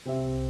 Oh,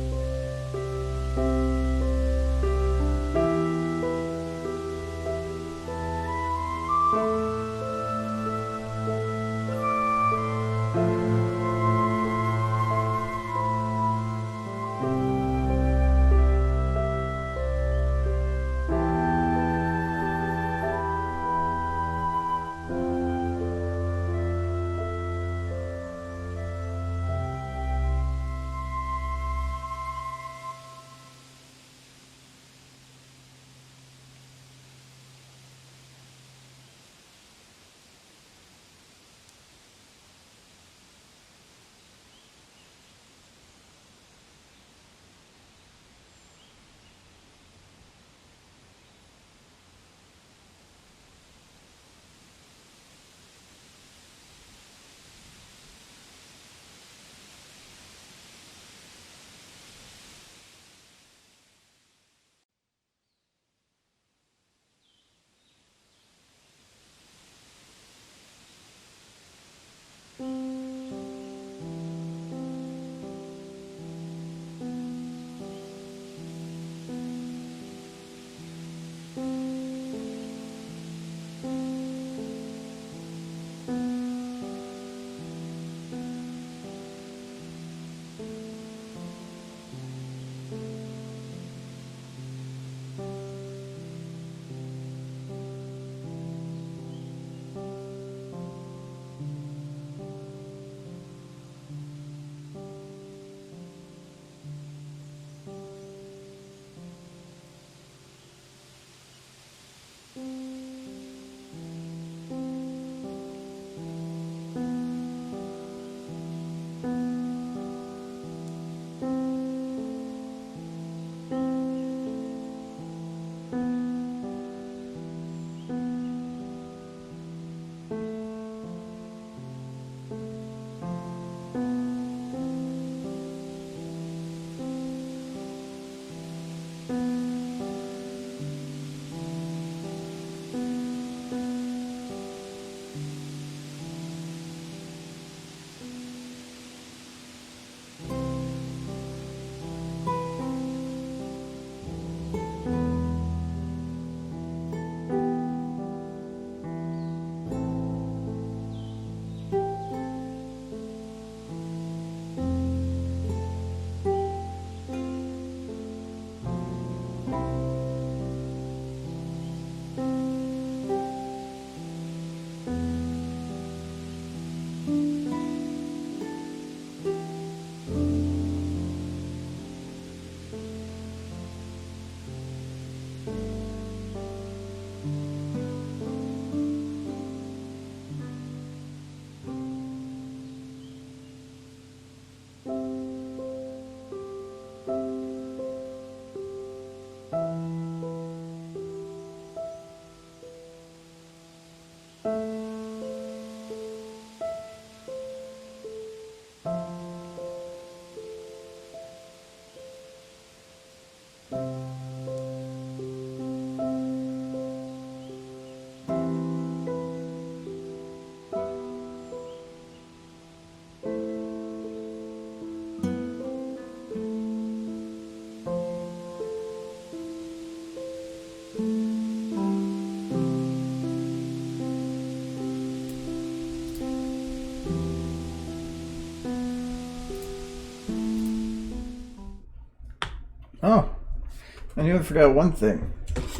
I knew I forgot one thing.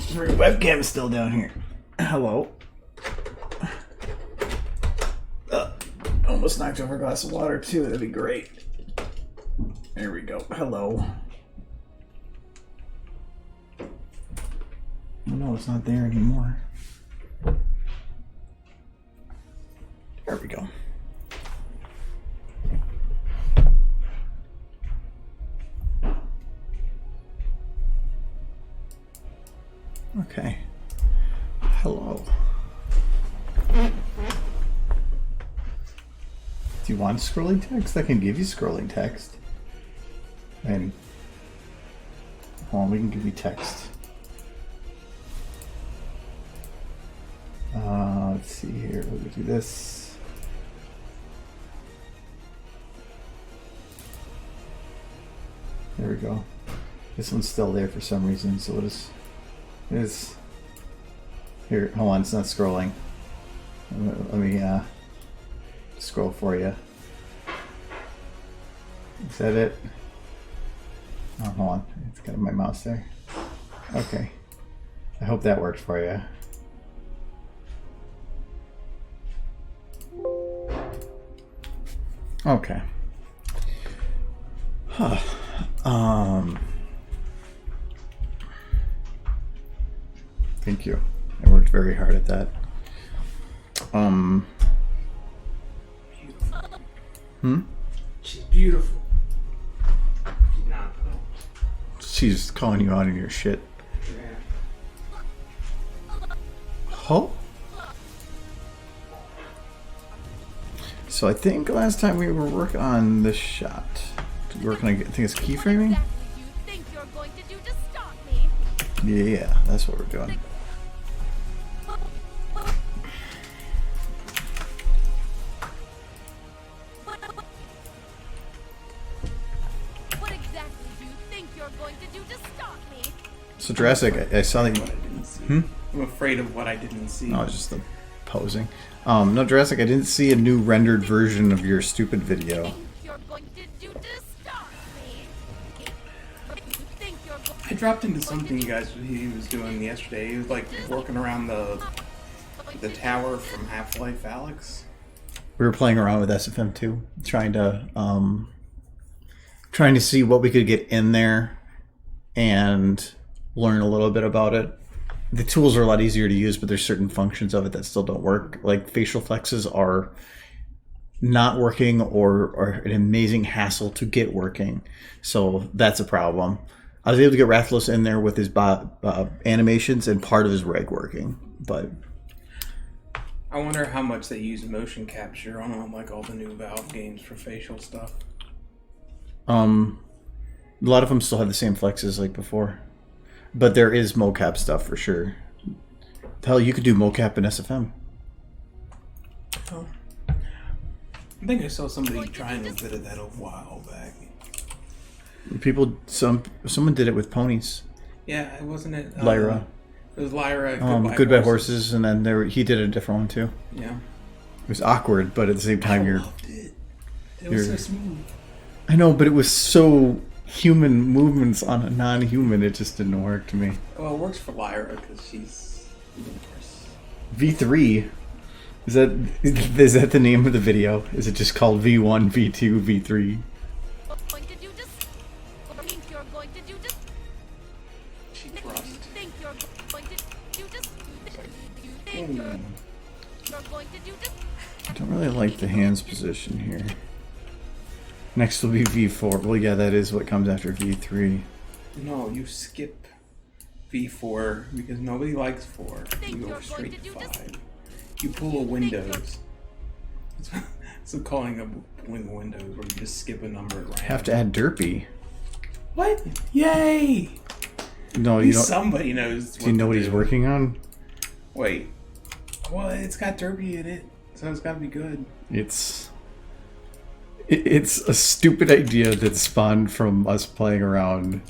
Your webcam is still down here. Hello. Almost knocked over a glass of water too. That'd be great. There we go. Hello. Oh no, it's not there anymore. There we go. Okay. Hello. Do you want scrolling text? I can give you scrolling text. And hold on, we can give you text. Let's see here. We'll do this. There we go. This one's still there for some reason, so it is. Here, hold on, it's not scrolling. Let me scroll for you. Is that it? Oh, hold on. It's got my mouse there. Okay. I hope that worked for you. Okay. Huh. Thank you. I worked very hard at that. She's beautiful. She's not though. She's calling you out on your shit. Yeah. Oh. So I think last time we were working on this shot. Did we work on, I think it's keyframing? What exactly do you think you're going to do to stop me? Yeah, that's what we're doing. What exactly do you think you're going to do to stop me? So Jurassic, I saw that you... What I didn't see. Hmm? I'm afraid of what I didn't see. No, it's just the posing. No, Jurassic, I didn't see a new rendered version of your stupid video. Think you're going to do to stop me? What do you think you're going I dropped into something you guys he was doing yesterday. He was like working around the tower from Half-Life Alyx. We were playing around with SFM 2, trying to see what we could get in there and learn a little bit about it. The tools are a lot easier to use, but there's certain functions of it that still don't work. Like facial flexes are not working or are an amazing hassle to get working. So that's a problem. I was able to get Rathalos in there with his animations and part of his reg working, but I wonder how much they use motion capture on like all the new Valve games for facial stuff. a lot of them still have the same flexes like before. But there is mocap stuff for sure. Hell, you could do mocap in SFM. Oh. I think I saw somebody trying a bit of that a while back. Someone did it with ponies. Yeah, wasn't it? Lyra. It was Lyra. Goodbye Horses, and then he did a different one too. Yeah. It was awkward, but at the same time, I loved it. It was so smooth. I know, but it was so human movements on a non-human. It just didn't work to me. Well, it works for Lyra because she's universe. V3. Is that the name of the video? Is it just called V1, V2, V3? to do this? What think you're going to do this? She You thrust. think you're going to do this? You think you're going to do this? I don't really like the hands position here. Next will be V4. Well, yeah, that is what comes after V3. No, you skip V4 because nobody likes 4. Think You go you're straight going to to do 5. You pull a Windows. It's calling a pulling Windows where you just skip a number at random. Have to add derpy. What? Yay! No, At you least don't. somebody knows. Do you know what he's working on? Wait. Well, it's got derpy in it, so it's got to be good. It's a stupid idea that spawned from us playing around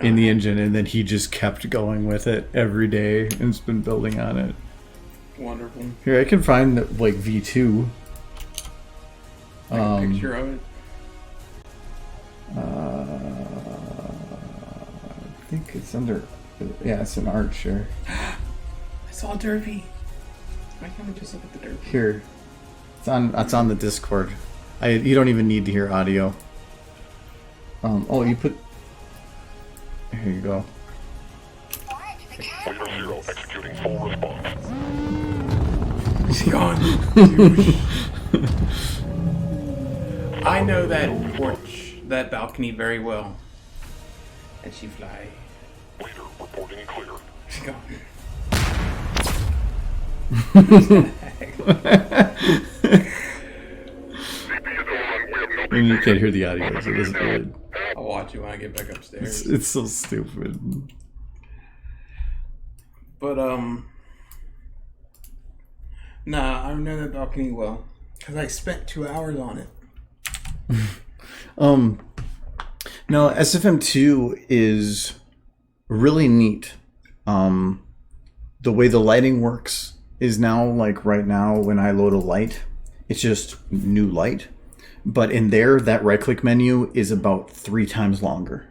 in the engine, and then he just kept going with it every day and's been building on it. Wonderful. Here, I can find like V2. Like a picture of it. I think it's under. Yeah, it's an art share. I saw derpy. Why can't we just look at the derpy? Here, it's on the Discord. You don't even need to hear audio. You put. Here you go. Leader 0 executing full response. He's gone. I know that porch, that balcony very well. And she fly. Leader reporting clear. She's gone. And you can't hear the audio, so it isn't good. I'll watch it when I get back upstairs. It's so stupid. But, nah, I know that balcony well. Because I spent 2 hours on it. Now No, SFM2 is really neat. The way the lighting works is now, like right now, when I load a light, it's just new light. But in there, that right-click menu is about 3 times longer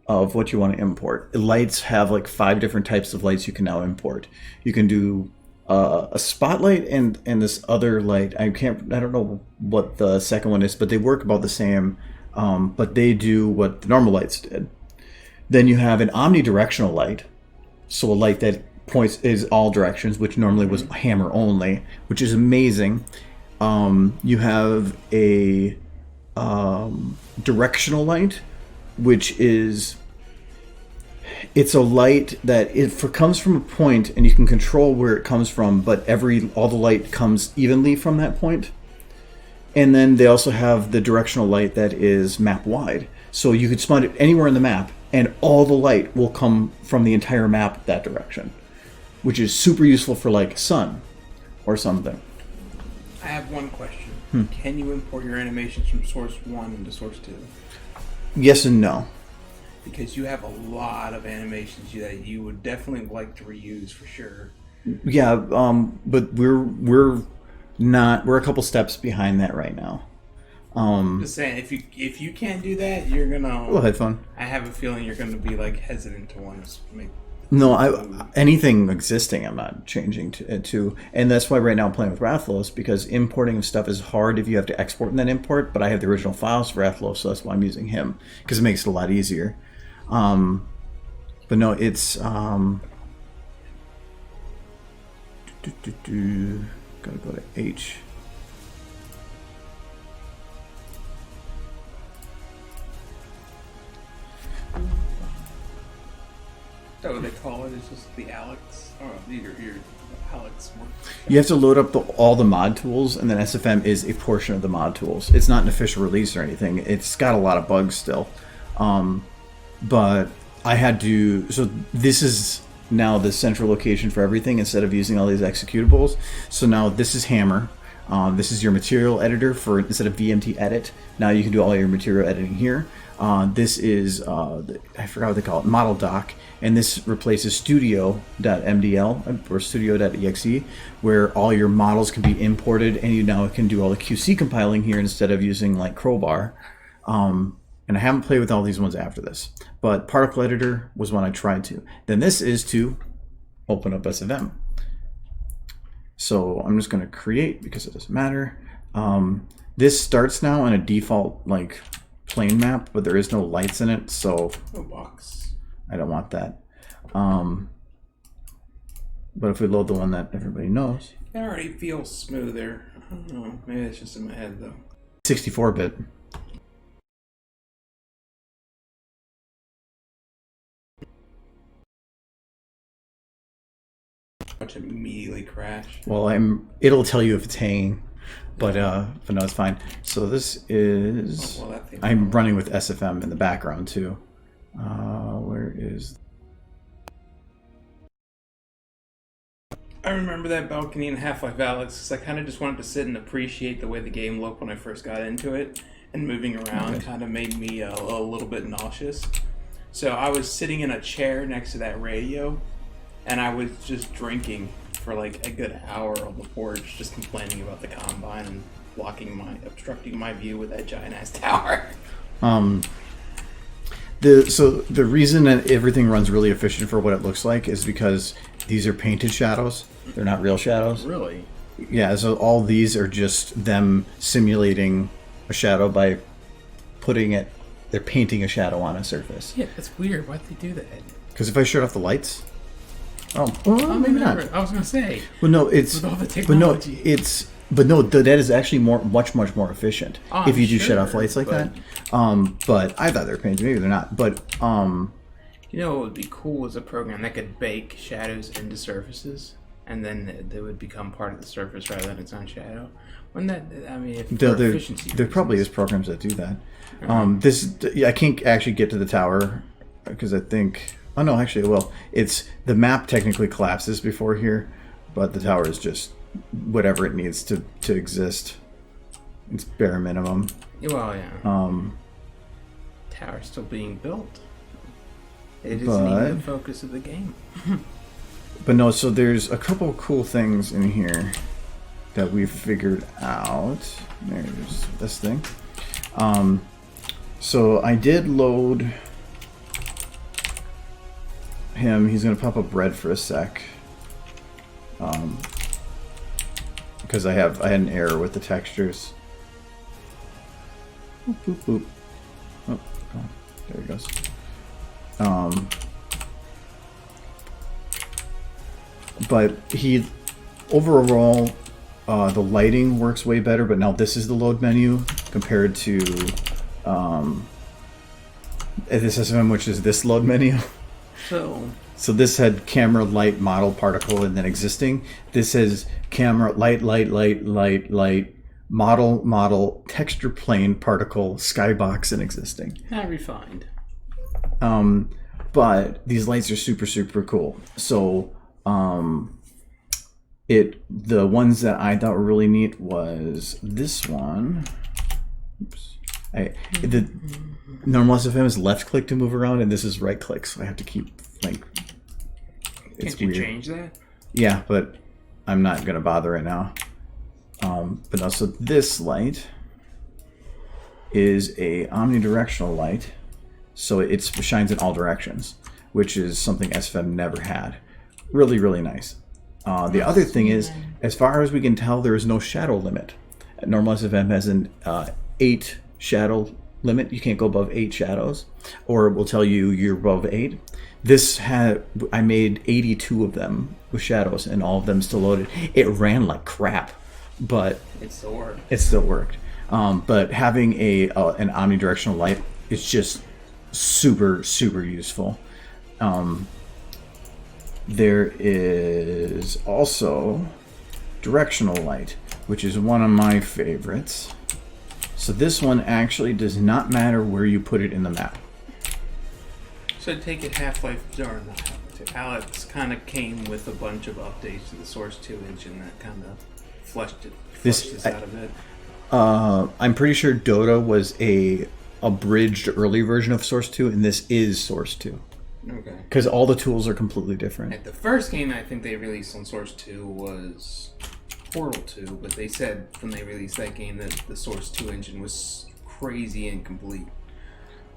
of what you want to import. Lights have like 5 different types of lights you can now import. You can do a spotlight and this other light. I don't know what the second one is, but they work about the same. But they do what the normal lights did. Then you have an omnidirectional light, so a light that points is all directions, which normally was hammer only, which is amazing. You have a directional light, which is it's a light that comes from a point, and you can control where it comes from, but all the light comes evenly from that point. And then they also have the directional light that is map wide, so you could spawn it anywhere in the map, and all the light will come from the entire map that direction, which is super useful for like sun or something. I have one question. Can you import your animations from source 1 into source 2? Yes and no. Because you have a lot of animations that you would definitely like to reuse for sure. Yeah, but we're a couple steps behind that right now. Just saying, if you can't do that, you're gonna. We'll have fun. I have a feeling you're gonna be like hesitant to want to make. No, anything existing, I'm not changing to, and that's why right now I'm playing with Rathlos, because importing of stuff is hard if you have to export and then import. But I have the original files for Rathlos, so that's why I'm using him, because it makes it a lot easier. But no, it's gotta go to H. That what they call it? It's just the Alex. Oh, your Alex. You have to load up all the mod tools, and then SFM is a portion of the mod tools. It's not an official release or anything. It's got a lot of bugs still. But I had to. So this is now the central location for everything instead of using all these executables. So now this is Hammer. This is your material editor for instead of VMT edit. Now you can do all your material editing here. This is, I forgot what they call it, model doc, and this replaces studio.mdl or studio.exe, where all your models can be imported, and you now can do all the QC compiling here instead of using like Crowbar. And I haven't played with all these ones after this, but particle editor was one I tried to. Then this is to open up SFM. So I'm just going to create because it doesn't matter. This starts now on a default like plane map, but there is no lights in it, so no box. I don't want that. But if we load the one that everybody knows, It already feels smoother. I don't know. Maybe it's just in my head though. 64-bit. Watch it immediately crash. Well, it'll tell you if it's hanging, but no, it's fine. So this is I'm running with SFM in the background too. Where is? I remember that balcony in Half-Life Alyx because I kind of just wanted to sit and appreciate the way the game looked when I first got into it, and moving around kind of made me a little bit nauseous. So I was sitting in a chair next to that radio, and I was just drinking for like a good hour on the porch, just complaining about the Combine and obstructing my view with that giant ass tower. The reason that everything runs really efficient for what it looks like is because these are painted shadows. They're not real shadows. Really? Yeah, so all these are just them simulating a shadow by they're painting a shadow on a surface. Yeah, that's weird. Why'd they do that? Because if I shut off the lights, maybe not. I was gonna say. Well, no, it's with all the technology. that is actually much more efficient if you do shut off lights like that. But I thought they were painted. Maybe they're not. But you know what would be cool is a program that could bake shadows into surfaces, and then they would become part of the surface rather than its own shadow. Wouldn't that? I mean, there probably is programs that do that. I can't actually get to the tower because I think. Oh no, actually it will. It's the map technically collapses before here, but the tower is just whatever it needs to exist. It's bare minimum. Well, yeah. tower's still being built. It isn't even the focus of the game. But no, so there's a couple cool things in here that we've figured out. There's this thing. So I did load him. He's gonna pop up red for a sec. Because I had an error with the textures. Boop, boop, boop. Oh, there he goes. But he overall the lighting works way better, but now this is the load menu compared to this SFM, which is this load menu. So this had camera, light, model, particle, and then existing. This has camera, light, model, texture, plane, particle, skybox, and existing. Not refined. But these lights are super cool. So the ones that I thought were really neat was this one. Oops. The normal SFM is left click to move around, and this is right click, so I have to keep like. Can't you change that? Yeah, but I'm not gonna bother right now. But also this light is a omnidirectional light, so it shines in all directions, which is something SFM never had. Really nice. The other thing is, as far as we can tell, there is no shadow limit. Normal SFM has an 8 shadow limit. You can't go above 8 shadows, or it will tell you you're above 8. This I made 82 of them with shadows, and all of them still loaded. It ran like crap, but it still worked. It still worked. But having an omnidirectional light is just super useful. There is also directional light, which is one of my favorites. So this one actually does not matter where you put it in the map. So I take it Half-Life, or not Alex kind of came with a bunch of updates to the Source 2 engine that kind of flushed this out of it. I'm pretty sure Dota was a abridged early version of Source 2, and this is Source 2. Okay. Because all the tools are completely different. The first game I think they released on Source 2 was Portal 2, but they said when they released that game that the Source 2 engine was crazy incomplete.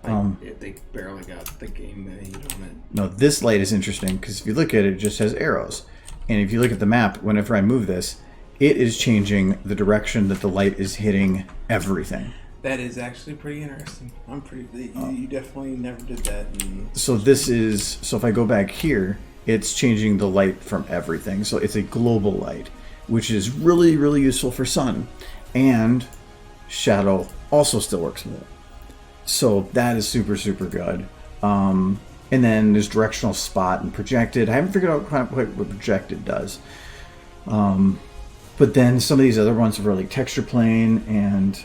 They barely got the game made on it. No, this light is interesting because if you look at it, it just has arrows. And if you look at the map, whenever I move this, it is changing the direction that the light is hitting everything. That is actually pretty interesting. You definitely never did that. So if I go back here, it's changing the light from everything. So it's a global light, which is really useful for sun. And shadow also still works with it. So that is super good. And then there's directional spot and projected. I haven't figured out quite what projected does. But then some of these other ones were like texture plane, and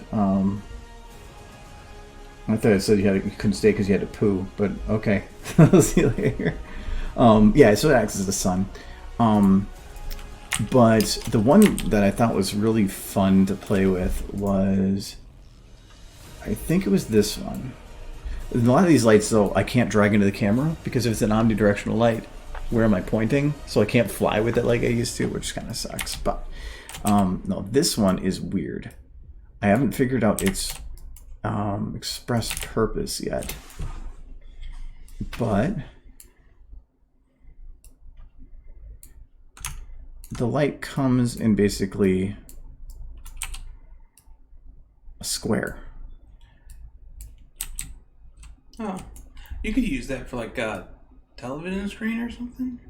I thought it said you couldn't stay because you had to poo, but okay. I'll see you later. Yeah, so it acts as the sun. But the one that I thought was really fun to play with was, I think it was this one. A lot of these lights, though, I can't drag into the camera because if it's an omnidirectional light, where am I pointing? So I can't fly with it like I used to, which kind of sucks. But no, this one is weird. I haven't figured out its express purpose yet. But the light comes in basically a square. Oh, you could use that for like a television screen or something.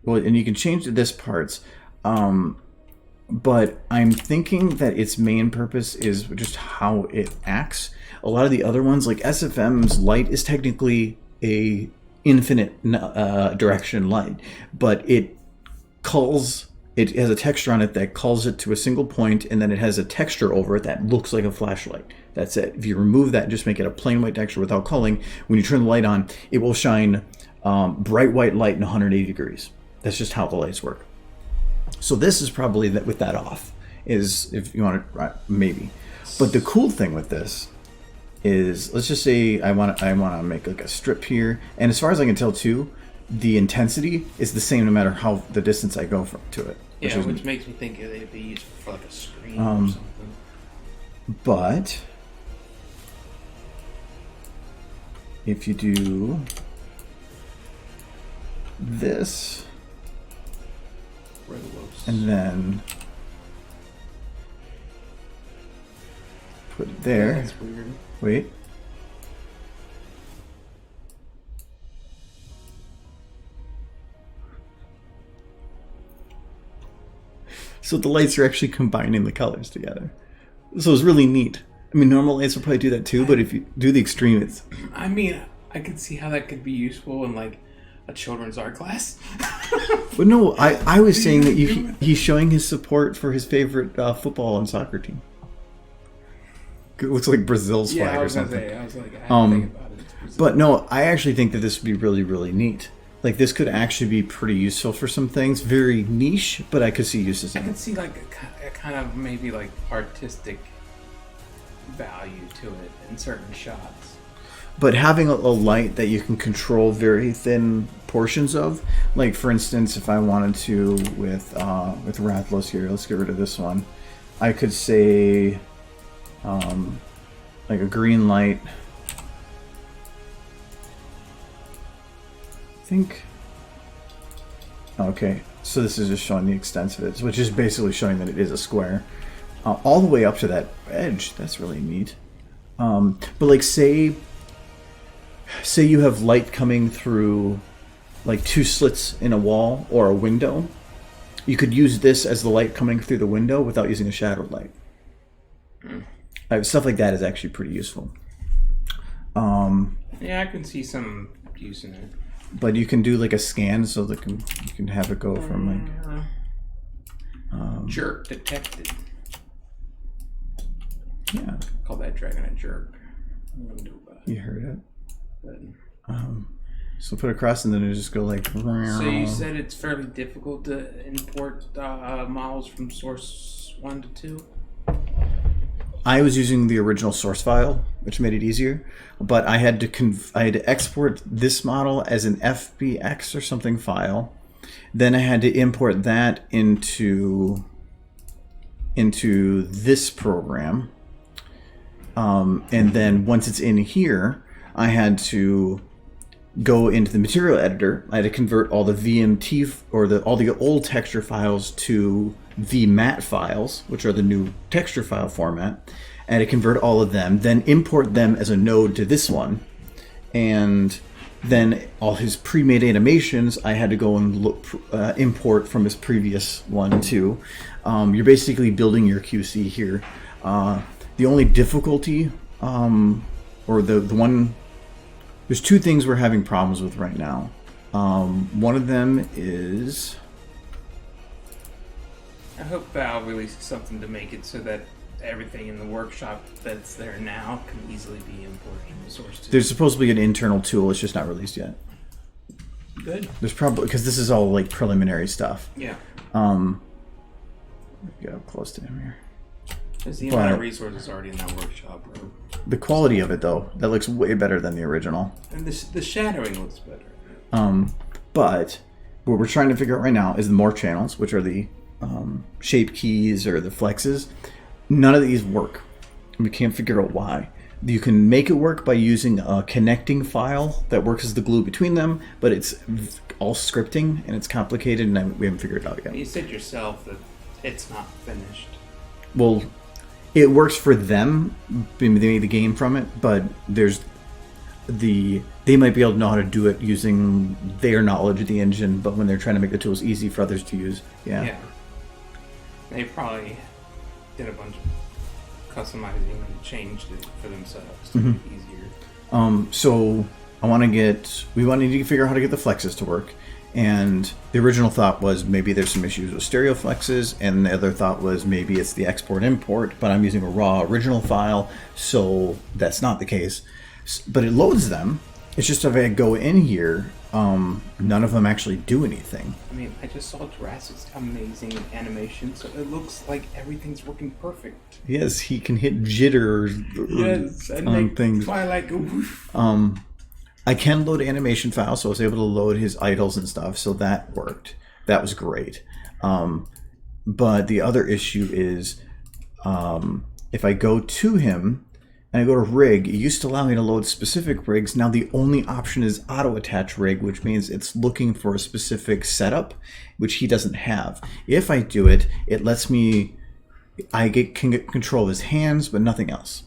Well, and you can change this parts, but I'm thinking that its main purpose is just how it acts. A lot of the other ones, like SFM's light, is technically a infinite direction light, but it has a texture on it that calls it to a single point, and then it has a texture over it that looks like a flashlight. That's it. If you remove that and just make it a plain white texture without culling, when you turn the light on, it will shine bright white light in 180 degrees. That's just how the lights work. So this is probably that with that off, is if you want to, maybe. But the cool thing with this is, let's just say I want to make like a strip here, and as far as I can tell too, the intensity is the same no matter how the distance I go to it. Which makes me think it'd be useful for like a screen or something. But if you do this, and then put it there. That's weird. Wait. So the lights are actually combining the colors together. So it's really neat. I mean, normal lights will probably do that too, but if you do the extreme, it's... I mean, I could see how that could be useful in like a children's art class. But no, I was saying that he's showing his support for his favorite football and soccer team. It looks like Brazil's flag or something. I was like, I had to think about it. But no, I actually think that this would be really, really neat. Like, this could actually be pretty useful for some things. Very niche, but I could see uses in I it. could see like a kind of maybe like artistic value to it in certain shots. But having a light that you can control very thin portions of, like for instance, if I wanted to with Rathalos here, let's get rid of this one. I could say like a green light. I think. Okay, so this is just showing the extent of it, which is basically showing that it is a square. All the way up to that edge. That's really neat. But like say you have light coming through like two slits in a wall or a window. You could use this as the light coming through the window without using a shadowed light. Stuff like that is actually pretty useful. Yeah, I can see some use in it. But you can do like a scan so that you can have it go from like... jerk detected. Yeah. Call that dragon a jerk. You heard it. But, so put it across and then it just go like... so you said it's fairly difficult to import models from source 1 to 2? I was using the original source file, which made it easier, but I had to export this model as an FBX or something file. Then I had to import that into this program, and then once it's in here, I had to go into the material editor. I had to convert all the VMT or all the old texture files to VMAT files, which are the new texture file format, and to convert all of them, then import them as a node to this one, and then all his pre-made animations I had to go and import from his previous one too. You're basically building your QC here. The only difficulty, or the one, there's two things we're having problems with right now. One of them is... I hope Valve releases something to make it so that everything in the workshop that's there now can easily be imported from the source 2. There's supposed to be an internal tool, it's just not released yet. Good. There's probably, because this is all like preliminary stuff. Yeah. Get up close to him here. There's the amount of resources already in that workshop room. The quality of it though, that looks way better than the original. And the shadowing looks better. But what we're trying to figure out right now is the more channels, which are the shape keys or the flexes. None of these work. We can't figure out why. You can make it work by using a connecting file that works as the glue between them, but it's all scripting and it's complicated and we haven't figured it out yet. You said yourself that it's not finished. Well, it works for them. They made the game from it, but they might be able to know how to do it using their knowledge of the engine, but when they're trying to make the tools easy for others to use, yeah. They probably did a bunch of customizing and changed it for themselves to make it easier. So we wanted to figure out how to get the flexes to work. And the original thought was maybe there's some issues with stereo flexes, and the other thought was maybe it's the export import, but I'm using a raw original file, so that's not the case. But it loads them, It's just if I go in here, none of them actually do anything. I mean, I just saw Jurassic's amazing animation, so it looks like everything's working perfect. Yes, he can hit jitters Yes, and on make things. Twilight go woof. I can load animation files, so I was able to load his idols and stuff, so that worked. That was great. But the other issue is if I go to him and I go to rig, it used to allow me to load specific rigs. Now the only option is auto attach rig, which means it's looking for a specific setup, which he doesn't have. If I do it, it lets me, can get control of his hands, but nothing else.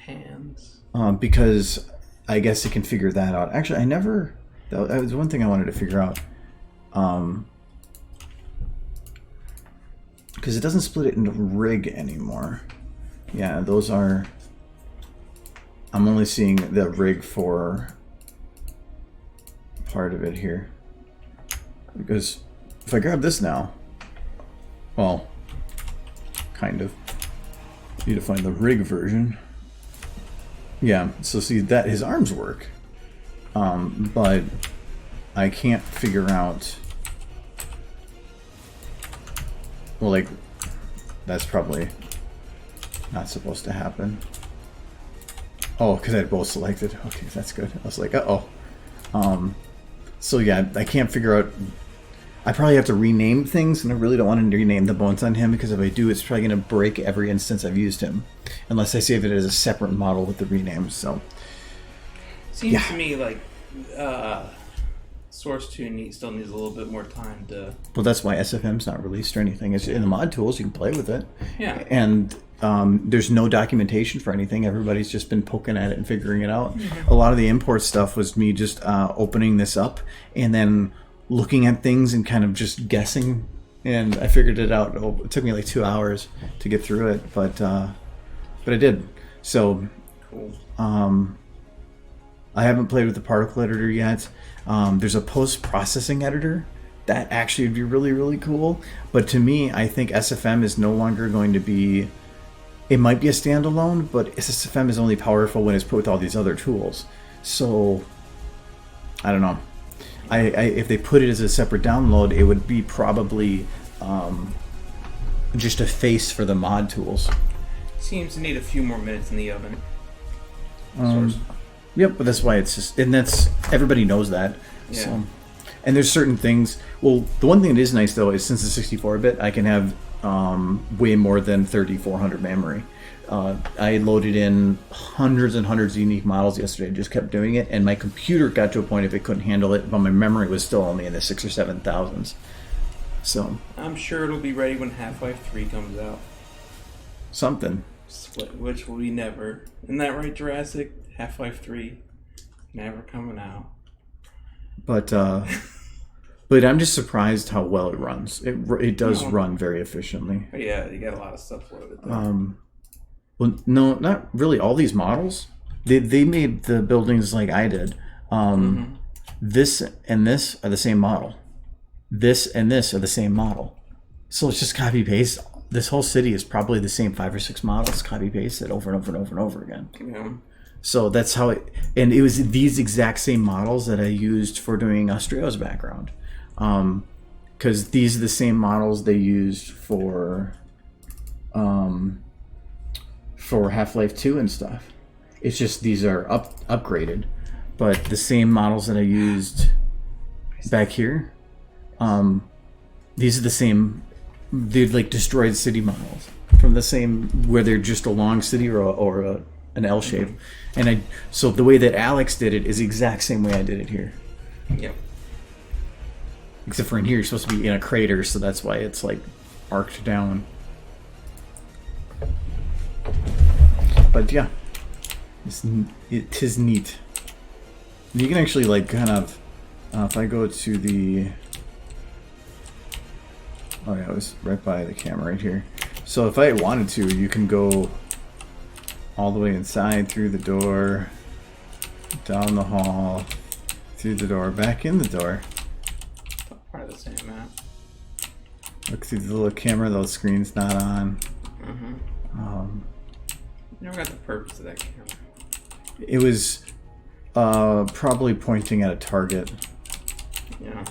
Hands. Because I guess it can figure that out. Actually, that was one thing I wanted to figure out. Because it doesn't split it into rig anymore. Yeah, those are... I'm only seeing the rig for part of it here. Because if I grab this now, well, kind of. Need to find the rig version. Yeah, so see that his arms work. But I can't figure out... Well, like, that's probably not supposed to happen. Oh, because I had both selected. Okay, that's good. I was like, uh-oh. So yeah, I can't figure out... I probably have to rename things, and I really don't want to rename the bones on him, because if I do, it's probably going to break every instance I've used him. Unless I save it as a separate model with the renames, so... Seems to me like Source 2 still needs a little bit more time to... Well, that's why SFM's not released or anything. It's in the mod tools, you can play with it. Yeah. And there's no documentation for anything. Everybody's just been poking at it and figuring it out. A lot of the import stuff was me just opening this up and then looking at things and kind of just guessing. And I figured it out. It took me like 2 hours to get through it, but I did. So, Cool. I haven't played with the particle editor yet. There's a post-processing editor. That actually would be really, really cool. But to me, I think SFM is no longer going to be... It might be a standalone, but SFM is only powerful when it's put with all these other tools. So, I don't know. If they put it as a separate download, it would be probably just a face for the mod tools. Seems to need a few more minutes in the oven. Yep, but that's why it's just... And that's... Everybody knows that. Yeah. So, and there's certain things... Well, the one thing that is nice, though, is since it's 64-bit, I can have way more than 3400 memory. I loaded in hundreds and hundreds of unique models yesterday. I just kept doing it, and my computer got to a point if it couldn't handle it, but my memory was still only in the 6,000 or 7,000s. So... I'm sure it'll be ready when Half-Life 3 comes out. Something. Which will be never. Isn't that right, Jurassic? Half-Life 3 never coming out. But I'm just surprised how well it runs. It does run very efficiently. But yeah, you got a lot of stuff loaded there. Well, no, not really. All these models, they made the buildings like I did. This and this are the same model. This and this are the same model. So it's just copy paste. This whole city is probably the same 5 or 6 models, copy pasted over and over and over and over again. Yeah. So that's how it, and it was these exact same models that I used for doing Australia's background. Because these are the same models they used for Half-Life 2 and stuff. It's just these are upgraded, but the same models that I used back here, these are the same. They're like destroyed city models from the same, where they're just a long city or an L shape. And so the way that Alex did it is the exact same way I did it here. Yep. Except for in here, you're supposed to be in a crater, so that's why it's like arced down. But yeah, it is neat. You can actually like kind of, if I go to the, oh yeah, it was right by the camera right here. So if I wanted to, you can go all the way inside, through the door, down the hall, through the door, back in the door. Part of the same map. Look through the little camera, the screen's not on. Never got the purpose of that camera. It was Probably pointing at a target. Yeah.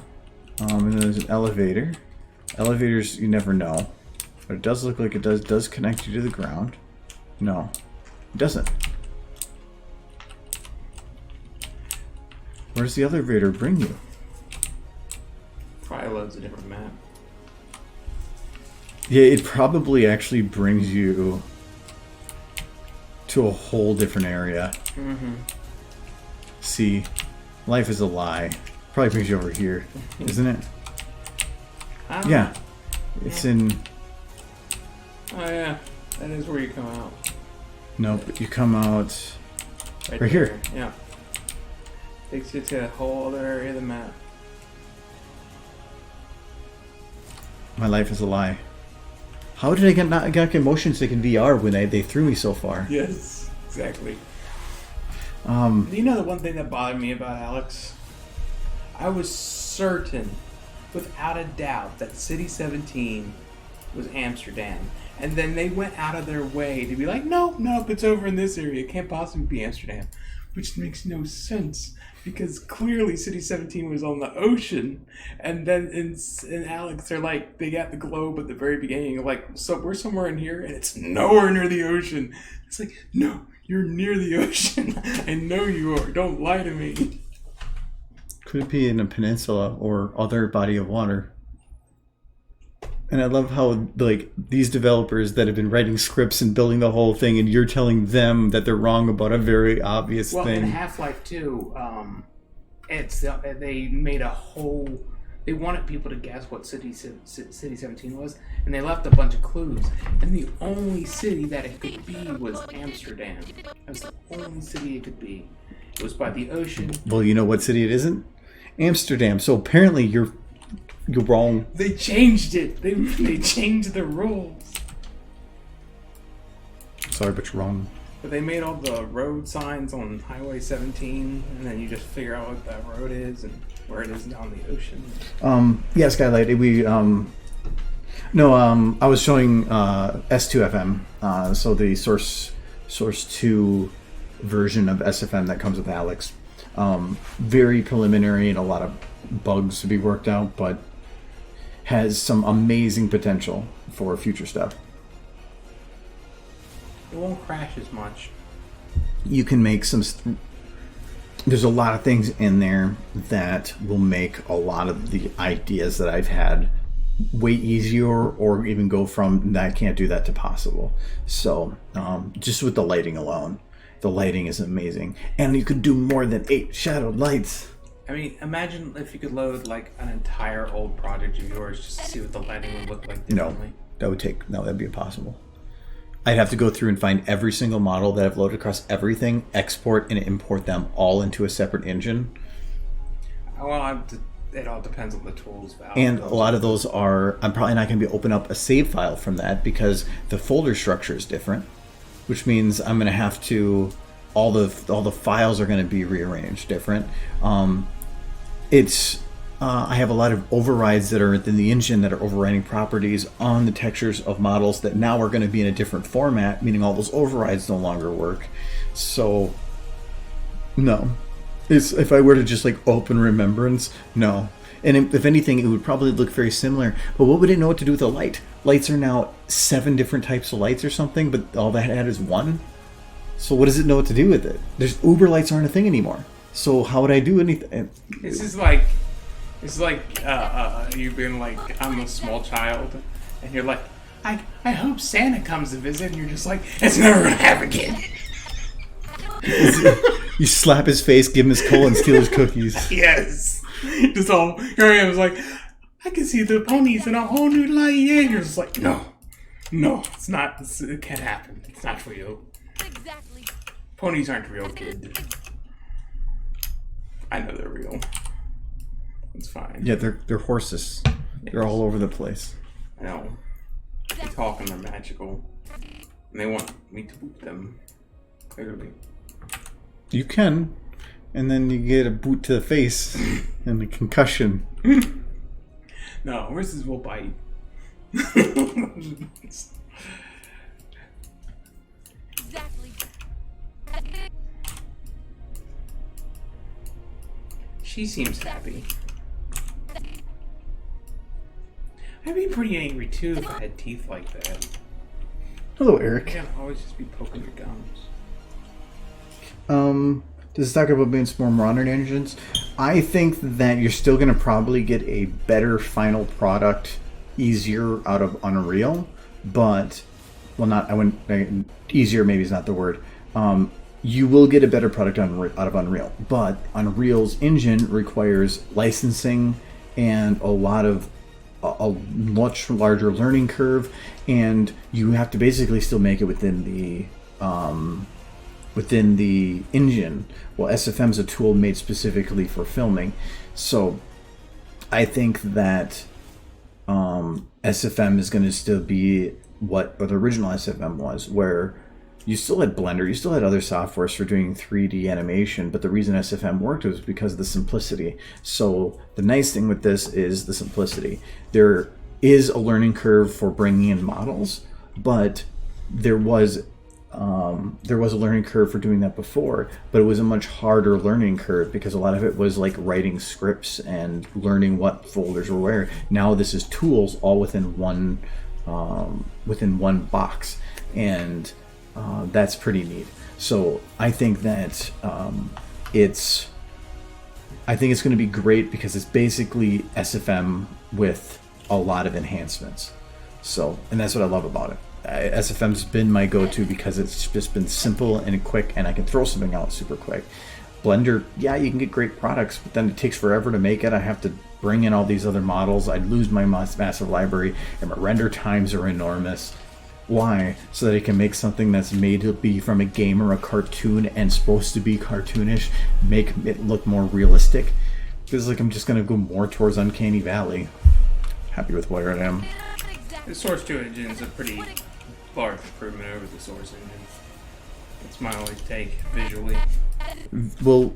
And then there's an elevator. Elevators, you never know. But it does look like it does connect you to the ground. No, it doesn't. Where does the elevator bring you? Probably loads a different map. Yeah, it probably actually brings you to a whole different area. Mm-hmm. See, life is a lie. Probably brings you over here, isn't it? Yeah. It's in... Oh yeah, that is where you come out. Nope, you come out... Right there. here. Yeah. Takes you to a whole other area of the map. My life is a lie. How did I not get motion sick in VR when they threw me so far? Yes, exactly. You know the one thing that bothered me about Alex? I was certain, without a doubt, that City 17 was Amsterdam. And then they went out of their way to be like, nope, it's over in this area. It can't possibly be Amsterdam. Which makes no sense. Because clearly City 17 was on the ocean. And then in Alex, they're like, they got the globe at the very beginning. Like, so we're somewhere in here and it's nowhere near the ocean. It's like, no, you're near the ocean. I know you are. Don't lie to me. Could it be in a peninsula or other body of water? And I love how, like, these developers that have been writing scripts and building the whole thing, and you're telling them that they're wrong about a very obvious thing. Well, in Half-Life 2, they made a whole... They wanted people to guess what City 17 was, and they left a bunch of clues. And the only city that it could be was Amsterdam. That's the only city it could be. It was by the ocean. Well, you know what city it isn't? Amsterdam. So apparently you're wrong. They changed it. They changed the rules. Sorry, but you're wrong. But they made all the road signs on Highway 17, and then you just figure out what that road is and where it is down the ocean. Yeah, Skylight. I was showing S2FM, so the source 2 version of SFM that comes with Alex. Very preliminary and a lot of bugs to be worked out, but has some amazing potential for future stuff. It won't crash as much. You can make some... There's a lot of things in there that will make a lot of the ideas that I've had way easier, or even go from I can't do that to possible. So just with the lighting alone, the lighting is amazing. And you could do more than 8 shadowed lights. I mean, imagine if you could load like an entire old project of yours just to see what the lighting would look like differently. That'd be impossible. I'd have to go through and find every single model that I've loaded across everything, export and import them all into a separate engine. Well, it all depends on the tools. And a lot of those I'm probably not going to be open up a save file from that because the folder structure is different, which means I'm going to have to, all the files are going to be rearranged different. I have a lot of overrides that are within the engine that are overriding properties on the textures of models that now are going to be in a different format, meaning all those overrides no longer work. So, no. If I were to just like open Remembrance, no. And if anything, it would probably look very similar. But what would it know what to do with a light? Lights are now 7 different types of lights or something, but all that had is 1. So what does it know what to do with it? Uber lights aren't a thing anymore. So how would I do anything? It's like you being like, I'm a small child, and you're like, I hope Santa comes to visit, and you're just like, it's never gonna happen again. You slap his face, give him his coal, and steal his cookies. Yes. Just all, here I am, like, I can see the ponies in a whole new light, yeah. And you're just like, no, it's not, it can't happen. It's not real. Exactly. Ponies aren't real, kid. I know they're real. It's fine. Yeah, they're horses. They're all over the place. I know. They talk and they're magical. And they want me to boot them. Clearly. You can. And then you get a boot to the face and a concussion. No, horses will bite. Exactly. She seems happy. I'd be pretty angry too if I had teeth like that. Hello, I Eric. can't always just be poking your gums. Does it talk about being some more modern engines? I think that you're still going to probably get a better final product easier out of Unreal, but easier maybe is not the word. You will get a better product out of Unreal, but Unreal's engine requires licensing and a much larger learning curve, and you have to basically still make it within the engine. Well, SFM is a tool made specifically for filming, so I think that SFM is going to still be what the original SFM was, where you still had Blender, you still had other softwares for doing 3D animation, but the reason SFM worked was because of the simplicity. So the nice thing with this is the simplicity. There is a learning curve for bringing in models, but there was a learning curve for doing that before, but it was a much harder learning curve because a lot of it was like writing scripts and learning what folders were where. Now this is tools all within one box, and that's pretty neat. So I think that it's going to be great because it's basically SFM with a lot of enhancements. So, and that's what I love about it. SFM's been my go-to because it's just been simple and quick, and I can throw something out super quick. Blender, yeah, you can get great products, but then it takes forever to make it. I have to bring in all these other models. I'd lose my massive library, and my render times are enormous. Why? So that I can make something that's made to be from a game or a cartoon and supposed to be cartoonish, make it look more realistic. Feels like I'm just going to go more towards Uncanny Valley. Happy with where I am. The Source 2 engine is a pretty large improvement over the Source engine. That's my only take visually. Well,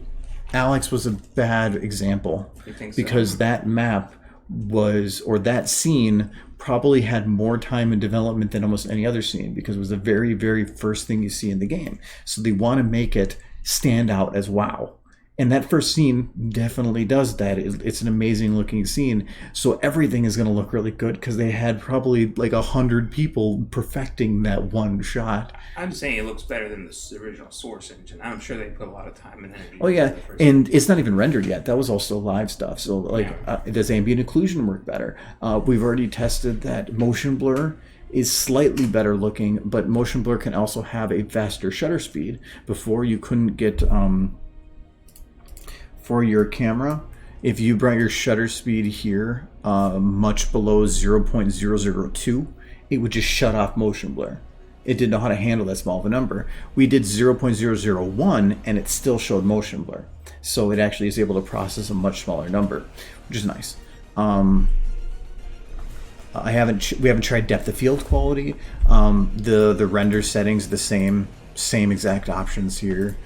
Alex was a bad example You think so? because that map that scene probably had more time in development than almost any other scene because it was the very, very first thing you see in the game. So they want to make it stand out as wow. And that first scene definitely does that. It's an amazing looking scene. So everything is going to look really good because they had probably like 100 people perfecting that one shot. I'm just saying it looks better than the original Source engine. I'm sure they put a lot of time and energy. Oh yeah, into the first and it's not even rendered yet. That was also live stuff. So like, Yeah. does ambient occlusion work better? We've already tested that motion blur is slightly better looking, but motion blur can also have a faster shutter speed. Before you couldn't get for your camera, if you brought your shutter speed here much below 0.002, it would just shut off motion blur. It didn't know how to handle that small of a number. We did 0.001 and it still showed motion blur. So it actually is able to process a much smaller number, which is nice. We haven't tried depth of field quality. The render settings, the same exact options here.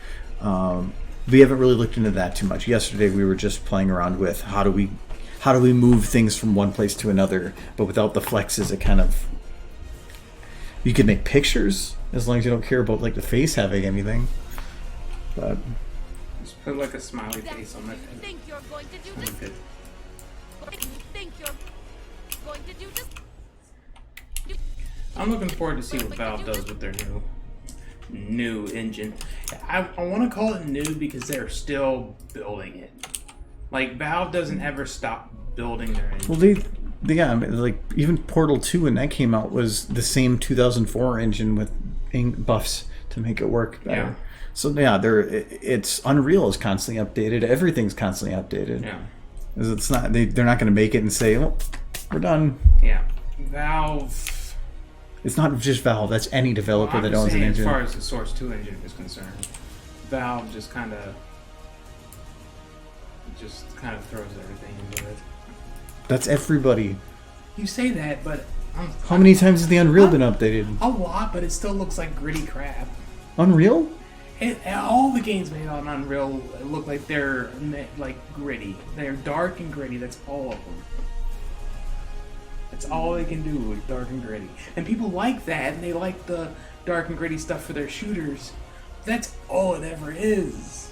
We haven't really looked into that too much. Yesterday we were just playing around with how do we move things from one place to another, but without the flexes, it kind of, you could make pictures as long as you don't care about like the face having anything. But Just put like a smiley face on that. You think you're going to do this? Good. You think you're going to do this? I'm looking forward to see what Valve does with their new engine. I want to call it new because they're still building it. Like Valve doesn't ever stop building their engine. well, I mean, like even Portal 2 when that came out was the same 2004 engine with buffs to make it work better. Yeah. So yeah, it's Unreal is constantly updated. Everything's constantly updated. Yeah. 'Cause it's not they're not going to make it and say, "Oh, we're done." Yeah. Valve. It's not just Valve. That's any developer I'm that just owns an saying, engine. as far as the Source 2 engine is concerned, Valve just kind of throws everything into it. That's everybody. You say that, but How many times has the Unreal been updated? a lot, but it still looks like gritty crap. Unreal? All the games made on Unreal look like they're like gritty. They're dark and gritty. That's all of them. That's all they can do is dark and gritty. And people like that, and they like the dark and gritty stuff for their shooters. That's all it ever is.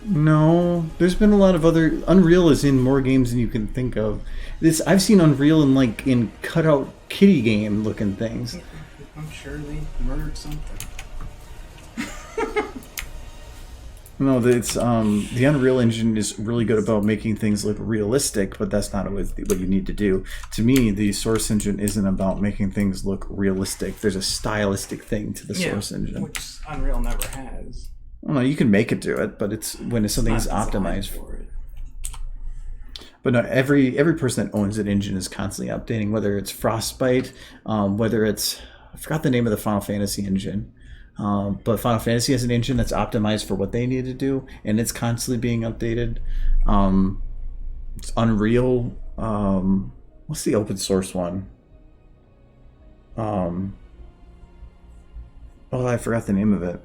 No, there's been a lot of other. Unreal is in more games than you can think of. This I've seen Unreal in cutout kitty game looking things. I'm sure they murdered something. No, it's the Unreal Engine is really good about making things look realistic, but that's not what you need to do. To me, the Source Engine isn't about making things look realistic. There's a stylistic thing to the Source Engine, which Unreal never has. Well, no, you can make it do it, but it's when something's optimized for it. But no, every person that owns an engine is constantly updating, whether it's Frostbite, whether it's I forgot the name of the Final Fantasy engine. But Final Fantasy has an engine that's optimized for what they need to do, and it's constantly being updated. It's Unreal. What's the open source one? Oh, I forgot the name of it.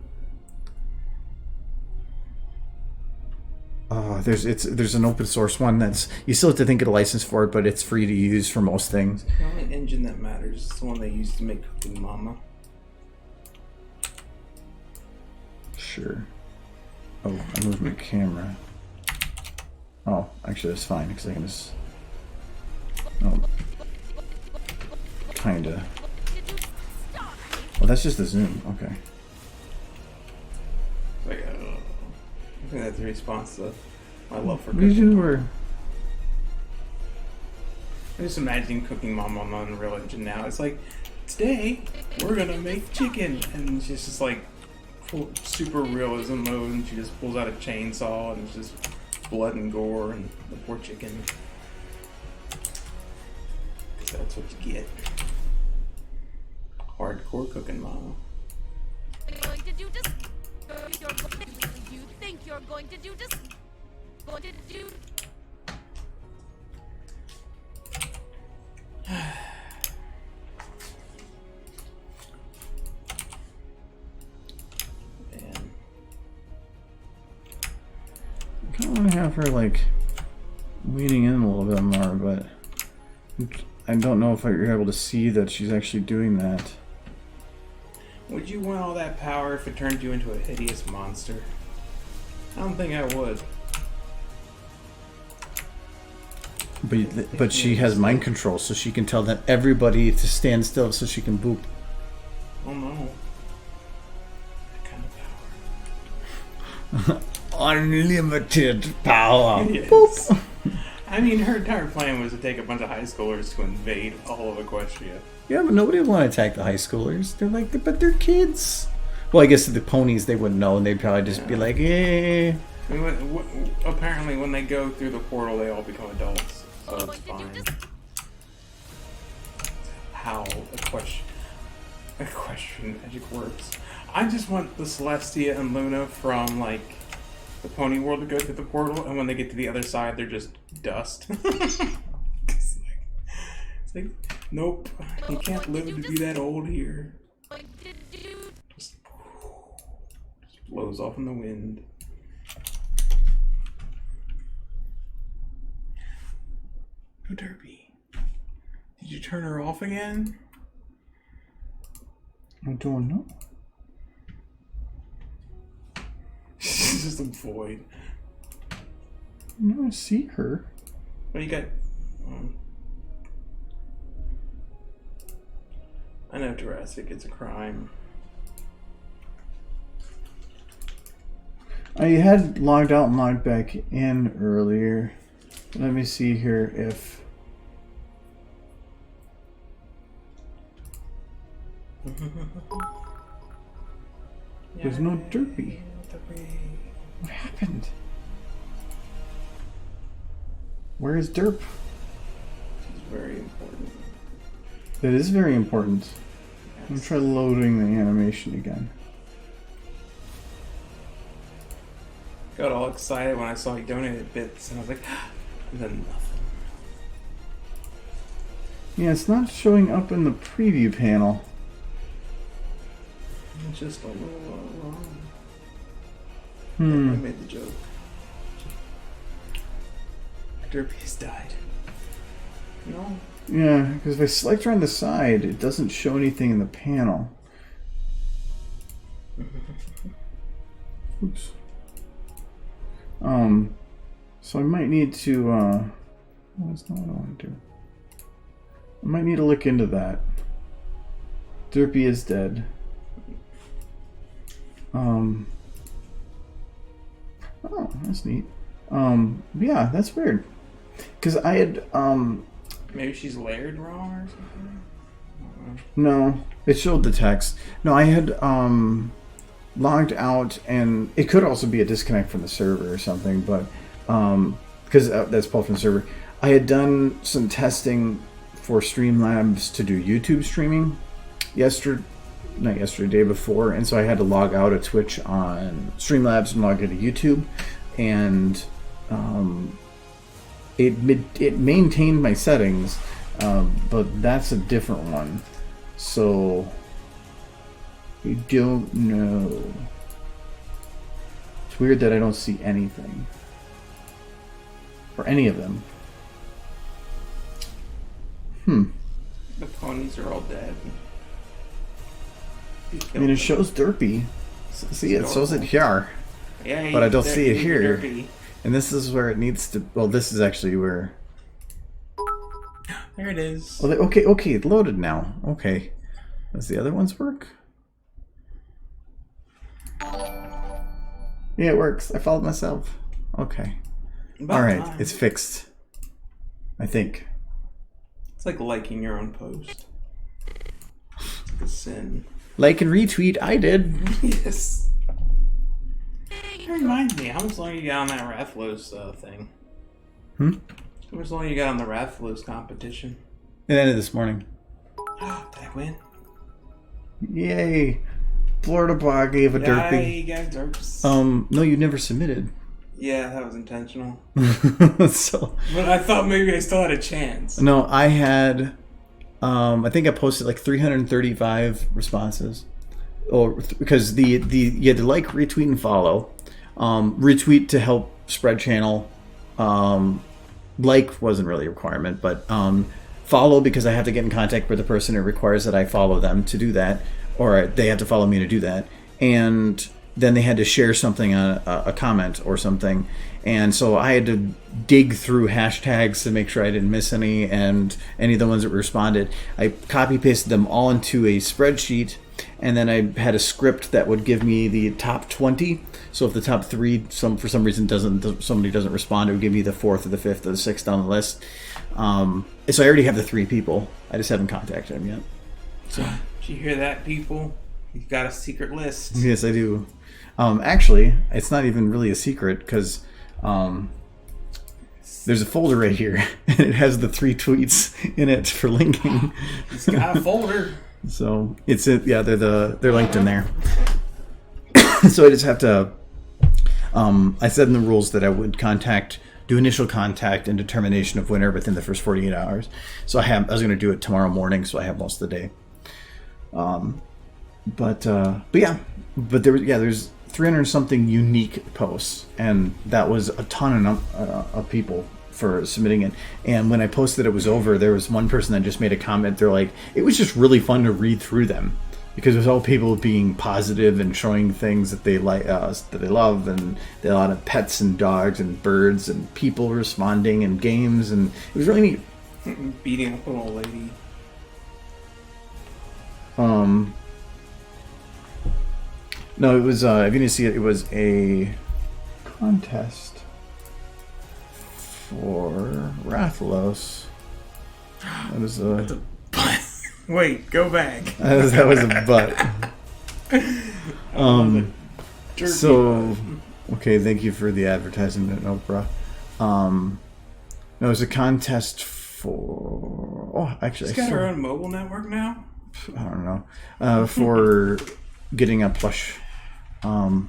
There's an open source one that's you still have to think of a license for it, but it's free to use for most things. The only engine that matters is the one they used to make Cooking Mama. Sure. Oh, I moved my camera. Oh, actually that's fine because I can just. Oh, kinda. Oh, that's just the zoom. Okay. Like, I think that's a response to my love for What did Cooking you Mama. do? I'm just imagining Cooking Mama on the Unreal Engine now. It's like, today we're gonna make chicken, and she's just like full, super realism mode, and she just pulls out a chainsaw, and it's just blood and gore, and the poor chicken. 'Cause that's what you get. Hardcore Cooking Mama. Going to do this? You think you're going to do this? Going to do? Man. I kind of want to have her like leaning in a little bit more, but I don't know if you're able to see that she's actually doing that. Would you want all that power if it turned you into a hideous monster? I don't think I would. But she has mind control, so she can tell that everybody to stand still, so she can boop. Oh no. That kind of power. Unlimited power. Yes. Boop. I mean, her entire plan was to take a bunch of high schoolers to invade all of Equestria. Yeah, but nobody would want to attack the high schoolers. They're like, but they're kids. Well, I guess the ponies they wouldn't know, and they'd probably just be like, eh. I mean, apparently, when they go through the portal, they all become adults, so it's fine. How Equestrian magic works. I just want the Celestia and Luna from like the pony world to go through the portal, and when they get to the other side, they're just dust. It's like, nope, you can't live to be that old here. Just blows off in the wind. Oh, Derby, did you turn her off again? I don't know. She's just a void. No, I see her. What do you got? I know Jurassic, it's a crime. I had logged out and logged back in earlier. Let me see here if... There's no Derpy. What happened? Where is Derp? It's very important. That is very important. I'm gonna try loading the animation again. Got all excited when I saw he donated bits, and I was like, and then nothing. Yeah, it's not showing up in the preview panel. It's just a little wrong. I Hmm. made the joke. Derpy's died. No. Yeah, because if I select her on the side, it doesn't show anything in the panel. Oops. So I might need to, that's not what I want to do. I might need to look into that. Derpy is dead. Oh, that's neat. Yeah, that's weird. Because I had, Maybe she's layered wrong or something? no, it showed the text. No, I had, logged out, and it could also be a disconnect from the server or something, but, because that's pulled from the server. I had done some testing for Streamlabs to do YouTube streaming not yesterday, day before, and so I had to log out of Twitch on Streamlabs and log into YouTube, and it maintained my settings, but that's a different one, so I don't know. It's weird that I don't see anything for any of them. The ponies are all dead. I mean, it shows Derpy. See, it shows it here. Yeah, But I don't see it here. Derpy. And this is where it needs to... Well, this is actually where... There it is. Oh, okay, it loaded now. Okay. Does the other ones work? Yeah, it works. I followed myself. Okay. Alright, it's fixed. I think. It's like liking your own post. It's like a sin. Like and retweet, I did. Yes. That reminds me, how much longer you got on that Rathlos thing? How much longer you got on the Rathlos competition? It ended this morning. Did I win? Yay. Florida Bog gave a derpy. You got derps. No, you never submitted. Yeah, that was intentional. So... But I thought maybe I still had a chance. No, I had... I think I posted like 335 responses, because you had to like, retweet, and follow. Retweet to help spread channel. Like wasn't really a requirement, but follow because I have to get in contact with the person. It requires that I follow them to do that, or they have to follow me to do that. And then they had to share something on a comment or something. And so I had to dig through hashtags to make sure I didn't miss any, and any of the ones that responded. I copy pasted them all into a spreadsheet, and then I had a script that would give me the top 20. So if the top 3 for some reason somebody doesn't respond, it would give me the 4th or the 5th or the 6th down the list. So I already have the 3 people. I just haven't contacted them yet. So Did you hear that, people? You've got a secret list. yes, I do. Actually, it's not even really a secret because there's a folder right here, and it has the 3 tweets in it for linking. He's got a folder. So they're linked in there. So I just have to. I said in the rules that I would do initial contact and determination of winner within the first 48 hours. So I was going to do it tomorrow morning, so I have most of the day. But there's 300 something unique posts, and that was a ton of people for submitting it. And when I posted it was over, there was one person that just made a comment. They're like, it was just really fun to read through them because it was all people being positive and showing things that they like, that they love, and they had a lot of pets and dogs and birds and people responding and games, and it was really neat. Beating up an old lady. No, it was, if you didn't see it, it was a contest for Rathalos. That was a... Wait, go back. that was a butt. So, okay, thank you for the advertisement, Oprah. No, it was a contest for... Oh, actually... She's got her own mobile network now? I don't know. For getting a plush... I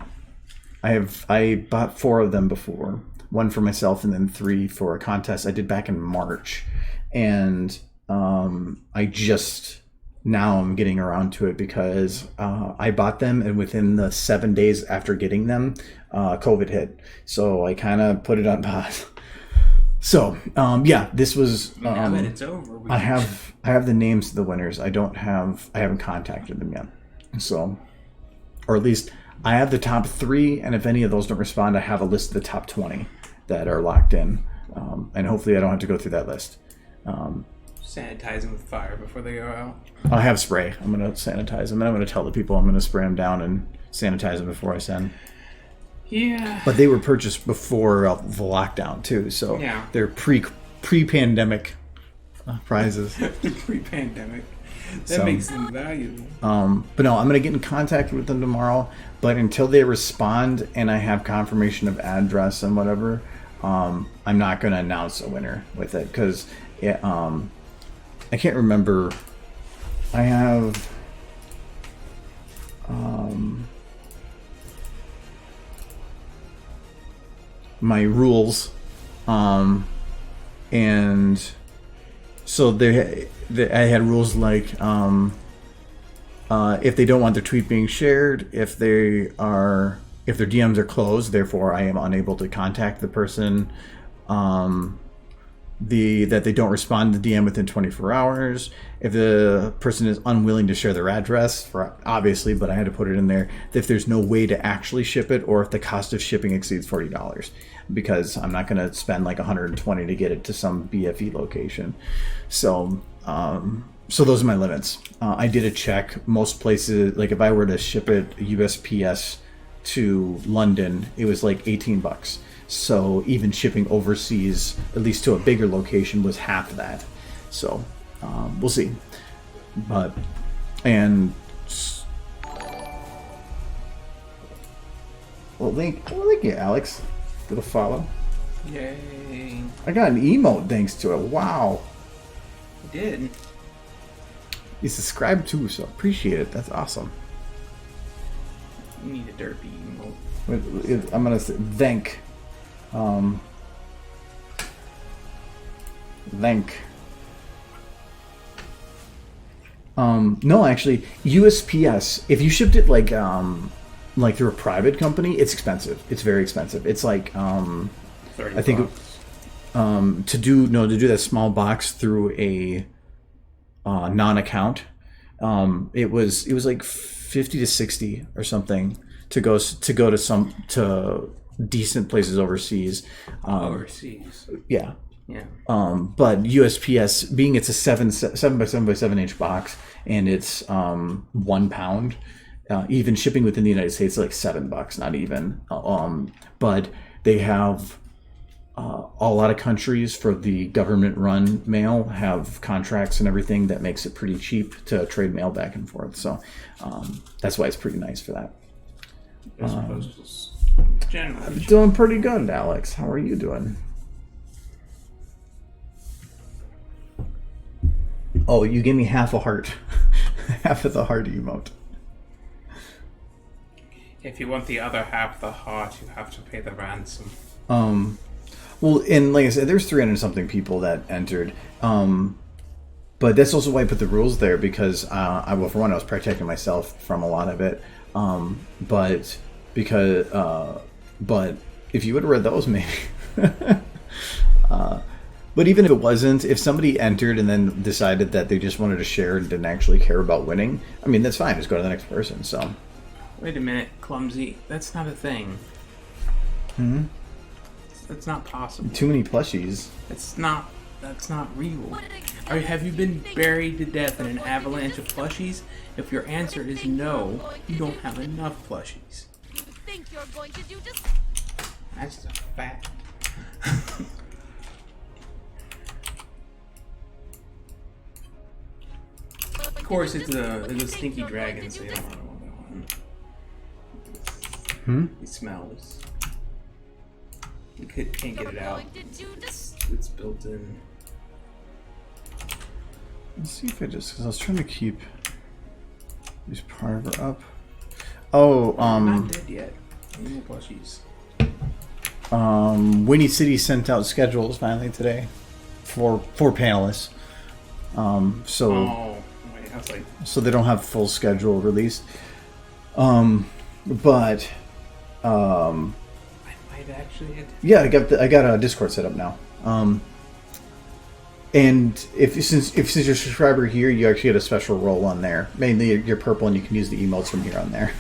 bought 4 of them before, 1 for myself and then 3 for a contest I did back in March, and I just now I'm getting around to it because I bought them, and within the 7 days after getting them, COVID hit, so I kind of put it on pause. So this was. Now that it's over, I have the names of the winners. I haven't contacted them yet, so, or at least I have the top 3, and if any of those don't respond, I have a list of the top 20 that are locked in, and hopefully I don't have to go through that list. Sanitize them with fire before they go out. I'll have spray. I'm going to sanitize them, and I'm going to tell the people I'm going to spray them down and sanitize them before I send. Yeah. But they were purchased before the lockdown too, so Yeah. they're pre-pandemic prizes. Pre-pandemic. That So- makes them valuable. But no, I'm going to get in contact with them tomorrow. But until they respond and I have confirmation of address and whatever, I'm not going to announce a winner with it because I can't remember. I have my rules, and so I had rules like if they don't want their tweet being shared, if their DMs are closed, therefore I am unable to contact the person. That they don't respond to the DM within 24 hours. If the person is unwilling to share their address, obviously, but I had to put it in there. If there's no way to actually ship it, or if the cost of shipping exceeds $40, because I'm not going to spend like $120 to get it to some BFE location. So those are my limits. I did a check. Most places, like if I were to ship it USPS to London, it was like $18. So even shipping overseas, at least to a bigger location, was half that. So we'll see. Well, thank you, Alex, for the follow. Yay. I got an emote thanks to it. Wow. I did. You subscribed too, so appreciate it. That's awesome. You need a derpy emote. I'm gonna say thank. No, actually, USPS. If you shipped it like through a private company, it's expensive. It's very expensive. It's like 30 I think bucks. to do that small box through a non-account, it was like 50 to 60 or something to go to decent places overseas. Overseas. Yeah. Yeah. But USPS, being it's a 7 by 7 by 7 inch box, and it's 1 pound, even shipping within the United States is like $7, not even. But they have a lot of countries for the government-run mail have contracts and everything that makes it pretty cheap to trade mail back and forth. So that's why it's pretty nice for that. As opposed to generally. I'm doing pretty good, Alex. How are you doing? Oh, you gave me half a heart. Half of the heart emote. If you want the other half of the heart, you have to pay the ransom. Well, and like I said, there's 300 something people that entered. But that's also why I put the rules there, because well, for one, I was protecting myself from a lot of it. But if you would have read those, maybe. But even if it wasn't, if somebody entered and then decided that they just wanted to share and didn't actually care about winning, I mean, that's fine. Just go to the next person. So. Wait a minute, Clumsy. That's not a thing. That's not possible. Too many plushies. That's not real. Have you been buried to death in an avalanche of plushies? If your answer is no, you don't have enough plushies. You think you're going to do just... That's a fact. Of course, it's a stinky dragon, so you don't want that one. It smells. You can't get it out. It's built in. Let's see if because I was trying to keep these Parver up. Oh, Not dead yet. No more plushies. Winnie City sent out schedules finally today for panelists. So wait, I was like, so they don't have full schedule released. But I might actually hit. yeah, I got a Discord set up now. And since you're a subscriber here, you actually get a special role on there. Mainly you're purple, and you can use the emotes from here on there.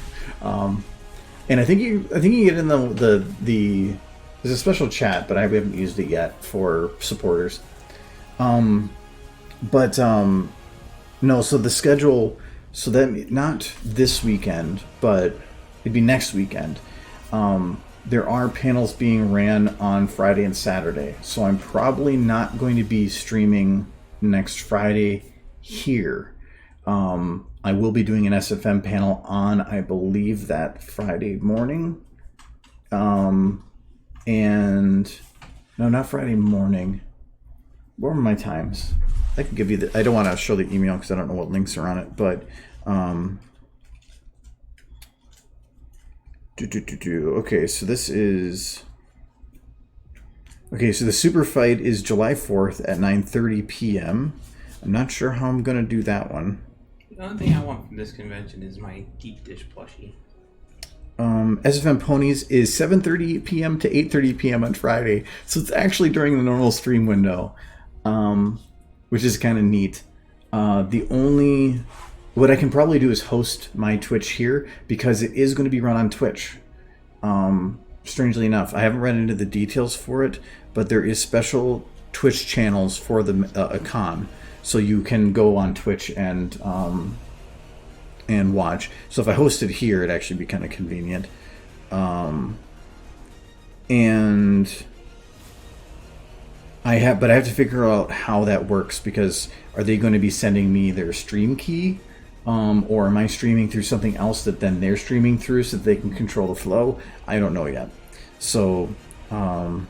And I think you get in the there's a special chat, but I haven't used it yet for supporters. But no, so the schedule, so that not this weekend, but it'd be next weekend. There are panels being ran on Friday and Saturday, so I'm probably not going to be streaming next Friday here. I will be doing an SFM panel on, I believe, that Friday morning. And no, not Friday morning. What were my times? I can give you the. I don't want to show the email because I don't know what links are on it, but okay, so this is okay. So the super fight is July 4th at 9:30 p.m. I'm not sure how I'm gonna do that one. The only thing I want from this convention is my deep dish plushie. SFM Ponies is 7:30 p.m. to 8:30 p.m. on Friday, so it's actually during the normal stream window, which is kind of neat. What I can probably do is host my Twitch here because it is going to be run on Twitch. Strangely enough, I haven't run into the details for it, but there is special Twitch channels for the a con, so you can go on Twitch and watch. So if I host it here, it'd actually be kind of convenient. And I have to figure out how that works, because are they going to be sending me their stream key, or am I streaming through something else that then they're streaming through so that they can control the flow? I don't know yet. So I'll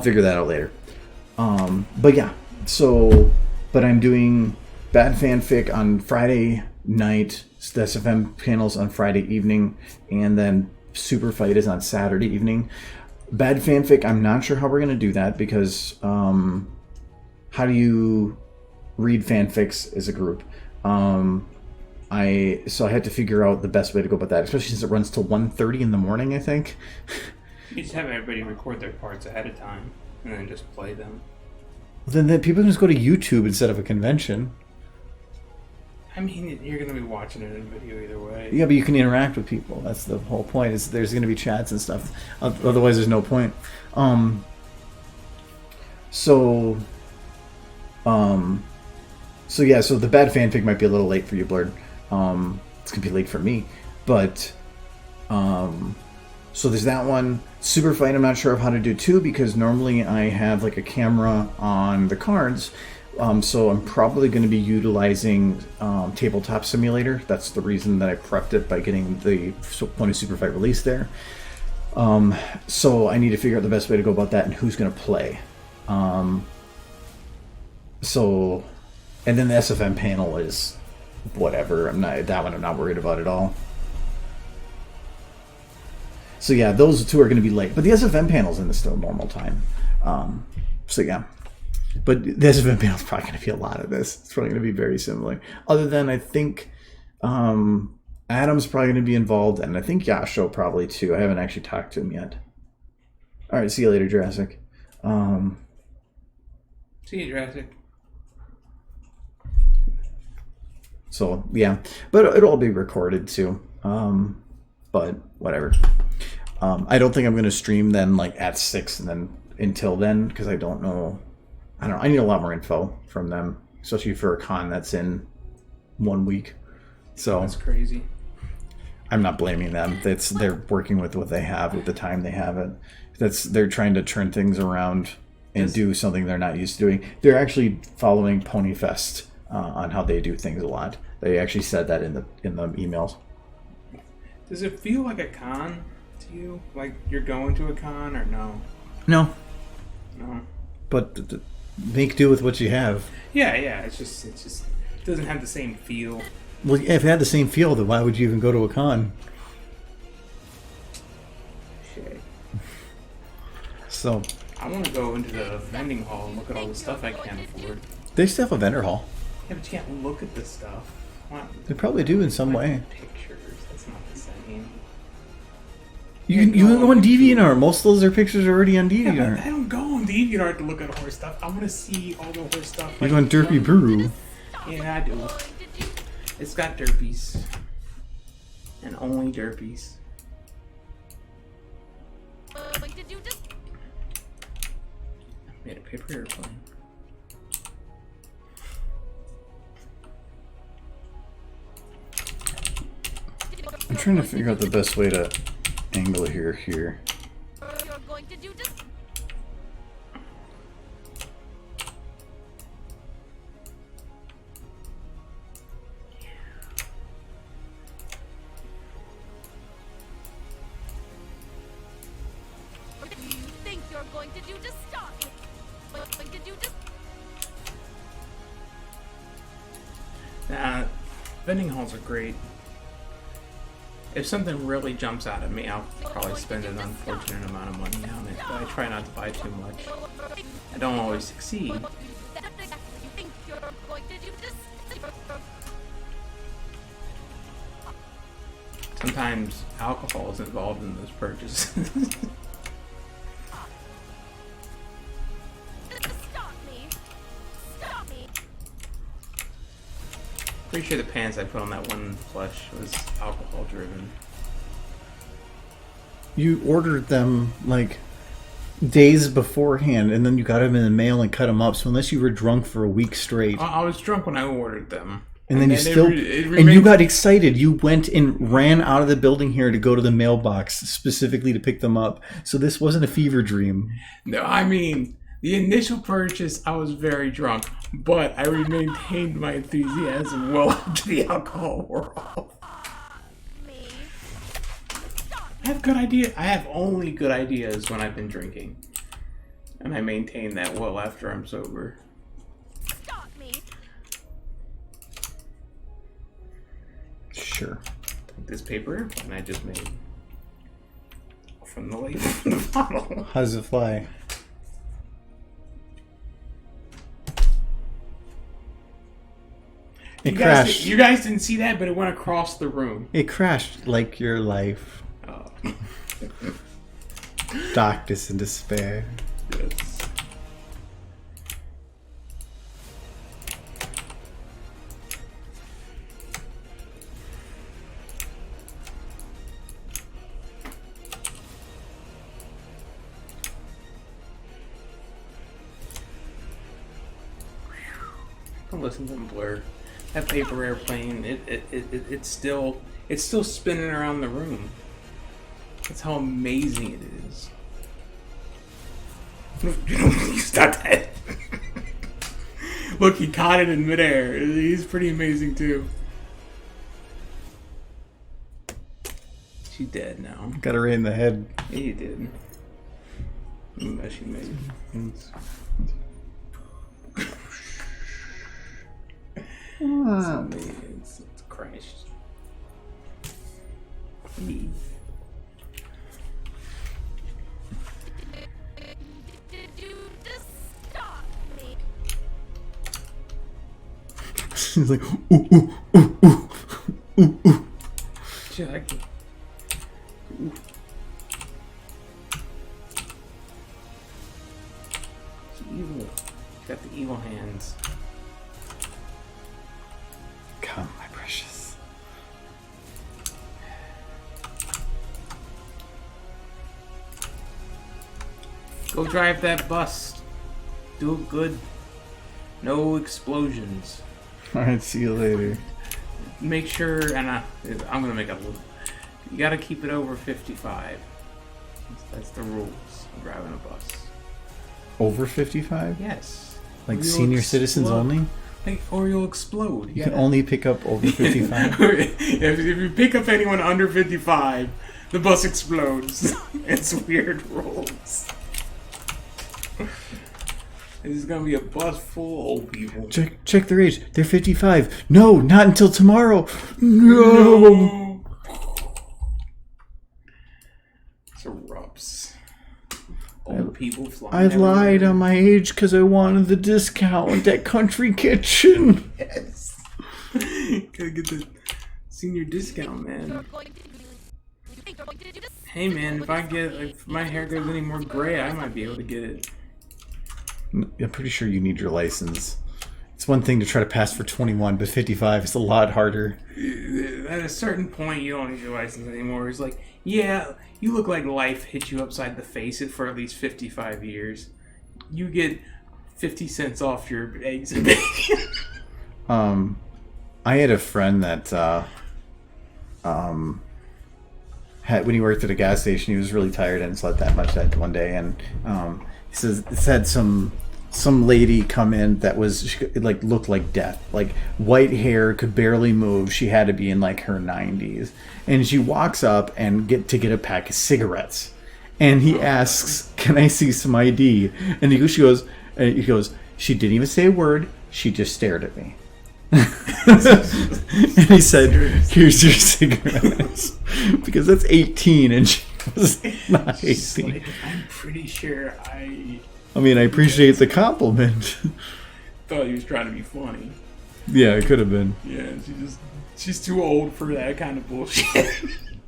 figure that out later. But I'm doing Bad Fanfic on Friday night, the SFM panels on Friday evening, and then Super Fight is on Saturday evening. Bad Fanfic, I'm not sure how we're going to do that, because how do you read fanfics as a group? I had to figure out the best way to go about that, especially since it runs till 1:30 in the morning, I think. You just have everybody record their parts ahead of time and then just play them. Then people can just go to YouTube instead of a convention. I mean, you're going to be watching it in video either way. Yeah, but you can interact with people. That's the whole point. Is there's going to be chats and stuff. Otherwise, there's no point. So the Bad Fanfic might be a little late for you, Blurred. It's going to be late for me. But so there's that one. Super Fight, I'm not sure of how to do too, because normally I have like a camera on the cards. So I'm probably going to be utilizing Tabletop Simulator. That's the reason that I prepped it by getting the Pony Super Fight release there. So I need to figure out the best way to go about that and who's going to play. And then the SFM panel is whatever. I'm not worried about at all. So yeah, those two are going to be late, but the SFM panel's in the still normal time. But the SFM panel is probably going to be a lot of this. It's probably going to be very similar. Other than, I think Adam's probably going to be involved, and I think Yasho probably too. I haven't actually talked to him yet. All right, see you later, Jurassic. See you, Jurassic. So yeah, but it'll all be recorded too. But whatever. I don't think I'm going to stream then like at 6 and then until then, because I don't know. I need a lot more info from them, especially for a con that's in 1 week. So that's crazy. I'm not blaming them. They're working with what they have with the time they have it. They're trying to turn things around and do something they're not used to doing. They're actually following Ponyfest on how they do things a lot. They actually said that in the emails. Does it feel like a con to you? Like you're going to a con, or no? No. No. But make do with what you have. Yeah. It's just it doesn't have the same feel. Well, if it had the same feel, then why would you even go to a con? Shit. So I want to go into the vending hall and look at all the stuff I can't afford. they still have a vendor hall. Yeah, but you can't look at the stuff. They probably do in some way. Pictures. That's not the same. You can go on DeviantArt. Most of those pictures are already on Yeah, DeviantArt. but I don't go on DeviantArt to look at horse stuff. I want to see all the horse stuff. You go on Derpy Brew. Yeah, I do. It's got derpies. And only derpies. Going to do just Made a paper airplane. I'm trying to figure out the best way to angle here. you're going to do just you think you're going to do just stop me. Going to do just Vending halls are great. If something really jumps out at me, I'll probably spend an unfortunate amount of money on it, but I try not to buy too much. I don't always succeed. you think you're going to do just Sometimes alcohol is involved in those purchases. stop me. Stop me. Pretty sure the pants I put on that one plush was alcohol driven. You ordered them like days beforehand, and then you got them in the mail and cut them up. So unless you were drunk for a week straight, I was drunk when I ordered them. and then you it still, it and remained- you got excited. You went and ran out of the building here to go to the mailbox specifically to pick them up. So this wasn't a fever dream. No, I mean, the initial purchase, I was very drunk, but I maintained my enthusiasm well after the alcohol wore off. Me. I have good idea. I have only good ideas when I've been drinking, and I maintain that well after I'm sober. Stop me. Sure. This paper, and I just made from the label from the bottle. How's it fly? It crashed. You guys didn't see that, but it went across the room. It crashed like your life. Oh. Darkness and despair. Yes. Don't listen to them blur. That paper airplane, it's still spinning around the room. That's how amazing it is. Stop that. Look, he caught it in midair. He's pretty amazing too. She's dead now. Got her right in the head. Yeah, you did. Mess you made. It's crashed. Did you just stop me? She's like, ooh, ooh, ooh, ooh, ooh, ooh. Jack. Ooh. It's evil. She's got the evil hands. Come, my precious. Go drive that bus. Do it good. No explosions. Alright, see you later. Make sure, and I'm gonna make a little. You gotta keep it over 55. That's the rules of driving a bus. Over 55? Yes. Like Or you'll senior citizens explode. only? Like, or you'll explode. You can only pick up over 55? if you pick up anyone under 55, the bus explodes. It's weird rules. This is gonna be a bus full of old people. Check their age. They're 55. No, not until tomorrow. No. It's erupts. Old people flying. I lied everywhere. on my age because I wanted the discount at Country Kitchen. Yes. Gotta get the senior discount, man. You're going to you think you're going to do this? Hey, man, if my hair goes any more gray, I might be able to get it. I'm pretty sure you need your license. It's one thing to try to pass for 21, but 55 is a lot harder. At a certain point, you don't need your license anymore. It's like, yeah, you look like life hit you upside the face for at least 55 years. You get 50 cents off your eggs and bacon. I had a friend that had, when he worked at a gas station, he was really tired and slept that much that one day, and he said some lady come in that was like looked like death, like white hair, could barely move. She had to be in like her 90s, and she walks up and get a pack of cigarettes, and he asks, "Can I see some ID?" And he goes, "She didn't even say a word. She just stared at me." And he said, "Here's your cigarettes," because that's 18, and she was not 18. Like, I'm pretty sure I mean, I appreciate the compliment. thought he was trying to be funny. Yeah, it could have been. Yeah, she's too old for that kind of bullshit.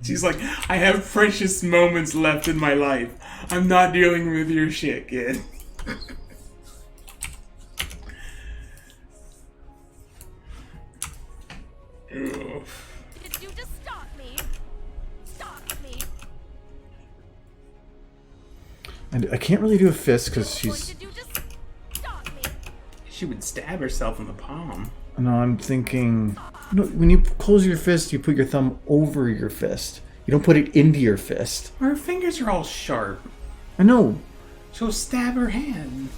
She's like, I have precious moments left in my life. I'm not dealing with your shit, kid. Ugh. Did you just stop me? Stop me. I can't really do a fist because You're she's... going to do just stop me. She would stab herself in the palm. No, I'm thinking... No, when you close your fist, you put your thumb over your fist. You don't put it into your fist. Her fingers are all sharp. I know. She'll stab her hand.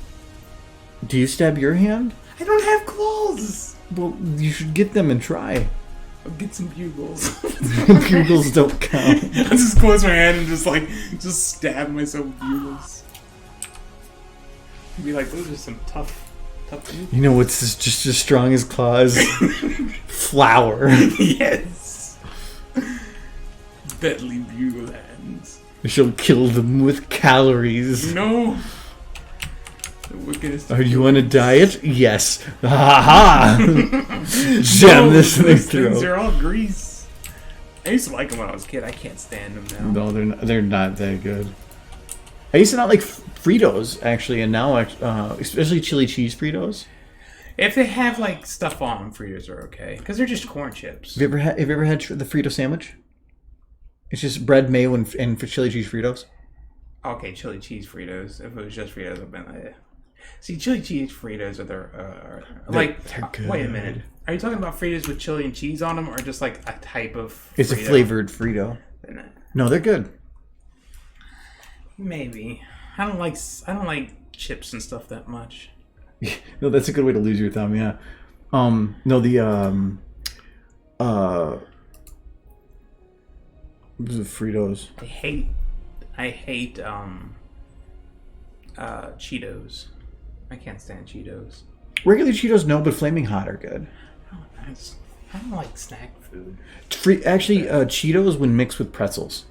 Do you stab your hand? I don't have claws. Well, you should get them and try. I'll get some bugles. Bugles don't count. I'll just close my hand and just stab myself with bugles. Be like, those are some tough bugles. You know what's just as strong as claws? Flour. Yes. Deadly bugle hands. She'll kill them with calories. No. The wickedest. Are you on a diet? Yes. Ha ha! Jam this in their those things throat. are all grease. I used to like them when I was a kid. I can't stand them now. No, they're not that good. I used to not like Fritos, actually, and now, especially chili cheese Fritos. If they have like stuff on them, Fritos are okay because they're just corn chips. Have you ever had the Frito sandwich? It's just bread, mayo, and for chili cheese Fritos. Okay, chili cheese Fritos. If it was just Fritos, I've been like, see, chili cheese Fritos are like. they're good. Wait a minute. Are you talking about Fritos with chili and cheese on them, or just like a type of? It's a Frito? flavored Frito. No, they're good. Maybe. I don't like chips and stuff that much. No, that's a good way to lose your thumb. Yeah. No, the was it Fritos? I hate Cheetos. I can't stand Cheetos. Regular Cheetos, no, but Flaming Hot are good. I don't like snack food. Cheetos when mixed with pretzels,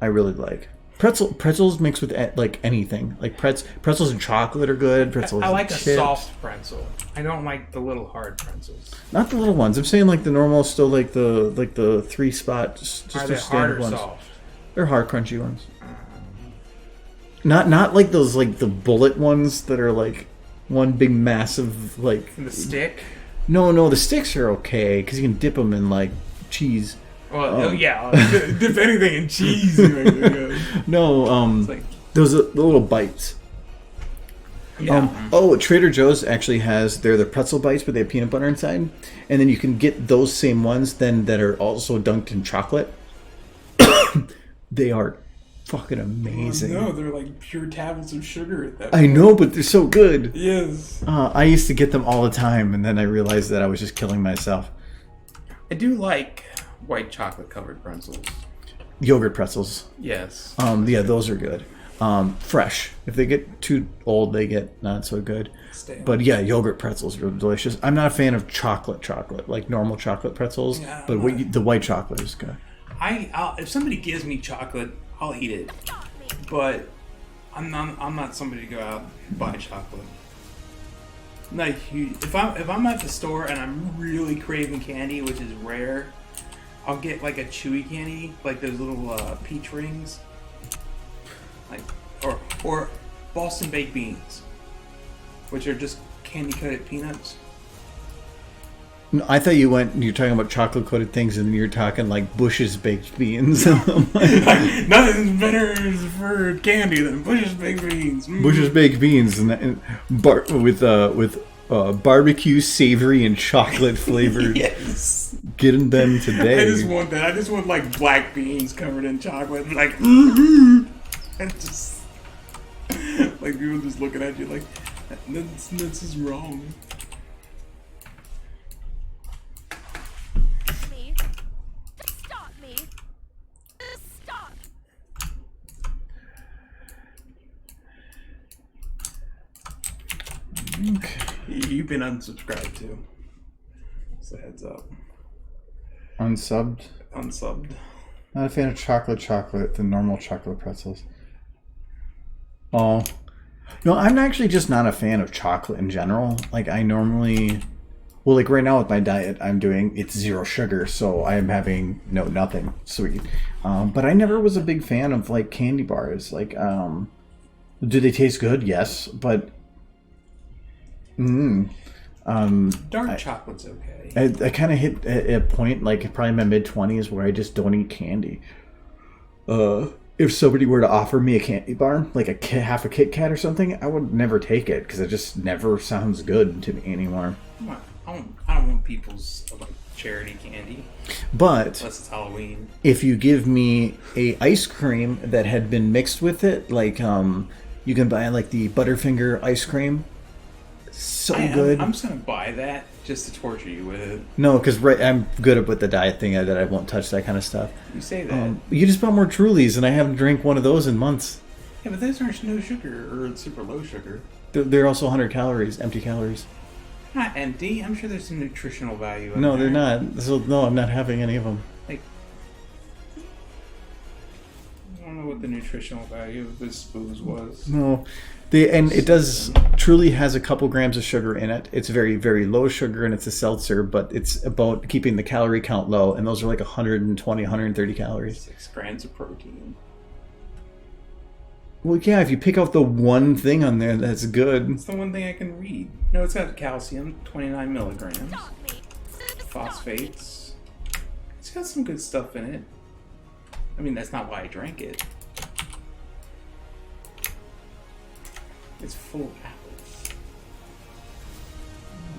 I really like. Pretzels mixed with like anything. Like pretzels and chocolate are good. Pretzels. I like and a chips. soft pretzel. I don't like the little hard pretzels. Not the little ones. I'm saying like the normal, still like the 3-spot, just Are the they hard standard or ones. soft? They're hard, crunchy ones. Not like those like the bullet ones that are like one big massive like. The stick? No, the sticks are okay because you can dip them in like cheese. Well, yeah, dip anything in cheese. No, It's like, those are the little bites. yeah. Trader Joe's actually has the pretzel bites, but they have peanut butter inside, and then you can get those same ones then that are also dunked in chocolate. They are fucking amazing. No, they're like pure tablets of sugar at that I point. know, but they're so good. Yes. I used to get them all the time, and then I realized that I was just killing myself. I do like white chocolate covered pretzels. Yogurt pretzels. Yes. Yeah, those are good. Fresh. If they get too old, they get not so good. Stale. But yeah, yogurt pretzels are delicious. I'm not a fan of chocolate, like normal chocolate pretzels, Yeah, but the white chocolate is good. I'll if somebody gives me chocolate, I'll eat it. But I'm not somebody to go out and buy chocolate. Not huge. If I'm at the store and I'm really craving candy, which is rare, I'll get like a chewy candy, like those little peach rings, like or Boston baked beans, which are just candy coated peanuts. No, I thought you're talking about chocolate coated things, and then you're talking like Bush's baked beans. I'm like, Nothing's better for candy than Bush's baked beans. Bush's baked beans with barbecue, savory, and chocolate flavored. Yes. Getting them today. I just want that. I just want like black beans covered in chocolate, like and just like people just looking at you like this is wrong. Me. Just stop me. Just stop. You've been unsubscribed too. So heads up. Unsubbed. Unsubbed. Not a fan of chocolate, the normal chocolate pretzels. Oh. No, I'm actually just not a fan of chocolate in general. Like, I normally... Well, like right now with my diet, it's 0 sugar, so I am having nothing sweet. But I never was a big fan of, like, candy bars. Like, do they taste good? Yes, but... Dark chocolate's okay. I kind of hit a point, like probably my mid-20s, where I just don't eat candy. If somebody were to offer me a candy bar, like half a Kit Kat or something, I would never take it because it just never sounds good to me anymore. I don't want people's like charity candy. But Unless it's Halloween. if you give me a ice cream that had been mixed with it, like you can buy like the Butterfinger ice cream. So good. I'm just gonna buy that just to torture you with it. No, because I'm good with the diet thing that I won't touch that kind of stuff. You say that. You just bought more Trulies, and I haven't drank one of those in months. Yeah, but those aren't no sugar or super low sugar. They're also 100 calories, empty calories. Not empty. I'm sure there's some nutritional value in No, there. they're not. So no, I'm not having any of them. Like, I don't know what the nutritional value of this booze was. No, it does truly has a couple grams of sugar in it. It's very, very low sugar, and it's a seltzer, but it's about keeping the calorie count low, and those are like 120, 130 calories. 6 grams of protein. Well, yeah, if you pick out the one thing on there that's good. It's the one thing I can read. No, it's got calcium, 29 milligrams. Stop me. Stop Phosphates. It's got some good stuff in it. I mean, that's not why I drank it. It's full of apples.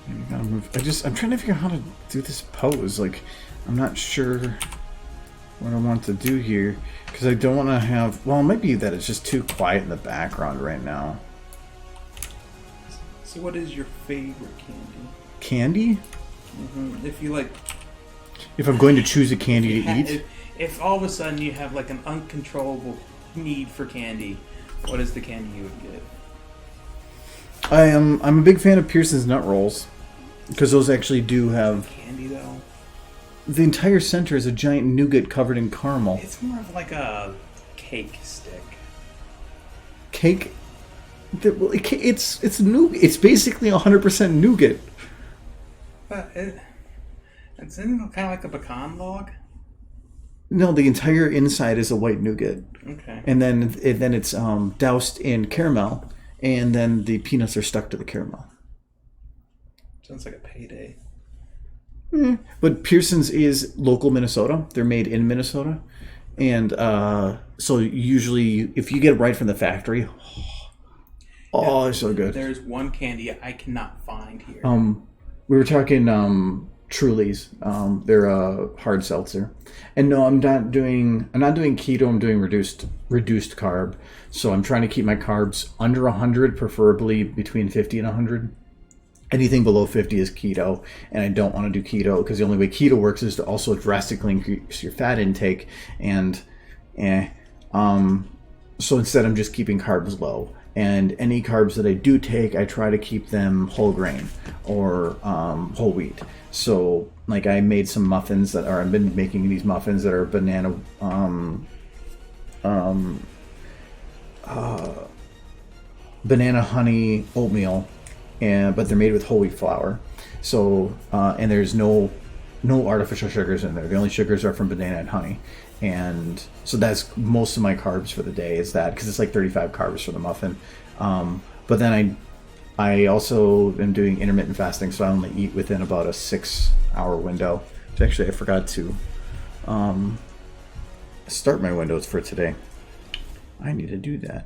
You gotta move. I'm trying to figure out how to do this pose. Like, I'm not sure what I want to do here because I don't want to have. Well, it might be that it's just too quiet in the background right now. So, what is your favorite candy? Candy? If you like, If I'm going to choose a candy to eat, if all of a sudden you have like an uncontrollable need for candy, what is the candy you would get? I'm a big fan of Pearson's nut rolls because those actually do have. Candy though, The entire center is a giant nougat covered in caramel. it's more of like a cake stick. Cake. It's nougat. It's basically 100% nougat. But it's kind of like a pecan log. No, the entire inside is a white nougat, Okay. and then it's doused in caramel, and then the peanuts are stuck to the caramel. Sounds like a payday. But Pearson's is local Minnesota. They're made in Minnesota, and so usually if you get it right from the factory, it's so good. There's one candy I cannot find here. We were talking Trulies. They're a hard seltzer, and no, I'm not doing keto. I'm doing reduced carb. So I'm trying to keep my carbs under 100, preferably between 50 and 100. Anything below 50 is keto, and I don't want to do keto because the only way keto works is to also drastically increase your fat intake. And so instead, I'm just keeping carbs low. And any carbs that I do take, I try to keep them whole grain or whole wheat. So, like, I've been making these muffins that are banana honey oatmeal, but they're made with whole wheat flour. So, and there's no artificial sugars in there. The only sugars are from banana and honey. And so that's most of my carbs for the day is that, because it's like 35 carbs for the muffin. But then I also am doing intermittent fasting, so I only eat within about a 6-hour window. Which actually, I forgot to start my windows for today. I need to do that.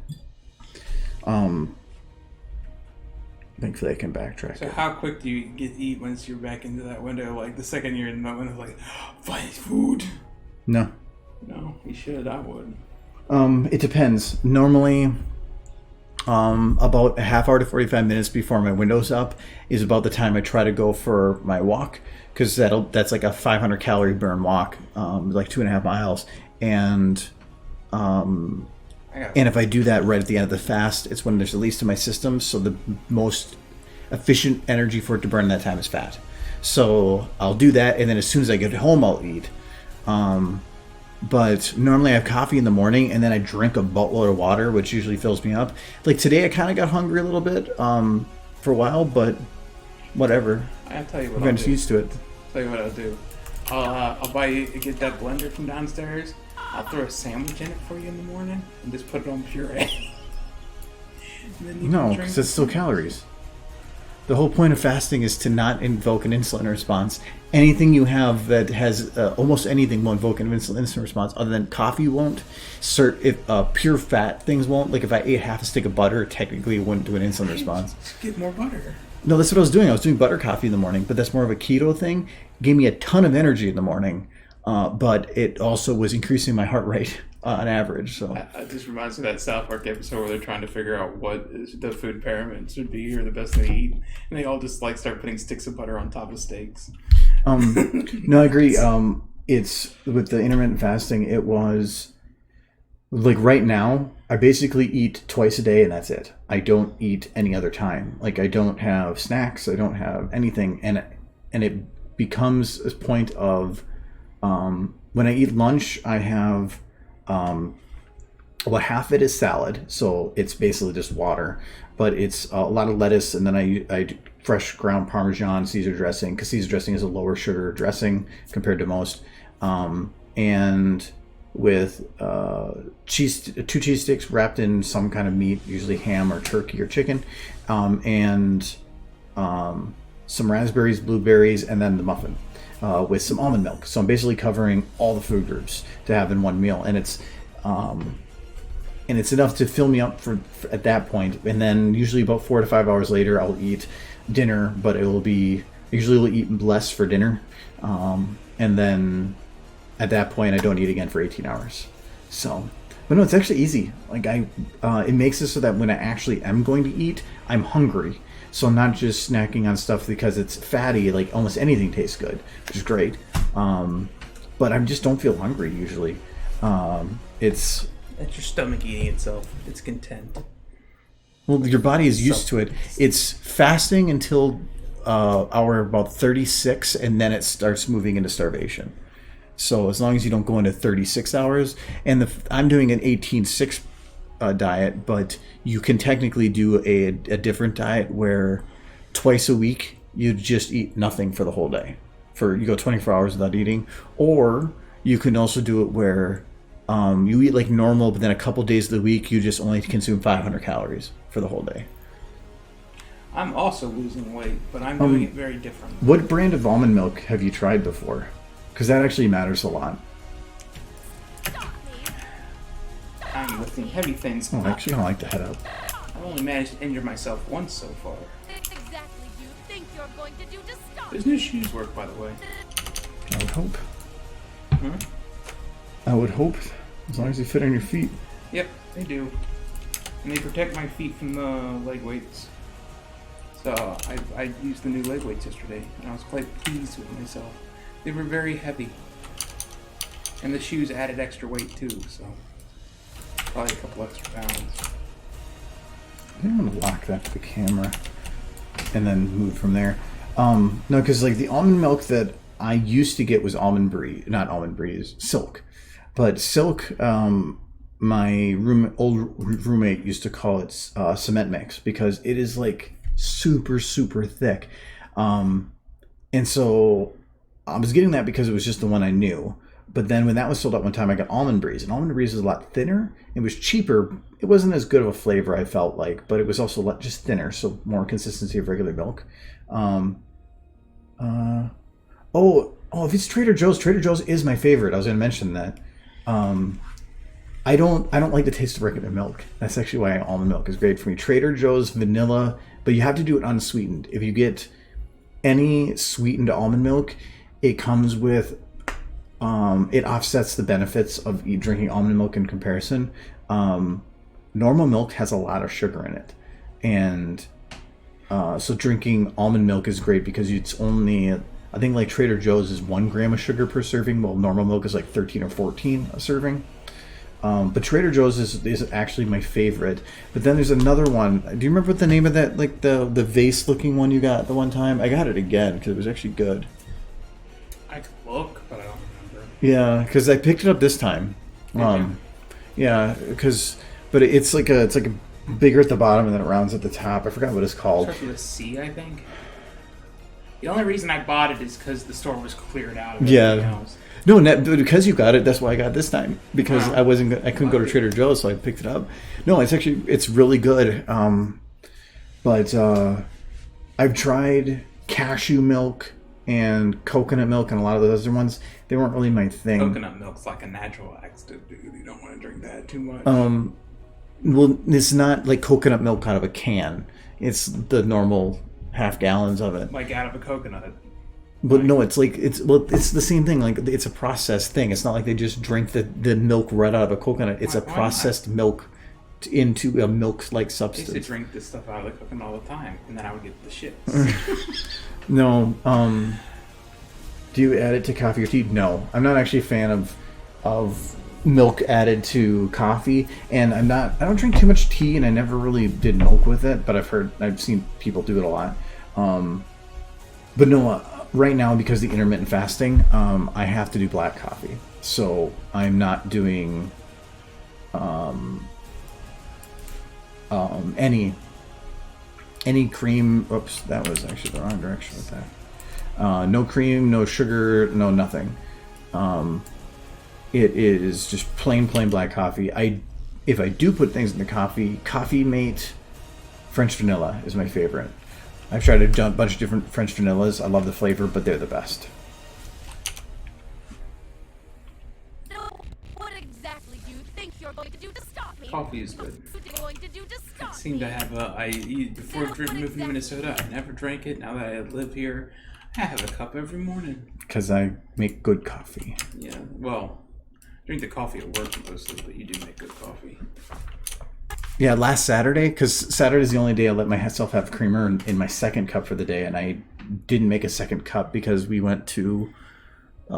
Thankfully, I can backtrack. So how quick do you get to eat once you're back into that window? Like the second you're in that window, like, find food. No. No, you should. I would. It depends. Normally, about a half hour to 45 minutes before my window's up is about the time I try to go for my walk, because that's like a 500 calorie burn walk, like 2.5 miles, and if I do that right at the end of the fast, it's when there's the least in my system, so the most efficient energy for it to burn that time is fat. So I'll do that, and then as soon as I get home, I'll eat. But normally I have coffee in the morning, and then I drink a boatload of water, which usually fills me up. Like today, I kind of got hungry a little bit for a while, but whatever. I'll tell you what I'm I'll just do. used to it. Tell you what I'll do. Get that blender from downstairs. I'll throw a sandwich in it for you in the morning and just put it on puree. And then you No, can because drink it's still calories. The whole point of fasting is to not invoke an insulin response. Anything you have that has almost anything will invoke an insulin response, other than coffee won't. Pure fat things won't. Like if I ate half a stick of butter, technically it wouldn't do an insulin response. Just get more butter. No, that's what I was doing. I was doing butter coffee in the morning, but that's more of a keto thing. It gave me a ton of energy in the morning, but it also was increasing my heart rate on average. So It just reminds me of that South Park episode where they're trying to figure out what the food pyramids should be or the best thing to eat, and they all just like start putting sticks of butter on top of steaks. No, I agree. It's with the intermittent fasting. It was like right now, I basically eat twice a day, and that's it. I don't eat any other time. Like I don't have snacks. I don't have anything, and it becomes a point of when I eat lunch, I have half of it is salad, so it's basically just water, but it's a lot of lettuce, and then I do fresh ground Parmesan Caesar dressing, because Caesar dressing is a lower sugar dressing compared to most, and with 2 cheese sticks wrapped in some kind of meat, usually ham or turkey or chicken, and some raspberries, blueberries, and then the muffin with some almond milk. So I'm basically covering all the food groups to have in one meal, and it's enough to fill me up for at that point. And then usually about 4 to 5 hours later, I'll eat dinner, but usually we'll eat less for dinner, and then at that point I don't eat again for 18 hours. So, but no, it's actually easy. Like it makes it so that when I actually am going to eat, I'm hungry. So I'm not just snacking on stuff because it's fatty. Like almost anything tastes good, which is great. But I just don't feel hungry usually. It's your stomach eating itself. It's content. Well, your body is used to it. It's fasting until hour about 36, and then it starts moving into starvation. So as long as you don't go into 36 hours, and I'm doing an 18-6 diet, but you can technically do a different diet where twice a week you just eat nothing for the whole day. You go 24 hours without eating, or you can also do it where you eat like normal, but then a couple days of the week you just only consume 500 calories for the whole day. I'm also losing weight, but I'm doing it very different. What brand of almond milk have you tried before? Because that actually matters a lot. I'm lifting heavy things. Oh, actually, I don't like to head up. I've only managed to injure myself once so far. Exactly do you think you're going to do to stop? Those new shoes work, by the way. I would hope. Hmm? I would hope, as long as they fit on your feet. Yep, they do. And they protect my feet from the leg weights. So I used the new leg weights yesterday, and I was quite pleased with myself. They were very heavy. And the shoes added extra weight too, so probably a couple extra pounds. I'm going to lock that to the camera and then move from there. No, because like the almond milk that I used to get was Silk. But Silk, my old roommate used to call it cement mix, because it is like super, super thick. And so I was getting that because it was just the one I knew. But then when that was sold out one time, I got Almond Breeze. And Almond Breeze is a lot thinner. It was cheaper. It wasn't as good of a flavor, I felt like, but it was also just thinner, so more consistency of regular milk. If it's Trader Joe's is my favorite. I was going to mention that. I don't like the taste of regular milk. That's actually why almond milk is great for me. Trader Joe's vanilla, but you have to do it unsweetened. If you get any sweetened almond milk, it comes with it offsets the benefits of drinking almond milk in comparison. Normal milk has a lot of sugar in it, and so drinking almond milk is great because it's only, I think, like Trader Joe's is 1 gram of sugar per serving, while normal milk is like 13 or 14 a serving. But Trader Joe's is actually my favorite. But then there's another one. Do you remember what the name of that, like the vase looking one you got the one time? I got it again because it was actually good. I could look, but I don't remember. Yeah, because I picked it up this time. Yeah, but it's like a bigger at the bottom and then it rounds at the top. I forgot what it's called. Starts with a C, I think. The only reason I bought it is because the store was cleared out of everything else. No, because you got it, that's why I got it this time. Because I couldn't go to Trader Joe's, so I picked it up. No, it's really good. But I've tried cashew milk and coconut milk and a lot of those other ones. They weren't really my thing. Coconut milk's like a natural laxative, dude. You don't want to drink that too much. Well, it's not like coconut milk out of a can. It's the normal half gallons of it. Like out of a coconut. But no, it's the same thing. Like, it's a processed thing. It's not like they just drink the milk right out of a coconut. It's a processed milk into a milk-like substance. I used to drink this stuff out of the coconut all the time, and then I would get the shits. No. Do you add it to coffee or tea? No, I'm not actually a fan of milk added to coffee, and I don't drink too much tea, and I never really did milk with it. But I've seen people do it a lot. But no. Right now, because of the intermittent fasting, I have to do black coffee. So I'm not doing any cream. Oops, that was actually the wrong direction with that. No cream, no sugar, no nothing. It is just plain black coffee. If I do put things in the coffee, Coffee Mate French vanilla is my favorite. I've tried a bunch of different French vanillas. I love the flavor, but they're the best. So, what exactly do you think you're going to do to stop me? Coffee is good. What are you going to do to stop I seem to have before moving to Minnesota, I never drank it. Now that I live here, I have a cup every morning. Because I make good coffee. Yeah, well, drink the coffee at work mostly, but you do make good coffee. Yeah, last Saturday, because Saturday's the only day I let myself have creamer in my second cup for the day, and I didn't make a second cup because we went to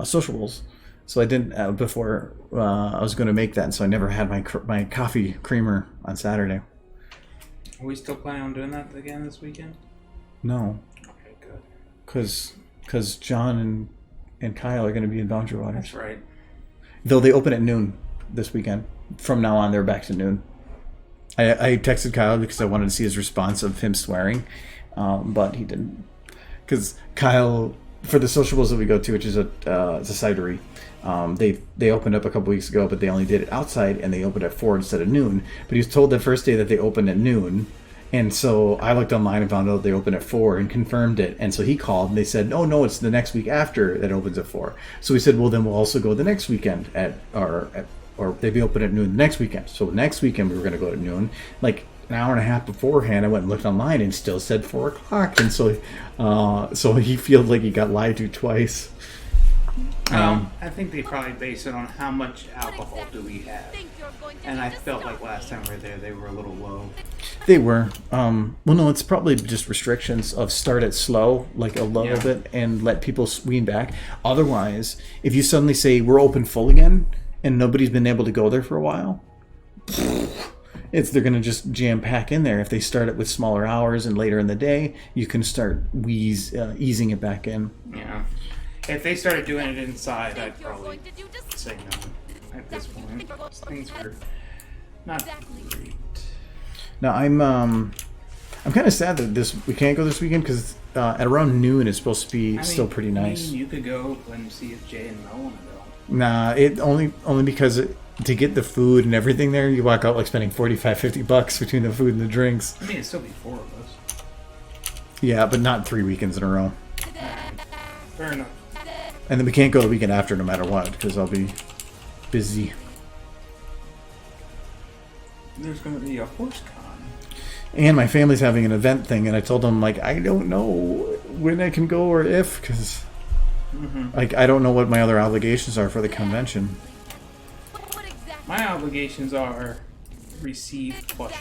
sociables. So I didn't before I was going to make that, and so I never had my coffee creamer on Saturday. Are we still planning on doing that again this weekend? No. Okay, good. Because John and Kyle are going to be in Boundary Waters. That's right. Though they open at noon this weekend. From now on, they're back to noon. I texted Kyle because I wanted to see his response of him swearing, but he didn't. Because Kyle, for the sociables that we go to, which is it's a cidery, they opened up a couple weeks ago, but they only did it outside, and they opened at 4 instead of noon. But he was told the first day that they opened at noon, and so I looked online and found out they opened at 4 and confirmed it. And so he called, and they said, "Oh no, it's the next week after that opens at 4." So we said, "Well, then we'll also go the next weekend or they'd be open at noon the next weekend." So next weekend we were going to go at noon. Like an hour and a half beforehand, I went and looked online and still said 4 o'clock. And so he feels like he got lied to twice. I think they probably base it on how much alcohol do we have. And I felt like last time we were there, they were a little low. They were. Well, no, it's probably just restrictions of start it slow, like a little bit, and let people wean back. Otherwise, if you suddenly say we're open full again, and nobody's been able to go there for a while, they're going to just jam pack in there. If they start it with smaller hours and later in the day, you can start easing it back in. Yeah. If they started doing it inside, I'd probably say no at this point. Things are not great. Now, I'm kind of sad that we can't go this weekend because at around noon it's supposed to be still pretty nice. You could go and see if Jay and Mel want to go. Nah, it only because to get the food and everything there, you walk out like spending $45-50 between the food and the drinks. I mean, it'd still be 4 of us. Yeah, but not 3 weekends in a row. Fair enough. And then we can't go the weekend after no matter what, because I'll be busy. There's going to be a horse con. And my family's having an event thing, and I told them, like, I don't know when I can go or if, because like, I don't know what my other obligations are for the convention. What exactly? My obligations are receive plush.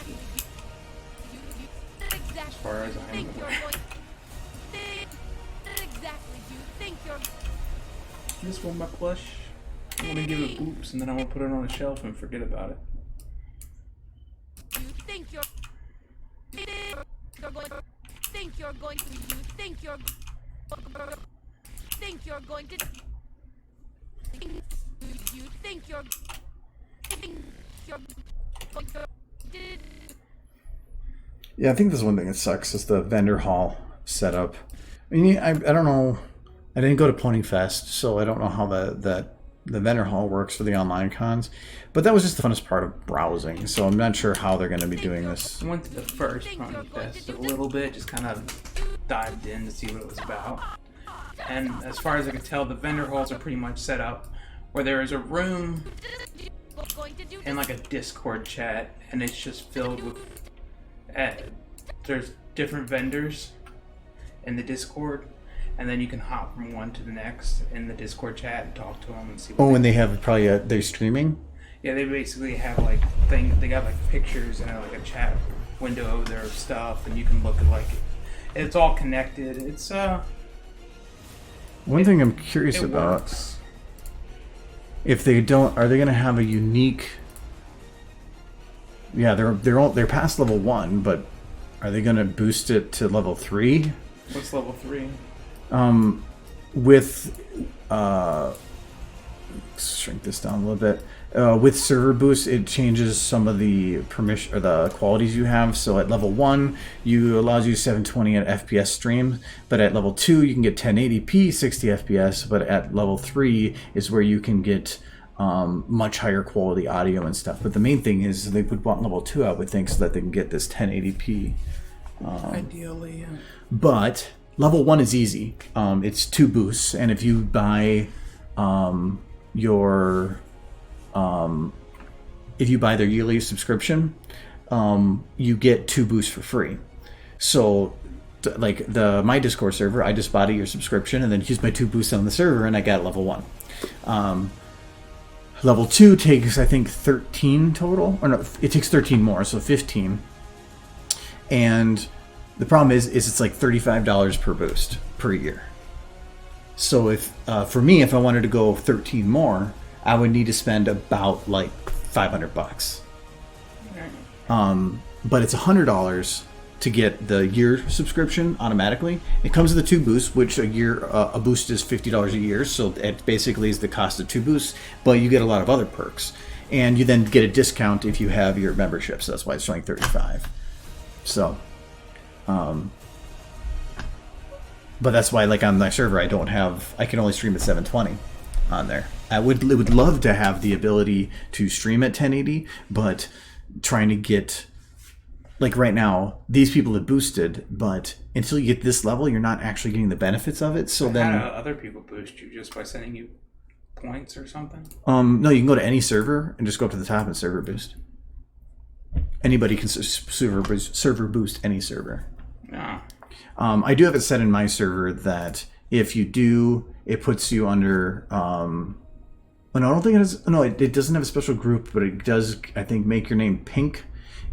As far as I'm Think you're aware. going? Exactly. Do you think you're? This one, my plush. I'm going to give it boops, and then I'm going to put it on a shelf and forget about it. You think you're? You're going? Think you're going to? You think you're? Think you're going to? You think you're? Think you're going to? Yeah, I think there's one thing that sucks is the vendor hall setup. I mean, I don't know. I didn't go to Pony Fest, so I don't know how the vendor hall works for the online cons. But that was just the funnest part of browsing, so I'm not sure how they're going to be doing this. I went to the first Pony Fest a little bit, just kind of dived in to see what it was about. And as far as I can tell, the vendor halls are pretty much set up where there is a room Going to do and like a Discord chat, and it's just filled with. There's different vendors in the Discord, and then you can hop from one to the next in the Discord chat and talk to them and see. What Oh, and they have probably they're streaming? Yeah, they basically have like they got like pictures and like a chat window of their stuff, and you can look at like it's all connected. It's One thing I'm curious it about, works. if they don't, are they going to have a unique? Yeah, they're past level 1, but are they going to boost it to level 3? What's level 3? With shrink this down a little bit. With server boost, it changes some of the permission or the qualities you have. So at level 1, you allows you 720 at FPS stream, but at level 2, you can get 1080p 60 FPS. But at level 3 is where you can get much higher quality audio and stuff. But the main thing is they would want level 2, I would think, so that they can get this 1080p. Ideally, yeah. But level 1 is easy. It's 2 boosts, and if you buy if you buy their yearly subscription, you get 2 boosts for free. So, like my Discord server, I just bought a year subscription and then used my 2 boosts on the server, and I got level 1. Level 2 takes, I think, 13 total, or no, it takes 13 more, so 15. And the problem is it's like $35 per boost per year. So if for me, if I wanted to go 13 more, I would need to spend about like $500. But it's $100 to get the year subscription automatically. It comes with the 2 boosts, which a boost is $50 a year, so it basically is the cost of 2 boosts. But you get a lot of other perks, and you then get a discount if you have your membership. So that's why it's showing $35. So, but that's why, like on my server, I can only stream at 720 on there. I would love to have the ability to stream at 1080, but trying to get, like right now, these people have boosted, but until you get this level, you're not actually getting the benefits of it. So then, how do other people boost you just by sending you points or something? no, you can go to any server and just go up to the top and server boost. Anybody can server boost any server. No. I do have it set in my server that if you do, it puts you under. No, I don't think it is. No, it doesn't have a special group, but it does, I think, make your name pink,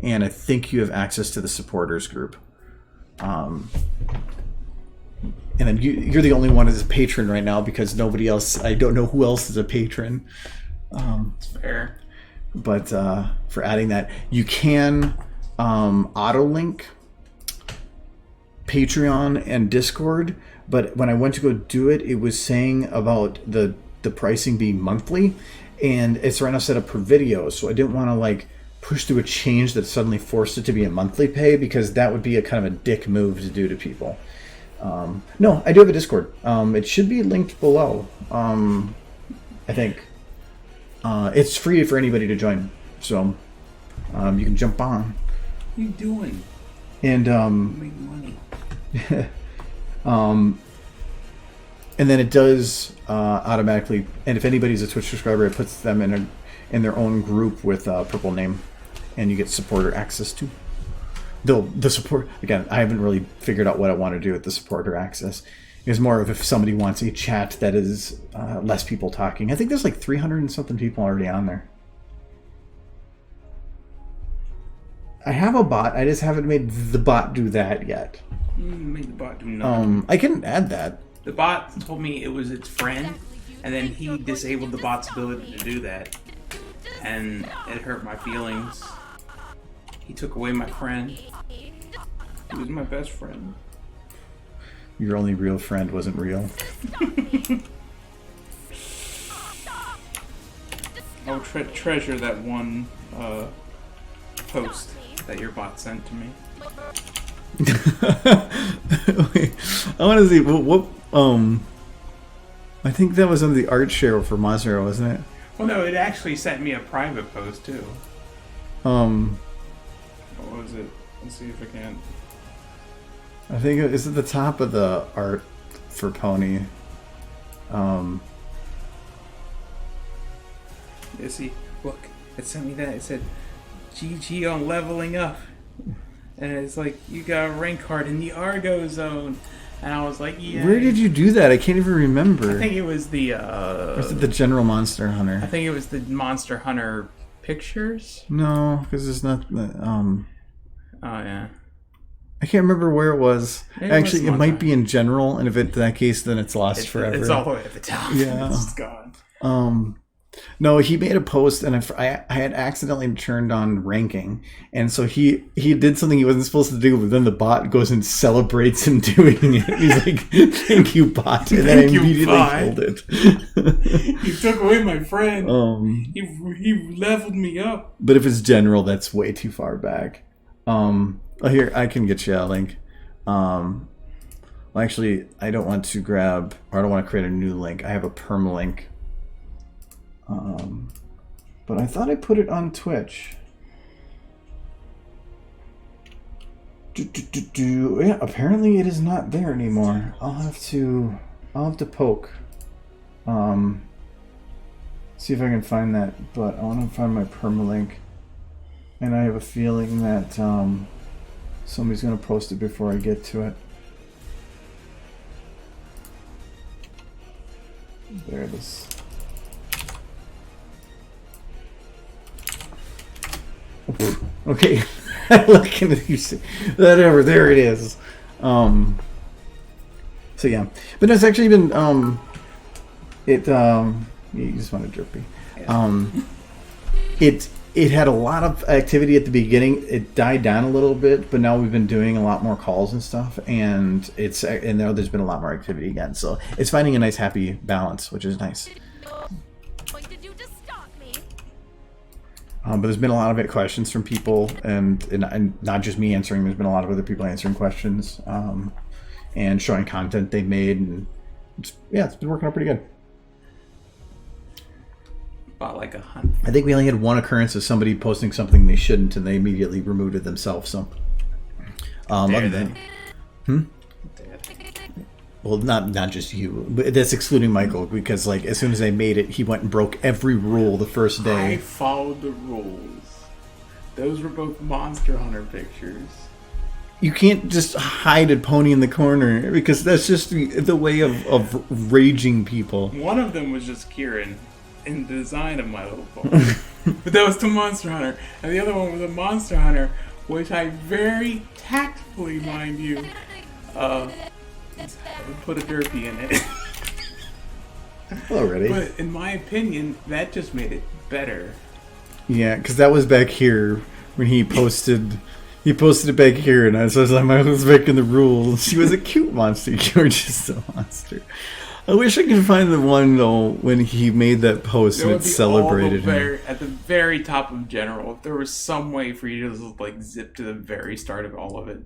and I think you have access to the supporters group. And then you're the only one as a patron right now because nobody else. I don't know who else is a patron. It's fair. But for adding that, you can auto link Patreon and Discord. But when I went to go do it, it was saying about the pricing being monthly, and it's right now set up per video. So I didn't want to like push through a change that suddenly forced it to be a monthly pay, because that would be a kind of a dick move to do to people. No, I do have a Discord. It should be linked below. I think. It's free for anybody to join, so you can jump on. What are you doing? And Make money. and then it does automatically. And if anybody's a Twitch subscriber, it puts them in their own group with a purple name, and you get supporter access too. The support, again, I haven't really figured out what I want to do with the supporter access. It's more of if somebody wants a chat that is less people talking. I think there's like 300 and something people already on there. I have a bot. I just haven't made the bot do that yet. Made the bot do nothing. I can add that. The bot told me it was its friend, and then he disabled the bot's ability to do that. And it hurt my feelings. He took away my friend. He was my best friend. Your only real friend wasn't real. I'll treasure that one post that your bot sent to me. Wait, I want to see what I think that was on the art share for Monster, wasn't it? Well, no, it actually sent me a private post too. What was it? Let's see if I can. I think it's at the top of the art for Pony. Yeah, see, look, it sent me that. It said, GG on leveling up. And it's like, you got a rank card in the Argo zone. And I was like, yeah. Where did you do that? I can't even remember. I think it was the, Or is it the General Monster Hunter? I think it was the Monster Hunter pictures. No, because it's not, Oh, yeah. I can't remember where it was. Maybe Actually, it was might be in general, and if it's that case, then it's lost forever. It's all the way at the top. Yeah. It's gone. No, he made a post, and I had accidentally turned on ranking, and so he did something he wasn't supposed to do, but then the bot goes and celebrates him doing it. He's like, "Thank you, bot," and then I immediately killed it. He took away my friend. He leveled me up. But if it's general, that's way too far back. Here, I can get you a link. Well, actually, I don't want to grab, or I don't want to create a new link. I have a permalink. But I thought I put it on Twitch. Yeah, apparently it is not there anymore. I'll have to poke. See if I can find that, but I want to find my permalink. And I have a feeling that somebody's going to post it before I get to it. There it is. Okay. Look into you see. Whatever, there it is. So yeah. But no, it's actually been you just want to drippy. It had a lot of activity at the beginning. It died down a little bit, but now we've been doing a lot more calls and stuff, and now there's been a lot more activity again. So it's finding a nice happy balance, which is nice. What did you just stop me? But there's been a lot of questions from people, and not just me answering. There's been a lot of other people answering questions, and showing content they've made, and it's been working out pretty good. About like 100. I think we only had one occurrence of somebody posting something they shouldn't, and they immediately removed it themselves. So, other than, well, not just you, but that's excluding Michael, because like as soon as I made it, he went and broke every rule the first day. I followed the rules. Those were both Monster Hunter pictures. You can't just hide a pony in the corner, because that's just the way of raging people. One of them was just Kieran in the design of My Little Pony. But that was to Monster Hunter. And the other one was a Monster Hunter, which I very tactfully, mind you, put a derpy in it. Already. But in my opinion, that just made it better. Yeah, because that was back here when he posted. He posted it back here, and I was like, I was breaking the rules. She was a cute monster. You were just a monster. I wish I could find the one though when he made that post and it celebrated him. At the very top of general, if there was some way for you to just like zip to the very start of all of it.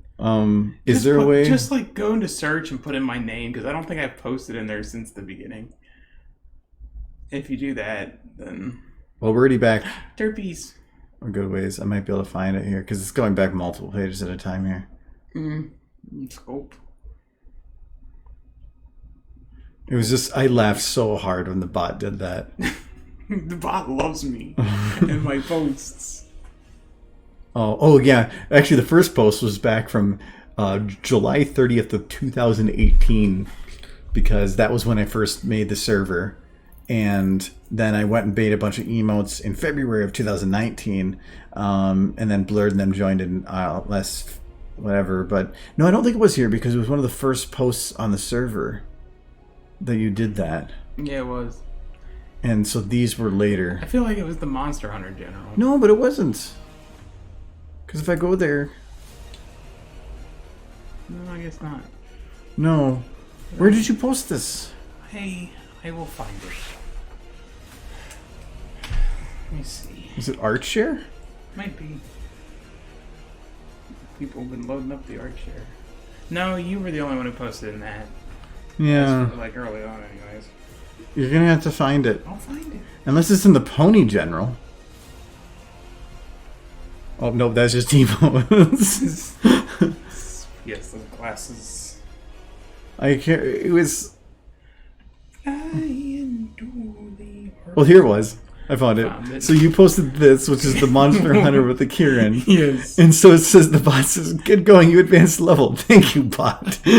Is there a way? Just like go into search and put in my name, because I don't think I've posted in there since the beginning. If you do that, then Well, we're already back terpenes. a good ways. I might be able to find it here because it's going back multiple pages at a time here. Scope. It was just, I laughed so hard when the bot did that. The bot loves me and my posts. Oh yeah. Actually, the first post was back from July 30th of 2018 because that was when I first made the server. And then I went and made a bunch of emotes in February of 2019, and then Blurred and them joined in less whatever. But no, I don't think it was here because it was one of the first posts on the server that you did that. Yeah, it was. And so these were later. I feel like it was the Monster Hunter General. No, but it wasn't. Because if I go there... No, I guess not. No. Where did you post this? Hey, I will find it. Let me see. Is it ArtShare? Might be. People have been loading up the ArtShare. No, you were the only one who posted in that. Yeah. Like early on, anyways. You're going to have to find it. I'll find it. Unless it's in the Pony General. Oh, no, that's just emotes. Yes, those glasses. I can't... It was... Well, here it was. I found it. So you posted this, which is the Monster Hunter with the Kieran. Yes. And so it says, the bot says, "Good going, you advanced level. Thank you, bot." I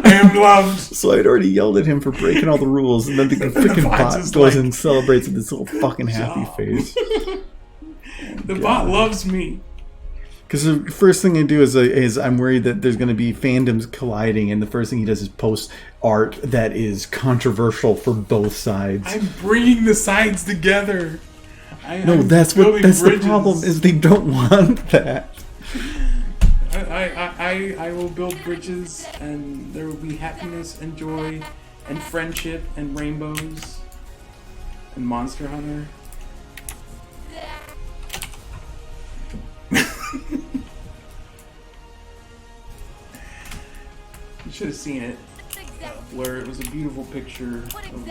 am loved. So I'd already yelled at him for breaking all the rules, and then the freaking bot goes like, and celebrates with this little fucking happy face. The bot loves me. Because the first thing I do is I'm worried that there's going to be fandoms colliding, and the first thing he does is post art that is controversial for both sides. I'm bringing the sides together. That's the problem, is they don't want that. I will build bridges, and there will be happiness and joy and friendship and rainbows and Monster Hunter. You should have seen it. Where it was a beautiful picture of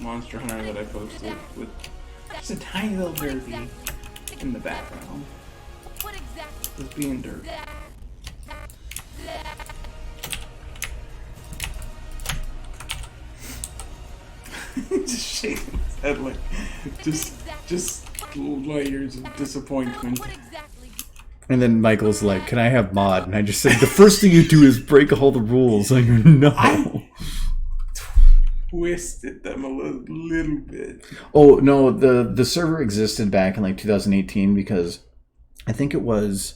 Monster Hunter that I posted with just a tiny little derby in the background. Just being dirt. Just shaking his head like just layers of disappointment. And then Michael's like, "Can I have mod?" And I just said, "The first thing you do is break all the rules." Like, no. I twisted them a little bit. Oh no, the server existed back in like 2018 because I think it was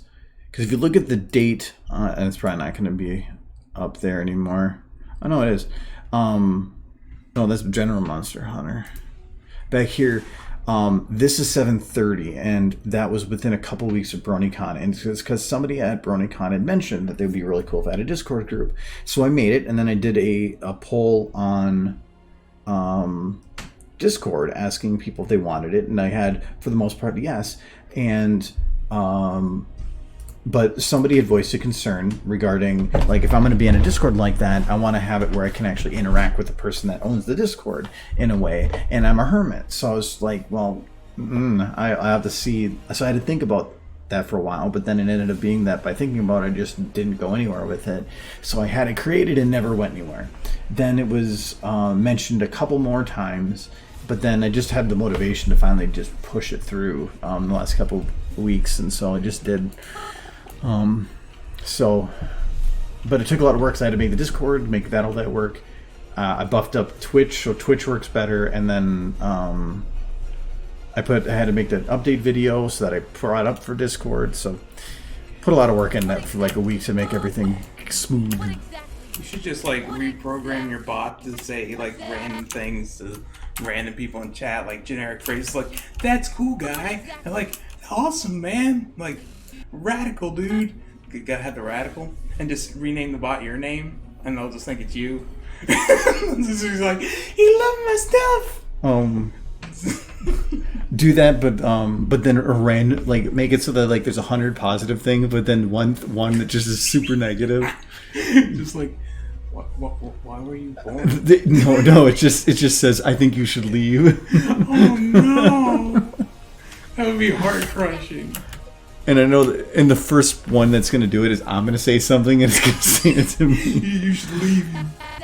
because if you look at the date, and it's probably not going to be up there anymore. Oh no, it is. No, that's General Monster Hunter. Back here, this is 7:30, and that was within a couple weeks of BronyCon, and it's because somebody at BronyCon had mentioned that they would be really cool if I had a Discord group. So I made it, and then I did a poll on Discord asking people if they wanted it, and I had, for the most part, yes. And but somebody had voiced a concern regarding, like, if I'm going to be in a Discord like that, I want to have it where I can actually interact with the person that owns the Discord in a way. And I'm a hermit, so I was like, well, I have to see. So I had to think about that for a while, but then it ended up being that by thinking about it, I just didn't go anywhere with it. So I had it created and never went anywhere. Then it was mentioned a couple more times, but then I just had the motivation to finally just push it through the last couple weeks, and so I just did. But it took a lot of work, so I had to make the Discord, make all that work. I buffed up Twitch, so Twitch works better, and then I had to make the update video so that I brought up for Discord. So put a lot of work in that for like a week to make everything smooth. You should just like reprogram your bot to say like random things to random people in chat, like generic phrases like "That's cool, guy," and like "Awesome, man," like "Radical, dude." You gotta have the radical, and just rename the bot your name, and they'll just think it's you. He's like, "He loved my stuff." Do that, but then like make it so that like there's 100 positive things, but then one that just is super negative. Just like Why were you born? No, it just says, I think you should leave. Oh no! That would be heart crushing. And I know that, and the first one that's going to do it is I'm going to say something and it's going to say it to me. You should leave.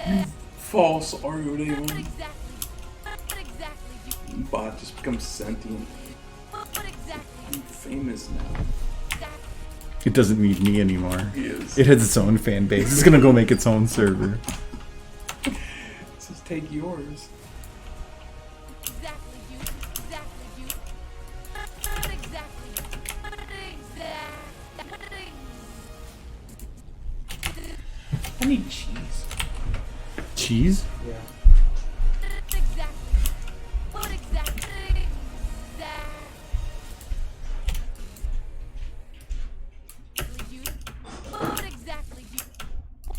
You false Argo What exactly? What exactly do you... Bot just becomes sentient. What exactly? I'm famous now. It doesn't need me anymore. He is. It has its own fan base. It's going to go make its own server. Just take yours. Exactly you. Exactly you. What exactly? What exactly? I need cheese. Cheese? Yeah. Exactly. What exactly? You. What exactly? You.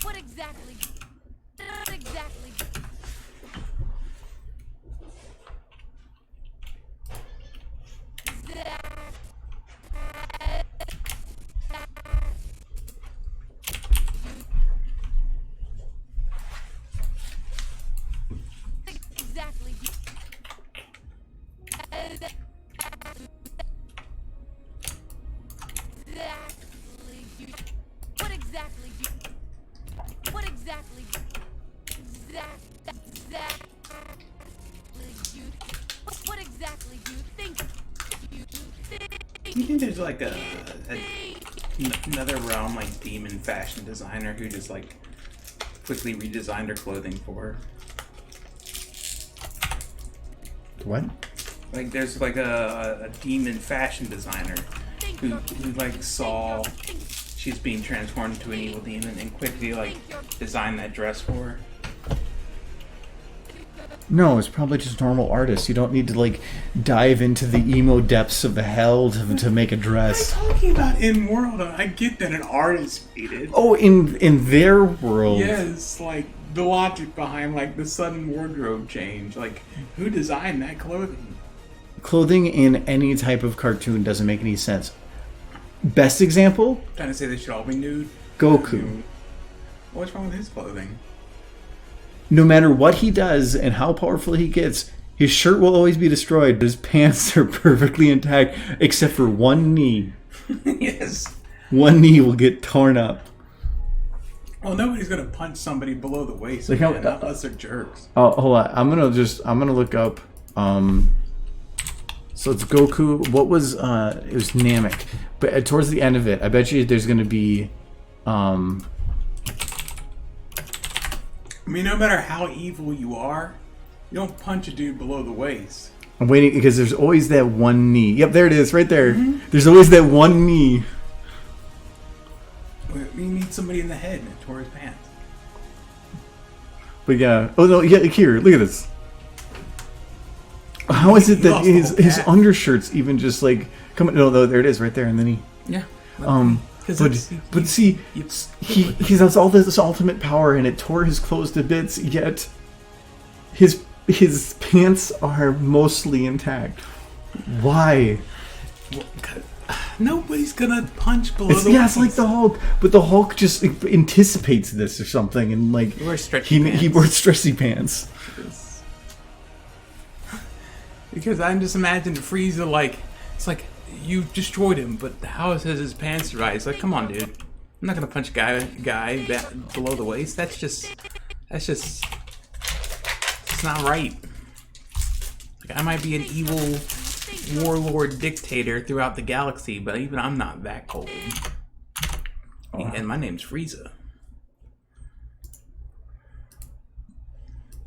What exactly? What exactly? Exactly. What exactly? What exactly? What exactly do you think? You think there's like another realm, like demon fashion designer who just like quickly redesigned her clothing for her? What? Like there's like a demon fashion designer who like saw she's being transformed into an evil demon and quickly like designed that dress for her. No, it's probably just normal artists. You don't need to like dive into the emo depths of the hell to make a dress. I'm talking about in world. I get that an artist made it. Oh, in their world. Yes, like the logic behind like the sudden wardrobe change. Like who designed that clothing? Clothing in any type of cartoon doesn't make any sense. Best example? Trying to say they should all be nude. Goku. What's wrong with his clothing? No matter what he does and how powerful he gets, his shirt will always be destroyed, but his pants are perfectly intact, except for one knee. Yes. One knee will get torn up. Well, nobody's gonna punch somebody below the waist, Like man, how- unless they're jerks. Oh, hold on. I'm gonna look up. So it's Goku. What was it was Namek, but towards the end of it, I bet you there's gonna be. I mean, no matter how evil you are, you don't punch a dude below the waist. I'm waiting because there's always that one knee. Yep, there it is, right there. There's always that one knee. You need somebody in the head and it tore his pants. But yeah. Oh no, yeah. Here, look at this. How is it that lost the whole his cat. undershirt's even just like come? No, there it is, right there, and then he. Yeah. But see, he has all this ultimate power, and it tore his clothes to bits. Yet, his pants are mostly intact. Why? Nobody's gonna punch below the Yeah, waist. it's like the Hulk, but the Hulk just anticipates this or something, and like He wears stretchy he pants. wears stretchy pants. Because I'm just imagining Frieza like, it's like, you destroyed him, but how has his pants survived? It's like, come on, dude. I'm not gonna punch a guy that below the waist. That's just, it's not right. Like, I might be an evil warlord dictator throughout the galaxy, but even I'm not that cold. And my name's Frieza.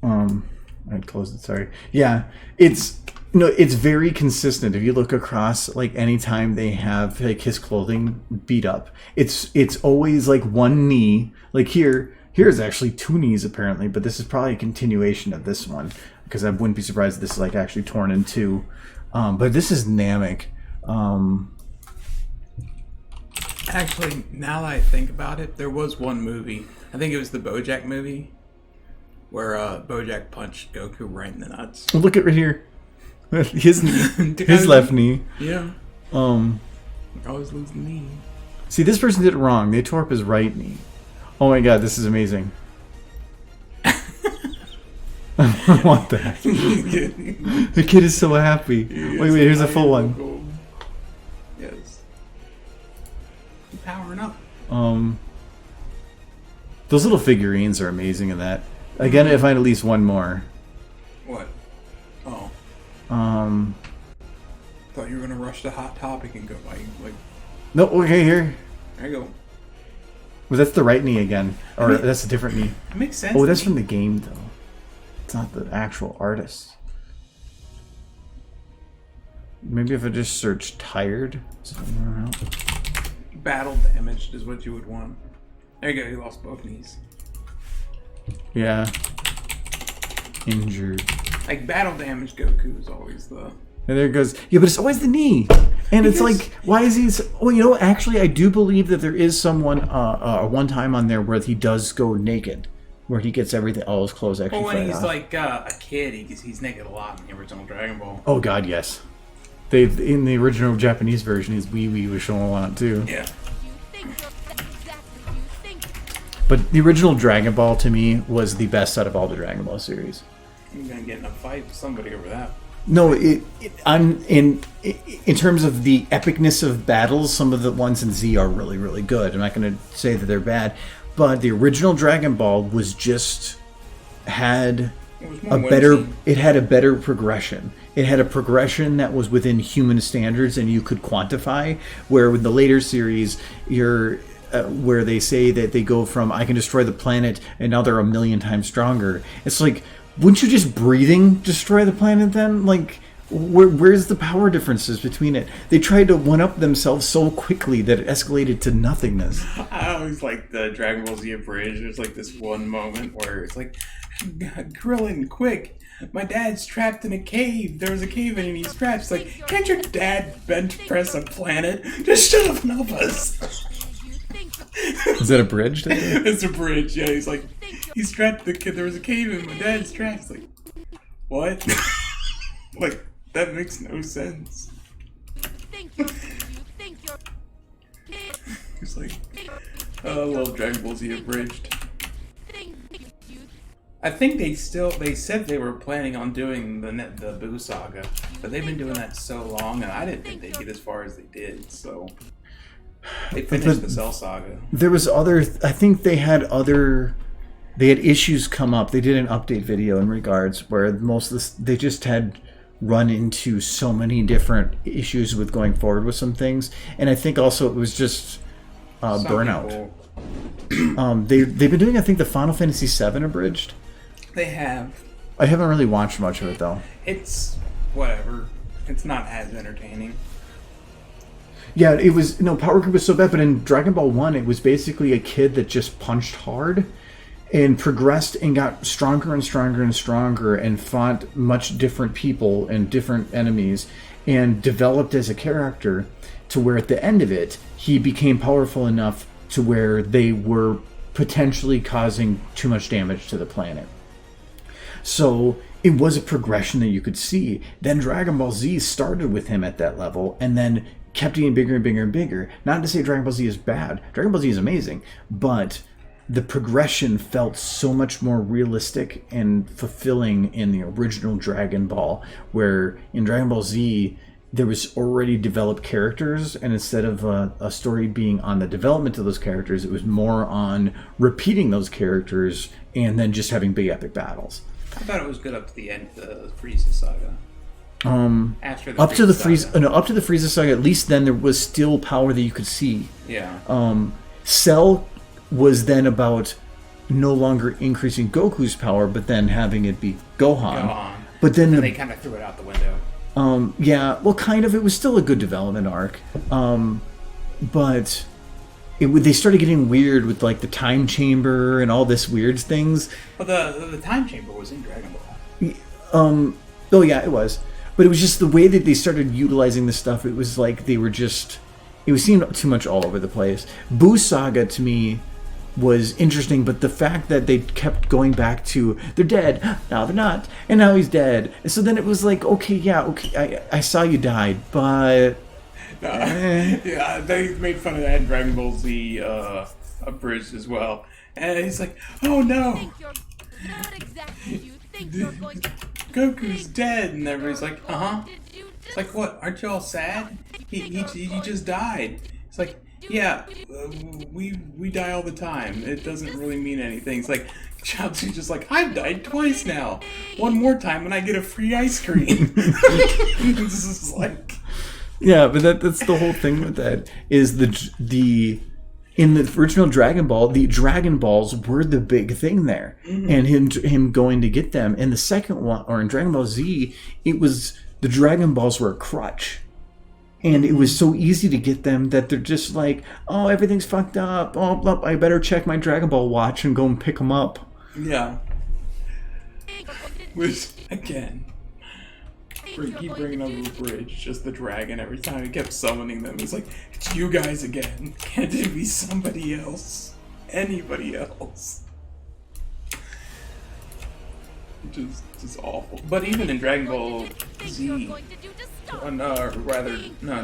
I closed it. Sorry. Yeah, it's very consistent. If you look across, like anytime they have like his clothing beat up, it's always like one knee. Like here's actually two knees apparently, but this is probably a continuation of this one because I wouldn't be surprised if this is like actually torn in two. But this is Namek. Actually, now that I think about it, there was one movie. I think it was the BoJack movie, where BoJack punched Goku right in the nuts. Look at right here, his knee, his left knee. Yeah. Um, Always lose the knee. See, this person did it wrong. They tore up his right knee. Oh my god, this is amazing. What the heck? The kid is so happy. Wait, here's a full one. Yes. Powering up. Those little figurines are amazing in that. I gotta find at least one more. What? Oh. Thought you were gonna rush the hot topic and go like. No, okay, here. There you go. Well, that's the right knee again. Or that's a different knee. It makes sense. Oh, that's from the game, though. It's not the actual artist. Maybe if I just search tired. Battle damaged is what you would want. There you go, you lost both knees. Yeah. Injured. Like, battle damage Goku is always the... And there it goes. Yeah, but it's always the knee. And it's like, why is he... Well, you know, actually, I do believe that there is someone, one time on there where he does go naked. Where he gets everything, all his clothes actually Well, when he's off. like a kid, he's naked a lot in the original Dragon Ball. Oh, God, yes. In the original Japanese version, his wee-wee was showing a lot, too. Yeah. But the original Dragon Ball, to me, was the best out of all the Dragon Ball series. You're gonna get in a fight with somebody over that. No, I'm in terms of the epicness of battles. Some of the ones in Z are really, really good. I'm not going to say that they're bad, but the original Dragon Ball was just had a better. It had a better progression. It had a progression that was within human standards and you could quantify. Where with the later series, where they say that they go from I can destroy the planet and now they're a million times stronger. It's like, wouldn't you just breathing destroy the planet then? Like, where's the power differences between it? They tried to one-up themselves so quickly that it escalated to nothingness. I always like the Dragon Ball Z Abridged. There's like this one moment where it's like, Krillin, quick! My dad's trapped in a cave. There was a cave in and he's trapped. It's like, can't your dad bench press a planet? Just shut up and help us. Is that a bridge? It's a bridge, yeah. He's like, he's trapped. There was a cave in my dad's trapped. It's like, what? Like, that makes no sense. He's like, I love Dragon Ball Z Abridged. I think they said they were planning on doing the Boo Saga, but they've been doing that so long, and I didn't think they'd get as far as they did, so... They finished the Cell Saga. There was other... I think they had issues come up. They did an update video in regards where most of this... They just had run into so many different issues with going forward with some things. And I think also it was just burnout. They've been doing, I think, the Final Fantasy VII Abridged. They have. I haven't really watched much of it, though. It's whatever. It's not as entertaining. Yeah, it was... No, Power Group was so bad, but in Dragon Ball 1, it was basically a kid that just punched hard and progressed and got stronger and stronger and stronger and fought much different people and different enemies and developed as a character to where at the end of it, he became powerful enough to where they were potentially causing too much damage to the planet. So it was a progression that you could see. Then Dragon Ball Z started with him at that level and then kept getting bigger and bigger and bigger. Not to say Dragon Ball Z is bad. Dragon Ball Z is amazing. But the progression felt so much more realistic and fulfilling in the original Dragon Ball, where in Dragon Ball Z, there was already developed characters, and instead of a story being on the development of those characters, it was more on repeating those characters and then just having big epic battles. I thought it was good up to the end of the Frieza saga. After the up to the Frieza Frieza, no, up to the Frieza saga. At least then there was still power that you could see. Yeah. Cell was then about no longer increasing Goku's power, but then having it be Gohan. But then they kind of threw it out the window. Yeah, well, kind of. It was still a good development arc, but they started getting weird with like the time chamber and all this weird things. Well, the time chamber was in Dragon Ball. Oh yeah, it was. But it was just the way that they started utilizing the stuff. It was like they were just... It was seemed too much all over the place. Boo Saga, to me, was interesting, but the fact that they kept going back to, they're dead, now they're not, and now he's dead. And so then it was like, okay, I saw you died, but... Yeah, they made fun of that in Dragon Ball Z Abridged as well. And he's like, oh no! think you're going to Goku's dead, and everybody's like, uh-huh. Did you It's like, what? Aren't y'all sad? He just died. It's like, yeah, we die all the time. It doesn't really mean anything. It's like, Chaozu's just like, I've died twice now. One more time and I get a free ice cream. This is like... Yeah, but that's the whole thing with that, is the in the original Dragon Ball, the Dragon Balls were the big thing there. And him going to get them. In the second one, or in Dragon Ball Z, it was the Dragon Balls were a crutch. And it was so easy to get them that they're just like, oh, everything's fucked up. Oh, I better check my Dragon Ball watch and go and pick them up. Yeah. Which, again, keep bringing up the bridge, just the dragon every time he kept summoning them. It's like, it's you guys again. Can't it be somebody else? Anybody else? Just awful. But even in Dragon Ball Z,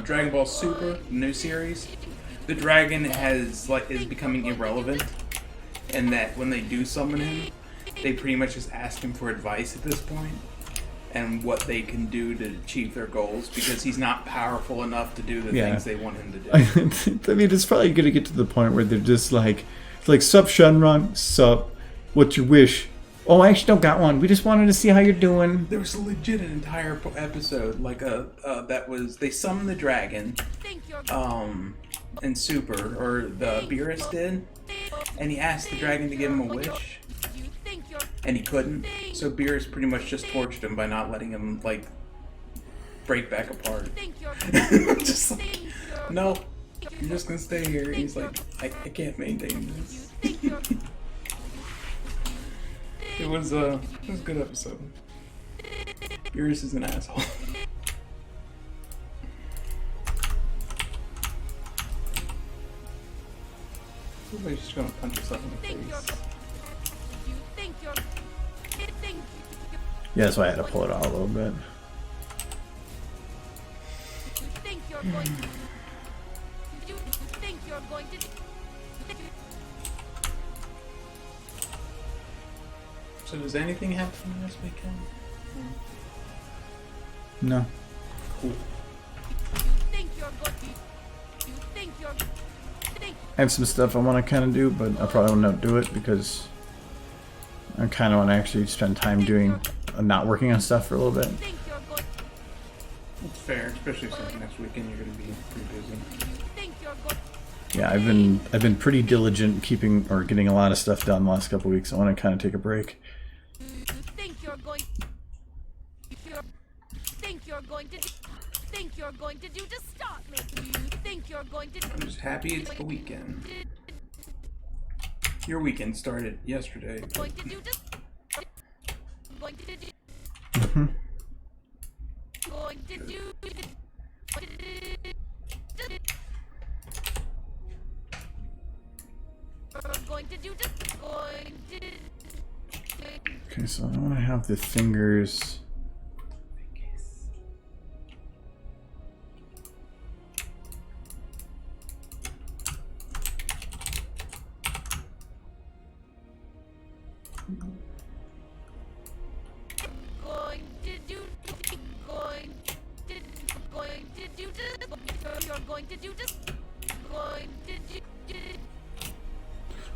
Dragon Ball Super, new series, the dragon is becoming irrelevant, and that when they do summon him, they pretty much just ask him for advice at this point, and what they can do to achieve their goals, because he's not powerful enough to do the things they want him to do. I mean, it's probably going to get to the point where they're just like, sup, Shenron, sup, what's your wish? Oh, I actually don't got one. We just wanted to see how you're doing. There was legit an entire episode, that was, they summoned the dragon, in Super, or the Beerus did, and he asked the dragon to give him a wish, and he couldn't, so Beerus pretty much just tortured him by not letting him, break back apart. Just like, no, you're just gonna stay here. And he's like, I can't maintain this. It was a good episode. Beerus is an asshole. Somebody's just gonna punch yourself in the face. Yeah, that's why I had to pull it out a little bit. So does anything happen this weekend? No. Cool. I have some stuff I want to kind of do, but I probably won't do it because I kind of want to actually spend time doing, not working on stuff for a little bit. That's fair, especially since next weekend you're going to be pretty busy. Yeah, I've been pretty diligent getting a lot of stuff done the last couple of weeks. I want to kind of take a break. Think you're going to do to stop me? You think you're going to? I'm just happy it's the weekend. Your weekend started yesterday. Going to do this? Going to do? Mm-hmm. Going to do? Going to do this? Going to? Okay, so I want to have the fingers.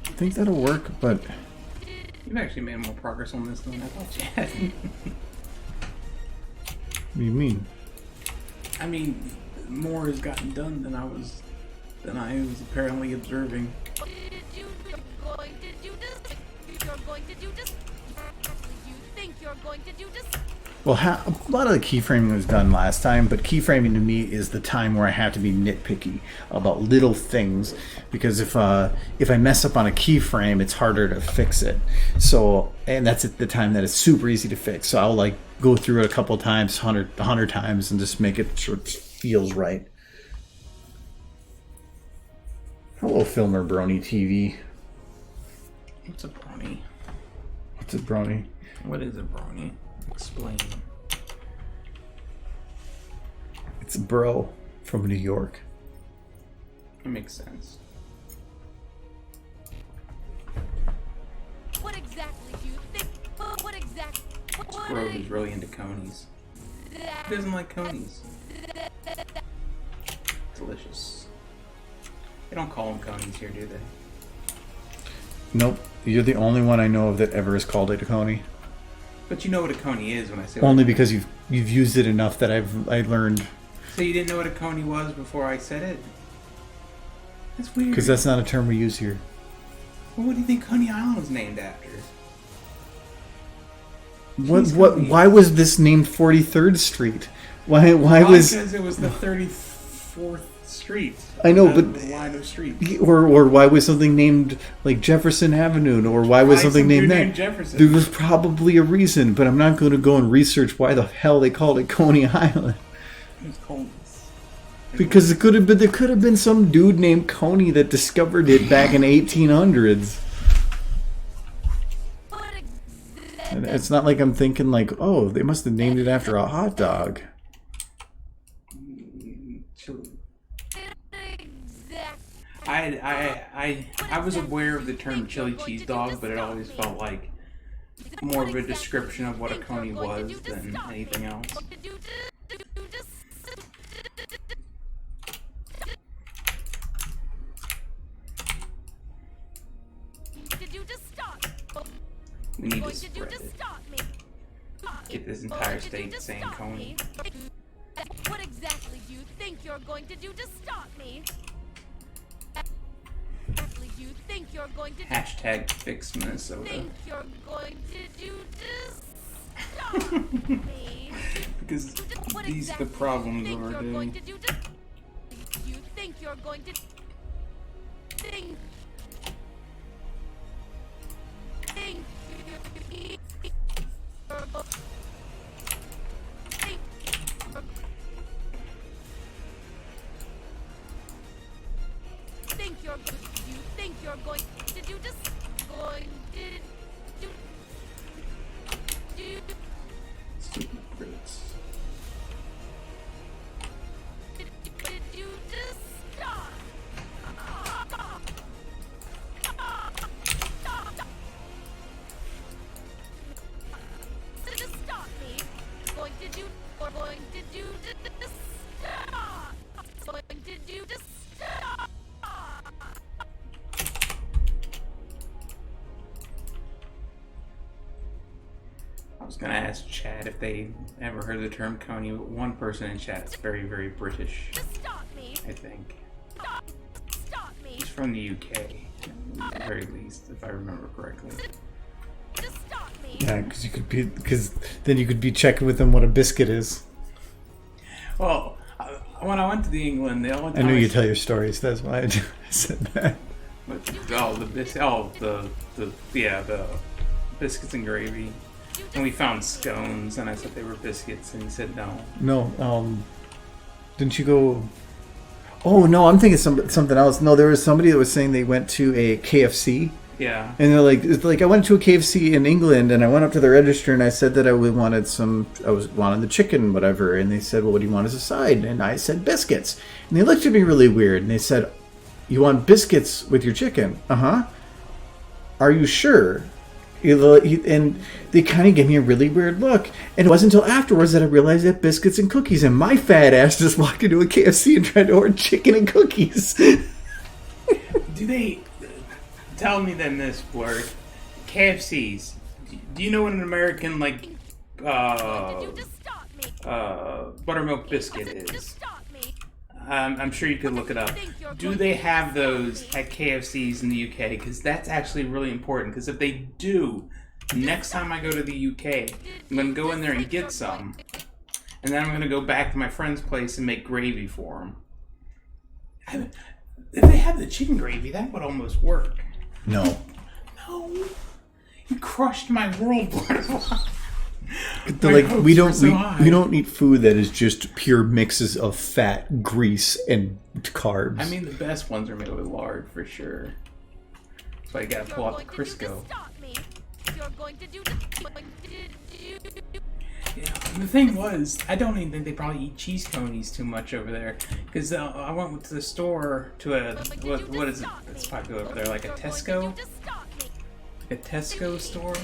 I think that'll work, but you've actually made more progress on this than I thought you had. What do you mean? I mean, more has gotten done than I was apparently observing. Well, a lot of the keyframing was done last time, but keyframing to me is the time where I have to be nitpicky about little things, because if I mess up on a keyframe, it's harder to fix it. So, and that's at the time that it's super easy to fix. So I'll go through it a couple times, 100 times, and just make it sure it feels right. Hello, Filmer Brony TV. What's a brony? What's a brony? What is a brony? Explain. It's a bro from New York. It makes sense. What exactly do you think? What exactly? Grove is really into conies. Who doesn't like conies? Delicious. They don't call them conies here, do they? Nope. You're the only one I know of that ever has called it a coney. But you know what a coney is when I say Only because you've used it enough that I learned. So you didn't know what a coney was before I said it? That's weird. Because that's not a term we use here. Well, what do you think Coney Island was named after? Why was this named 43rd Street? Why was... Because it was the 34th Street. I know, but... The line of streets. Or why was something named, like, Jefferson Avenue? Or why was something named that? Jefferson? There was probably a reason, but I'm not going to go and research why the hell they called it Coney Island. It was called... Because there could have been some dude named Coney that discovered it back in 1800s. And it's not like I'm thinking like, oh, they must have named it after a hot dog. I was aware of the term chili cheese dog, but it always felt like more of a description of what a coney was than anything else. We need to spread it. Get this entire state saying coney. What exactly do you think you're going to do to stop me? Exactly do you think you're going to do? Hashtag fix Minnesota. Think you're going to do to stop me? Because What these are exactly the problems do you of our think you're going day. to do to? You think you're going to think? Think you think you're going to do this? Going to do Stupid Brits. you this? Stop. Stop me. Going to do this. Stop. Going to do this. Stop. I was gonna ask chat if they ever heard the term coney, but one person in chat's very, very British, Stop me. I think. Stop me. He's from the UK, at the very least, if I remember correctly. Stop me. Yeah, because then you could be checking with them what a biscuit is. Well, when I went to England, the only I time knew you'd tell your stories. That's why I said that. The biscuits and gravy. And we found scones, and I said they were biscuits, and he said no. No, didn't you go? Oh no, I'm thinking something else. No, there was somebody that was saying they went to a KFC. Yeah. And they're like, it's like I went to a KFC in England, and I went up to the register, and I said that I wanted the chicken, whatever, and they said, well, what do you want as a side? And I said biscuits, and they looked at me really weird, and they said, you want biscuits with your chicken? Uh-huh. Are you sure? And they kind of gave me a really weird look, and it wasn't until afterwards that I realized that biscuits and cookies, and my fat ass just walked into a KFC and tried to order chicken and cookies. Do they... Tell me then this, Blurred. KFCs. Do you know what an American, like, buttermilk biscuit is? I'm sure you could look it up. Do they have those at KFCs in the UK? Because that's actually really important. Because if they do, next time I go to the UK, I'm going to go in there and get some. And then I'm going to go back to my friend's place and make gravy for them. If they have the chicken gravy, that would almost work. No. No. You crushed my world, We don't eat food that is just pure mixes of fat, grease, and carbs. I mean, the best ones are made with lard for sure. So I gotta pull out the Crisco. Yeah, the thing was, I don't even think they probably eat cheese conies too much over there. Because I went to the store to what is it that's popular over there? Like a Tesco? A Tesco store?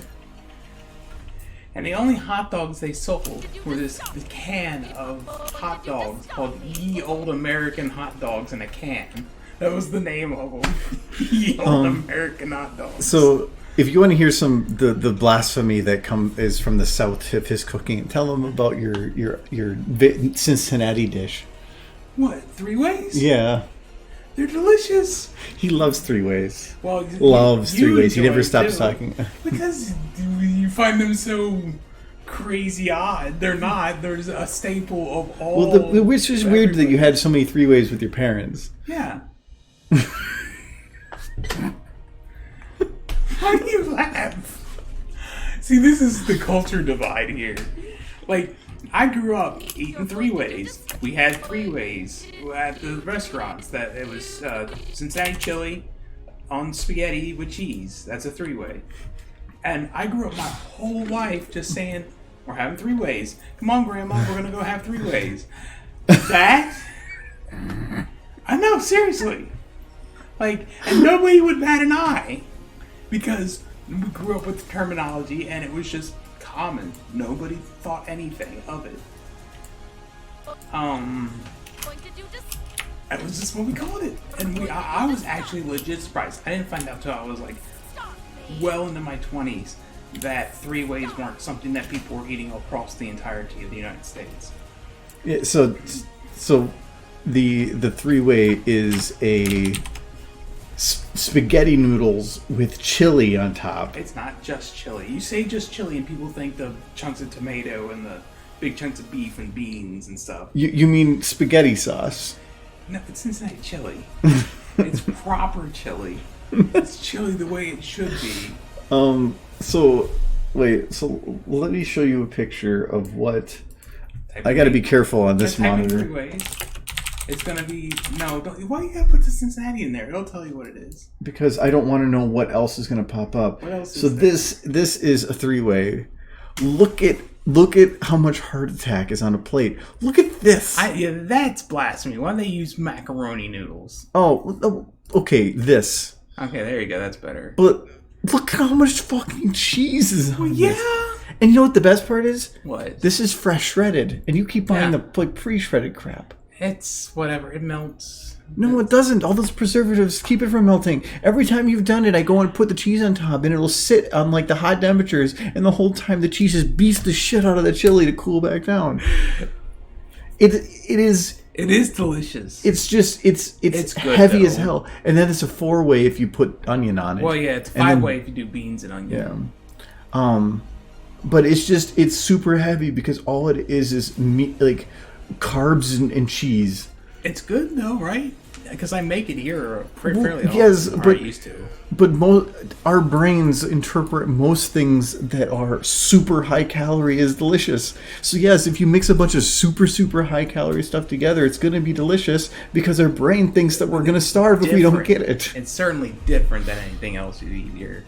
And the only hot dogs they sold were this can of hot dogs called Ye Old American Hot Dogs in a can. That was the name of them. Ye Old American Hot Dogs. So, if you want to hear the blasphemy that is from the south of his cooking, tell them about your Cincinnati dish. What, 3 ways? Yeah. They're delicious. He loves 3 ways. Well, Loves 3 ways. He enjoy never it, stops too. talking. Because you find them so crazy odd. They're not. There's a staple of all. Well, which is weird that you had so many 3 ways with your parents. Yeah. Why do you laugh? See, this is the culture divide here. Like, I grew up eating 3 ways. We had 3 ways at the restaurants. That it was Cincinnati chili on spaghetti with cheese. That's a 3-way. And I grew up my whole life just saying, "We're having 3 ways. Come on, Grandma, we're gonna go have 3 ways." That I know, seriously. Like, and nobody would bat an eye because we grew up with the terminology and it was just common. Nobody thought anything of it. Going to do just That was just what we called it. And I was actually legit surprised. I didn't find out till I was like stop me. well into my 20s that 3 ways weren't something that people were eating across the entirety of the United States. Yeah, so the 3-way is a spaghetti noodles with chili on top. It's not just chili. You say just chili and people think the chunks of tomato and the big chunks of beef and beans and stuff. You mean spaghetti sauce? No, it's Cincinnati chili. It's proper chili. It's chili the way it should be. So let me show you a picture of what. I got to be careful on this Just type in 3 monitor ways. It's gonna be why you gotta put the Cincinnati in there? It'll tell you what it is. because I don't want to know what else is going to pop up. What else So is this is a 3-way. Look at how much heart attack is on a plate. Look at this. Yeah, that's blasphemy. Why do they use macaroni noodles? Oh, okay, this. Okay, there you go. That's better. But look at how much fucking cheese is on this. Yeah. And you know what the best part is? What? This is fresh shredded, and you keep buying Yeah. the like pre-shredded crap. It's whatever. It melts. No, it doesn't. All those preservatives keep it from melting. Every time you've done it, I go and put the cheese on top, and it'll sit on like the hot temperatures, and the whole time the cheese just beats the shit out of the chili to cool back down. It is. It is delicious. It's just it's good, heavy as though. hell, and then it's a 4-way if you put onion on it. Well, yeah, it's a And then- 5-way if you do beans and onion. Yeah. But it's super heavy because all it is meat, like carbs and cheese. It's good though, right? Because I make it here fairly often. yes, or but- I used to. But our brains interpret most things that are super high calorie as delicious. So yes, if you mix a bunch of super high calorie stuff together, it's going to be delicious because our brain thinks that we're going to starve if we don't get it. It's certainly different than anything else you eat here.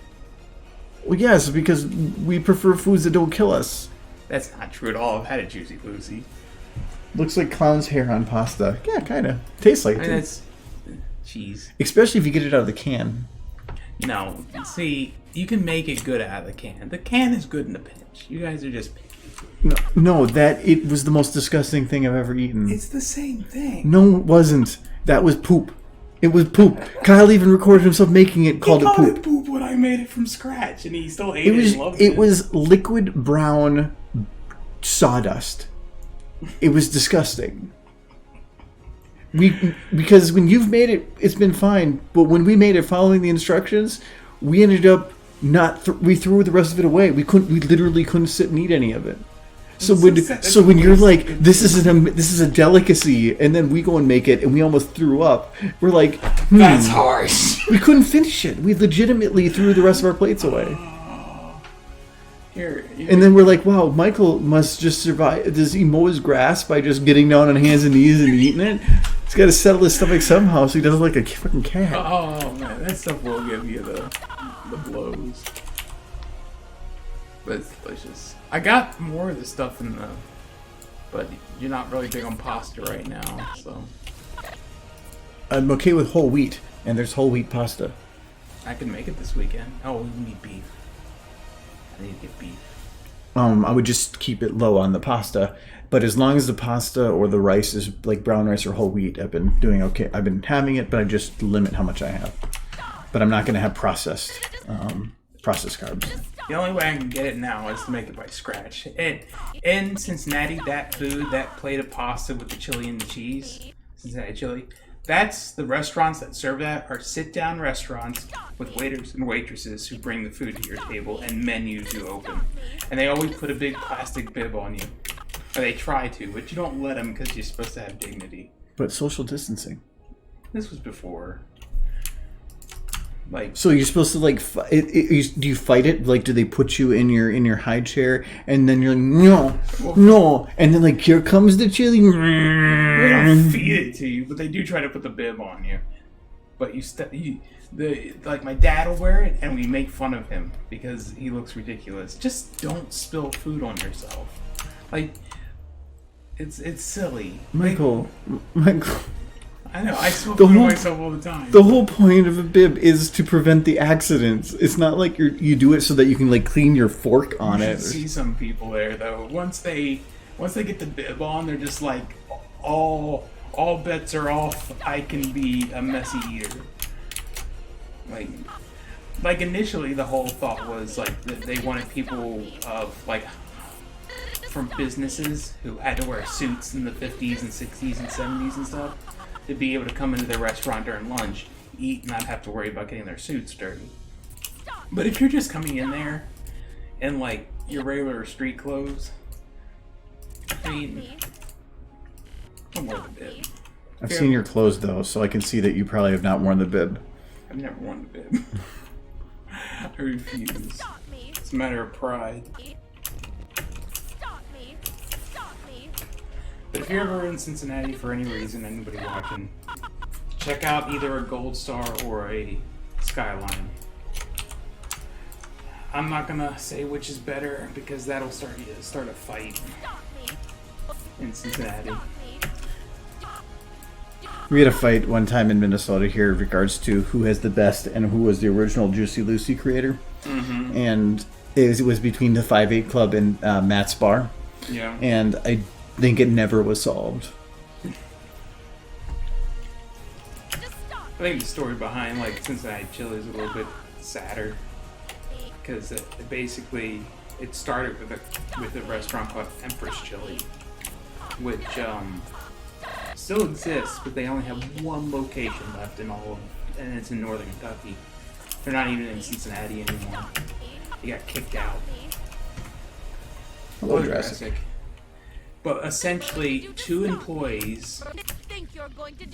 Well, yes, because we prefer foods that don't kill us. That's not true at all. I've had a Juicy Lucy. Looks like clown's hair on pasta. Yeah, kind of. Tastes like I it. mean, too. that's cheese. Especially if you get it out of the can. No, see, you can make it good out of the can. The can is good in a pinch. You guys are just picky. No, it was the most disgusting thing I've ever eaten. It's the same thing. No, it wasn't. That was poop. It was poop. Kyle even recorded himself making it, called He it called poop. it poop when I made it from scratch, and he still ate It it, was and loved it. it was liquid brown sawdust. It was disgusting. Because when you've made it, it's been fine. But when we made it following the instructions, we ended up we threw the rest of it away. We literally couldn't sit and eat any of it. So when you're like, this is a delicacy, and then we go and make it, and we almost threw up. We're like, That's harsh. we couldn't finish it. We legitimately threw the rest of our plates away. Here, And then we're like, wow, Michael must just survive. Does he mow his grass by just getting down on hands and knees and eating it? He's got to settle his stomach somehow so he doesn't look like a fucking cat. oh man, that stuff will give you the blows. But it's delicious. I got more of the stuff in the, but you're not really big on pasta right now, so I'm okay with whole wheat, and there's whole wheat pasta. I can make it this weekend. Oh, we need beef. I need to get beef. I would just keep it low on the pasta. But as long as the pasta or the rice is like brown rice or whole wheat, I've been doing okay. I've been having it, but I just limit how much I have. But I'm not going to have processed carbs. The only way I can get it now is to make it by scratch. And in Cincinnati, that plate of pasta with the chili and the cheese, Cincinnati chili, that's the restaurants that serve that are sit-down restaurants with waiters and waitresses who bring the food to your table and menus you open. And they always put a big plastic bib on you. Or they try to, but you don't let them because you're supposed to have dignity. But social distancing. This was before. Like, so you're supposed to like do you fight it? Like, do they put you in your high chair and then you're like no, and then like here comes the chili. They don't feed it to you, but they do try to put the bib on you. But like my dad will wear it, and we make fun of him because he looks ridiculous. Just don't spill food on yourself. Like, it's silly. Michael. I know, I spill food on myself all the time. The whole point of a bib is to prevent the accidents. It's not like you do it so that you can like clean your fork on it. You should see some people there though. Once they get the bib on, they're just like, all bets are off. I can be a messy eater. Like initially, the whole thought was like that they wanted people from businesses who had to wear suits in the 50s and 60s and 70s and stuff to be able to come into their restaurant during lunch, eat, and not have to worry about getting their suits dirty. But if you're just coming in there in like your regular street clothes, I mean, don't wear the bib. I've seen your clothes though, so I can see that you probably have not worn the bib. I've never worn the bib. I refuse. It's a matter of pride. But if you're ever in Cincinnati for any reason, anybody watching, check out either a Gold Star or a Skyline. I'm not gonna say which is better because that'll start a fight in Cincinnati. We had a fight one time in Minnesota here in regards to who has the best and who was the original Juicy Lucy creator. Mm-hmm. And it was between the 5'8 Club and Matt's Bar. Yeah. And I think it never was solved. I think the story behind like Cincinnati chili is a little bit sadder because it started with a restaurant called Empress Chili, which still exists, but they only have one location left in all of, and it's in northern Kentucky. They're not even in Cincinnati anymore. They got kicked out. Hello, Jurassic. But essentially, two employees,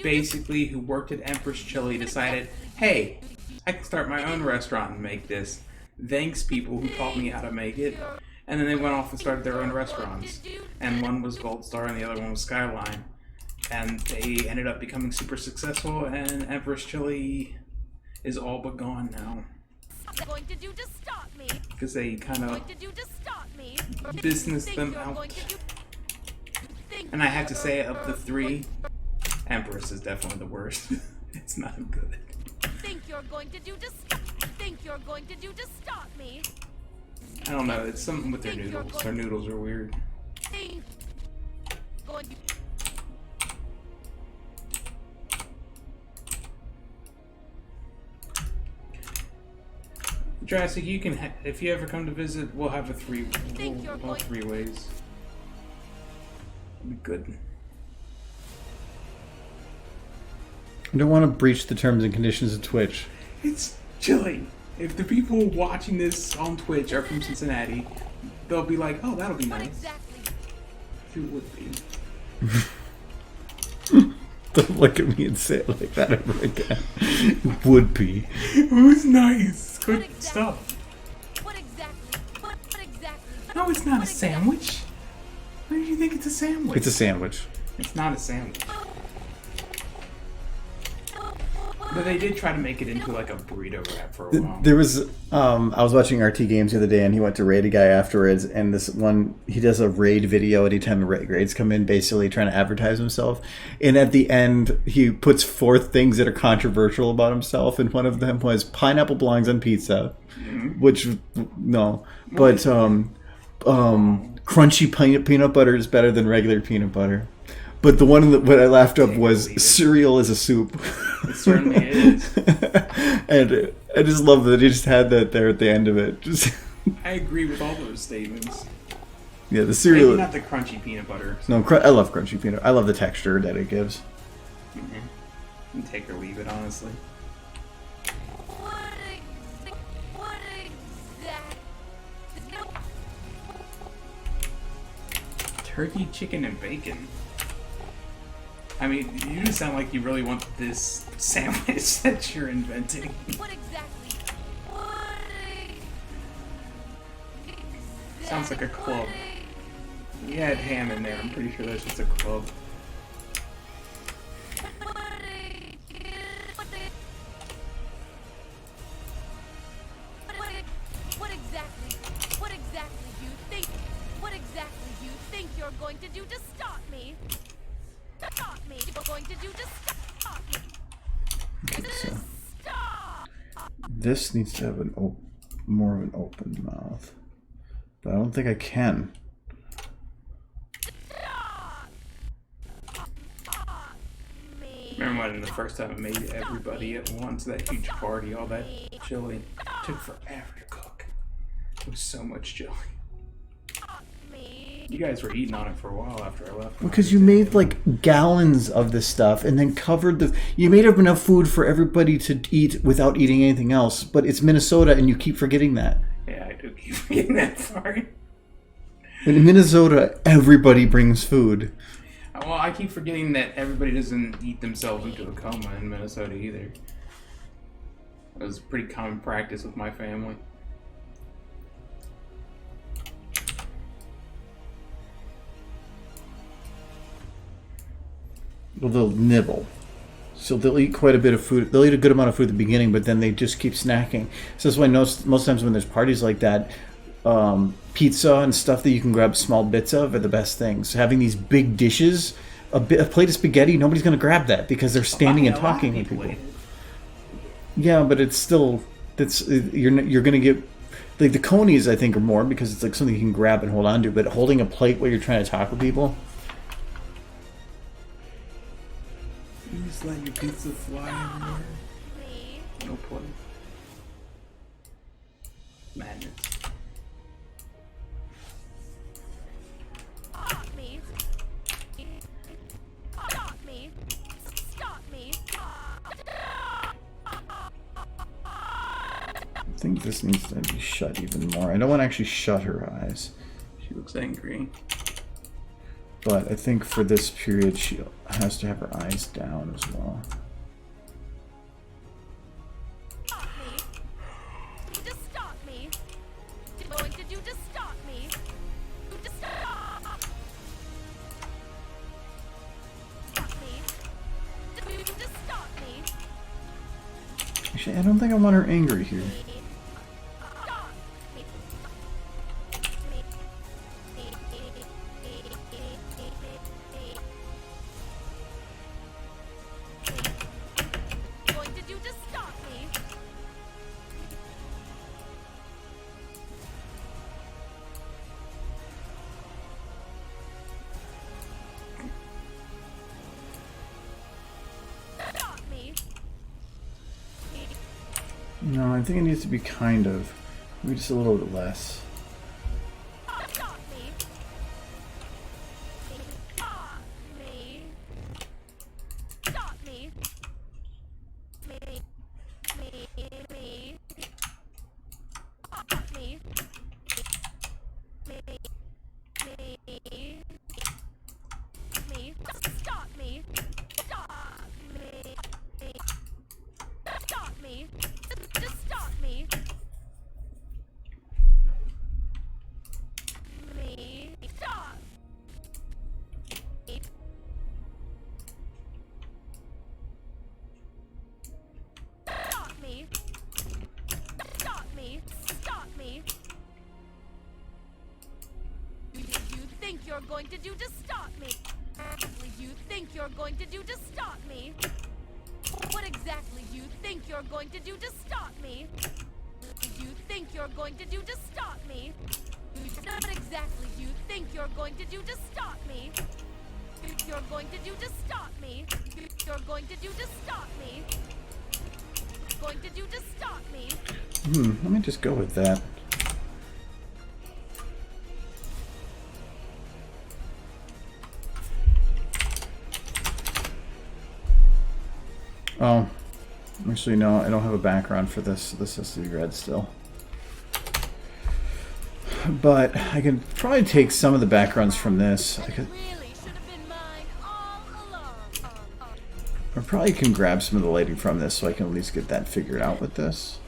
basically who worked at Empress Chili, decided, hey, I can start my own restaurant and make this. Thanks, people who taught me how to make it. And then they went off and started their own restaurants. And one was Gold Star and the other one was Skyline. And they ended up becoming super successful, and Empress Chili is all but gone now. Because they kind of businessed them out. And I have to say, of the three, Empress is definitely the worst. It's not good. I don't know, it's something with their noodles. Their noodles are weird. Jurassic, you can, if you ever come to visit, we'll have three ways. It'll be good. I don't want to breach the terms and conditions of Twitch. It's chilly. If the people watching this on Twitch are from Cincinnati, they'll be like, oh, that'll be nice. It would be. Don't look at me and say it like that ever again. It would be. It was nice. Good stuff. No, it's not a sandwich. Why do you think it's a sandwich? It's a sandwich. It's not a sandwich. But they did try to make it into like a burrito wrap for a while. There was, I was watching RT Games the other day, and he went to raid a guy afterwards, and this one, he does a raid video anytime raids come in, basically trying to advertise himself. And at the end, he puts forth things that are controversial about himself, and one of them was pineapple belongs on pizza, which, no. But crunchy peanut butter is better than regular peanut butter. But the one that what I laughed up was cereal is a soup. It certainly is. And I just love that he just had that there at the end of it. Just I agree with all those statements. yeah, the cereal. Maybe not the crunchy peanut butter. No, I love crunchy peanut. I love the texture that it gives. Mm-hmm. Take or leave it, honestly. What exactly? Turkey, chicken, and bacon. I mean, you just sound like you really want this sandwich that you're inventing. What exactly? Sounds like a club. You had ham in there. I'm pretty sure that's just a club. What exactly do you think? What exactly do you think you're going to do to stop me? Stop me! You're going to do to stop me. Okay, so Stop! this needs to have an more of an open mouth, but I don't think I can. Stop me! Remember when the first time I made everybody at once, that huge party, all that chili took forever to cook. It was so much chili. Stop me! You guys were eating on it for a while after I left. Because you made like gallons of this stuff and then covered the. You made up enough food for everybody to eat without eating anything else. But it's Minnesota, and you keep forgetting that. Yeah, I do keep forgetting that part. In Minnesota, everybody brings food. Well, I keep forgetting that everybody doesn't eat themselves into a coma in Minnesota either. It was pretty common practice with my family. Well, they'll nibble. So they'll eat quite a bit of food. They'll eat a good amount of food at the beginning, but then they just keep snacking. So that's why most times when there's parties like that, pizza and stuff that you can grab small bits of are the best things. Having these big dishes, a plate of spaghetti, nobody's going to grab that because they're standing and talking with people. Yeah, but it's still you're going to get like the conies. I think are more because it's like something you can grab and hold on to. But holding a plate while you're trying to talk with people. You just let your pizza fly everywhere. Me! No play. Madness. Stop me! Stop me! Stop me! I think this needs to be shut even more. I don't want to actually shut her eyes. She looks angry. But I think for this period, she has to have her eyes down as well. Stop me! Just stop me! You're going to do to stop me! Just stop! Stop me! Just stop me! Actually, I don't think I want her angry here. Stop me! Going to do to stop me! Stop me! No, I think it needs to be kind of. Maybe just a little bit less. Stop me! Stop me! Stop me! Me! Stop me! Me! Stop me! Stop me! Stop me! Just stop me! Me! Stop! Stop me! Stop me! Stop me! You think you're going to do to stop me? You think you're going to do to stop me? What exactly do you think you're going to do to stop me? You think you're going to do to stop me? What exactly think you're going to do to stop me? You're going to do to stop me? You're going to do to stop me? Going to do to stop me? Let me just go with that. Oh, actually no, I don't have a background for this. This has to be red still. But I can probably take some of the backgrounds from this. I could, Really should have been mine all along. I probably can grab some of the lighting from this so I can at least get that figured out with this.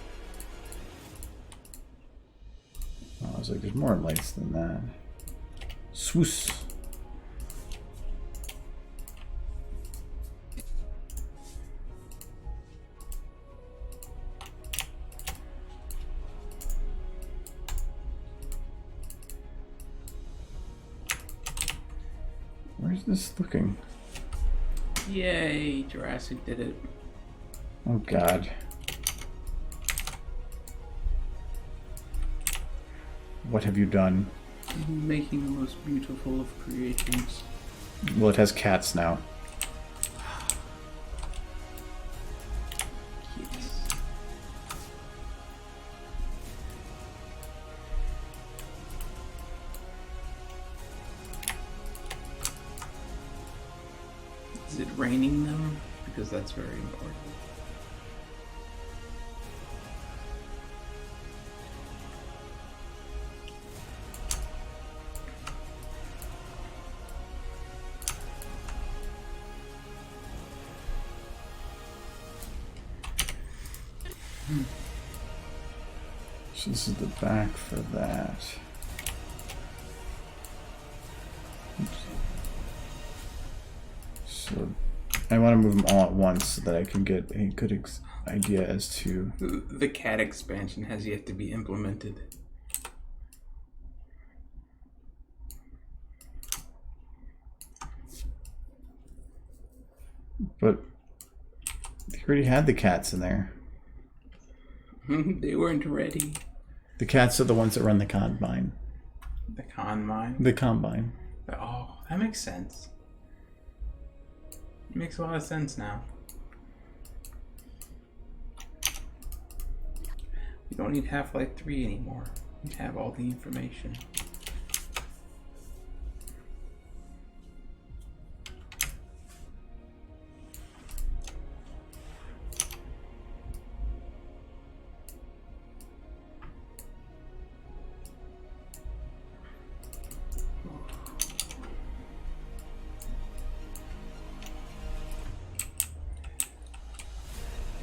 Oh, I was like, there's more lights than that. Swoos. Where's this looking? Yay, Jurassic did it. Oh god. What have you done? Making the most beautiful of creations. Well, it has cats now. Yes. Is it raining them? Because that's very important. So this is the back for that. Oops. So I want to move them all at once so that I can get a good idea as to... The cat expansion has yet to be implemented. But they already had the cats in there. They weren't ready. The cats are the ones that run the combine. The con mine? The combine. Oh, that makes sense. It makes a lot of sense now. We don't need Half-Life 3 anymore. We have all the information.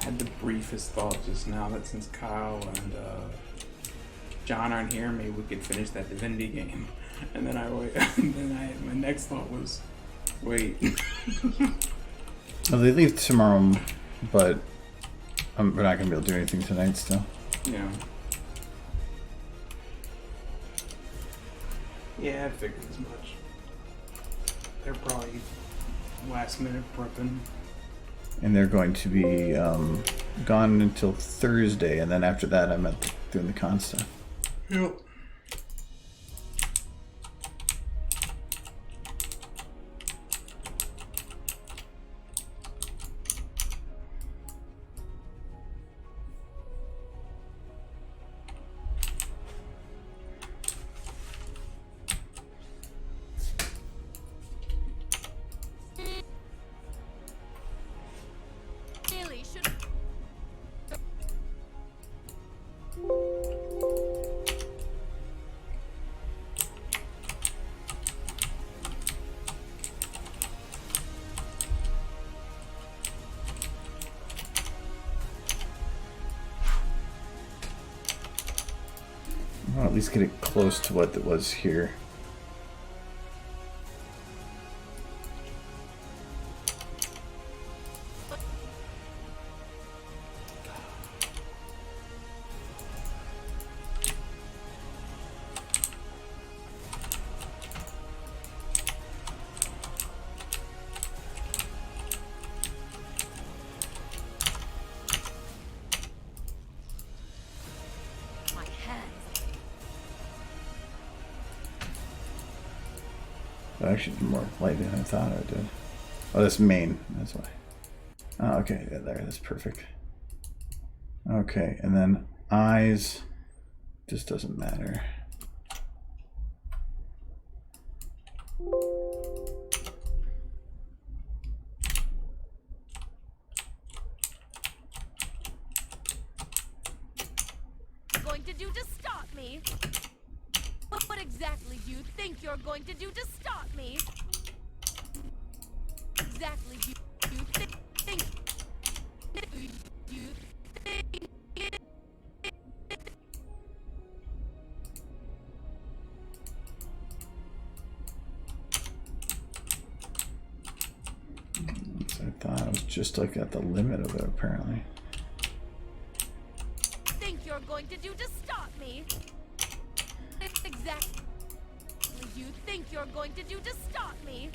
I had the briefest thought just now that since Kyle and John aren't here, maybe we could finish that Divinity game. And then my next thought was, wait. Well, they leave tomorrow, but we're not going to be able to do anything tonight still. Yeah. Yeah, I figured as much. They're probably last minute prepping. And they're going to be gone until Thursday, and then after that I'm doing the con stuff. Yep. Really should. I'll at least get it close to what it was here. My hands. It actually did more light than I thought it did. Oh, that's main. That's why. Oh, okay. Yeah, there. That's perfect. Okay, and then eyes. Just doesn't matter. Going to do to stop me? What exactly do you think you're going to do to stop me? Exactly you think you think So I thought I was just like at the limit of it apparently. you're going to do to stop me? Exactly you think you're going to do to stop me?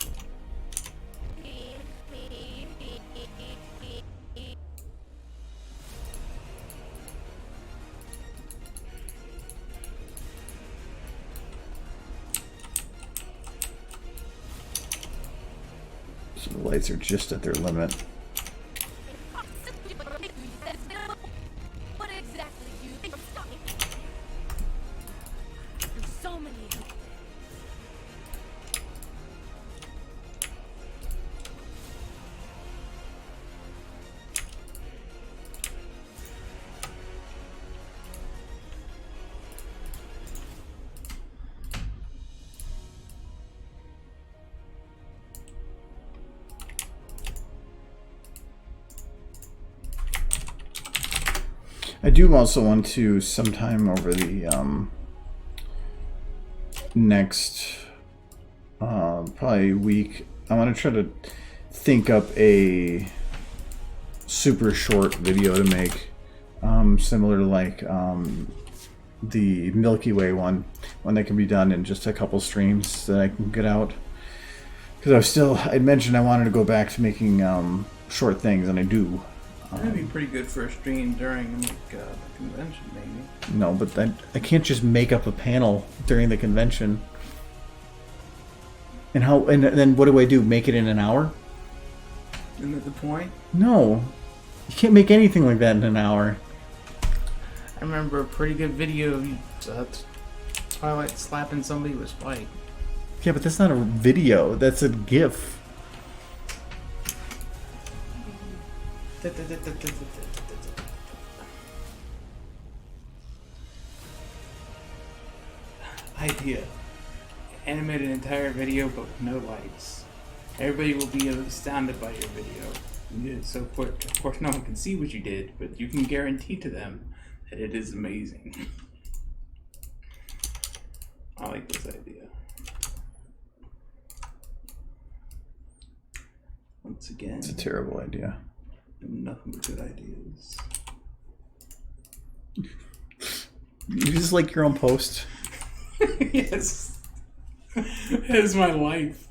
So the lights are just at their limit. What exactly do you think of stopping? There's so many of them. I do also want to sometime over the next probably week. I want to try to think up a super short video to make, similar to like the Milky Way one that can be done in just a couple streams that I can get out. Because I'd mentioned I wanted to go back to making short things, and I do. That'd be pretty good for a stream during like the convention, maybe. No, but I can't just make up a panel during the convention. And then what do I do? Make it in an hour? Isn't that the point? No, you can't make anything like that in an hour. I remember a pretty good video of you, Twilight slapping somebody with Spike. Yeah, but that's not a video. That's a GIF. Idea. Animate an entire video but with no lights. Everybody will be astounded by your video. You did it so quick. Of course no one can see what you did, but you can guarantee to them that it is amazing. I like this idea. Once again, It's a terrible idea. nothing but good ideas. You just like your own post. Yes. It's my life.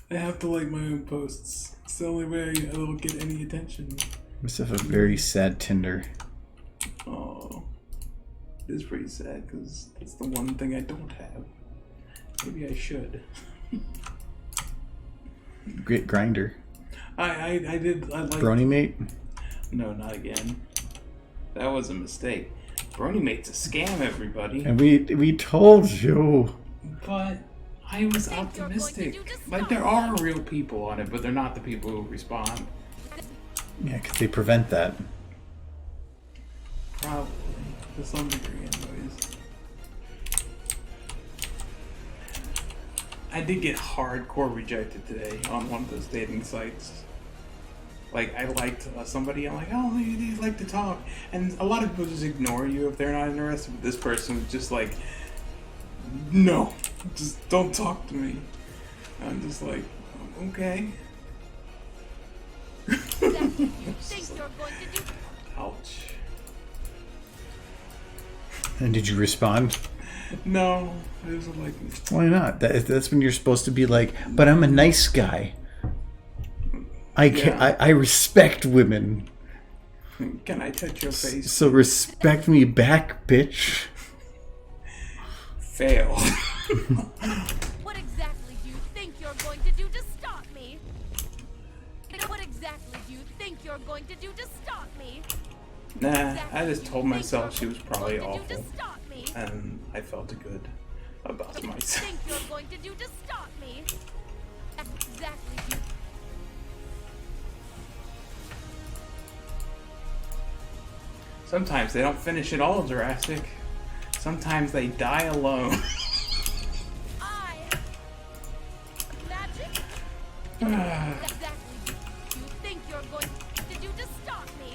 I have to like my own posts. It's the only way I will get any attention. You must have a very sad Tinder. Oh. It is pretty sad because it's the one thing I don't have. Maybe I should. Great grinder. I like Brony mate. No, not again. That was a mistake. Brony Mate's a scam, everybody. And we told you. But I was optimistic. Like, there are real people on it, but they're not the people who respond. Yeah, because they prevent that. Probably. To some degree, anyways. I did get hardcore rejected today on one of those dating sites. Like, I liked somebody, I'm like, oh, they like to talk. And a lot of people just ignore you if they're not interested. But this person was just like, no, just don't talk to me. I'm just like, okay. Ouch. And did you respond? No, it was like, Why not? That's when you're supposed to be like, but I'm a nice guy. I respect women. can I touch your face? So respect me back, bitch. Fail. What exactly do you think you're going think you're going to do to stop me? Nah, I just told myself she was probably Going to do awful, to stop me? and I felt good about myself. Think you're going to do to stop me? Exactly. You Sometimes they don't finish it all, Jurassic. Sometimes they die alone. I magic. Exactly. You think you're going to do to stop me?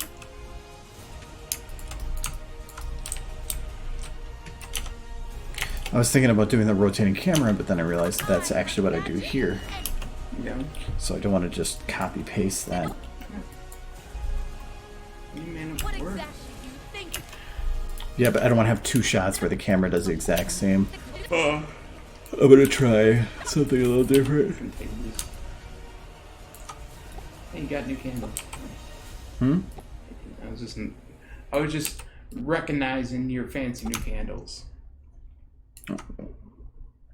I was thinking about doing the rotating camera, but then I realized that's actually what I do here. Yeah. So I don't want to just copy paste that. You man What of work. exactly do you think? Yeah, but I don't want to have two shots where the camera does the exact same. Uh, I'm gonna try something a little different. Hey, you got new candles. Hmm? I was just recognizing your fancy new candles.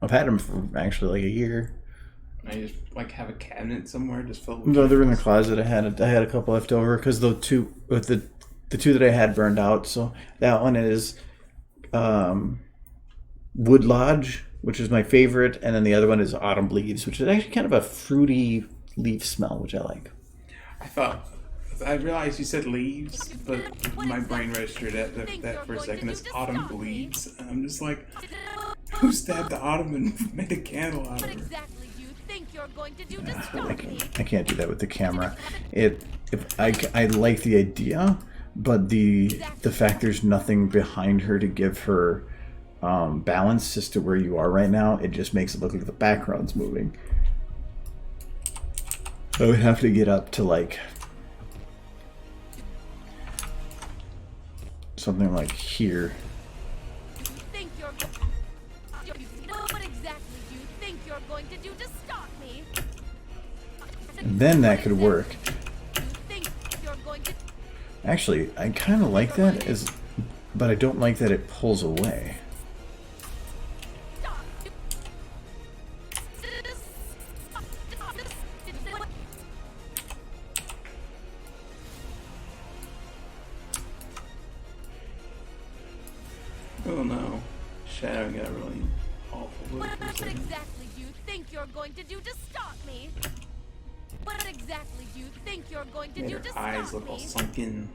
I've had them for actually like a year. I just like have a cabinet somewhere just filled with. No, they're in the closet. I had a couple left over because the two that I had burned out. So that one is Wood Lodge, which is my favorite, and then the other one is Autumn Leaves, which is actually kind of a fruity leaf smell, which I like. I realized you said leaves, but my brain registered that for a second as autumn bleeds. And I'm just like, who stabbed the autumn and made a candle out What of her? exactly do you think you're going to do to stop me? I can't do that with the camera. I like the idea, but the fact there's nothing behind her to give her balance as to where you are right now, it just makes it look like the background's moving. I would have to get up to like something like here. Think you're what exactly do you think you're going to do to stop me? Then that could work. You think you're going to Actually, I kind of like that, but I don't like that it pulls away. stop? Oh no, Shadow got really awful. What exactly do you think you're going to do to stop me? What exactly do you think you're going to Made do her to eyes stop look all me? sunken.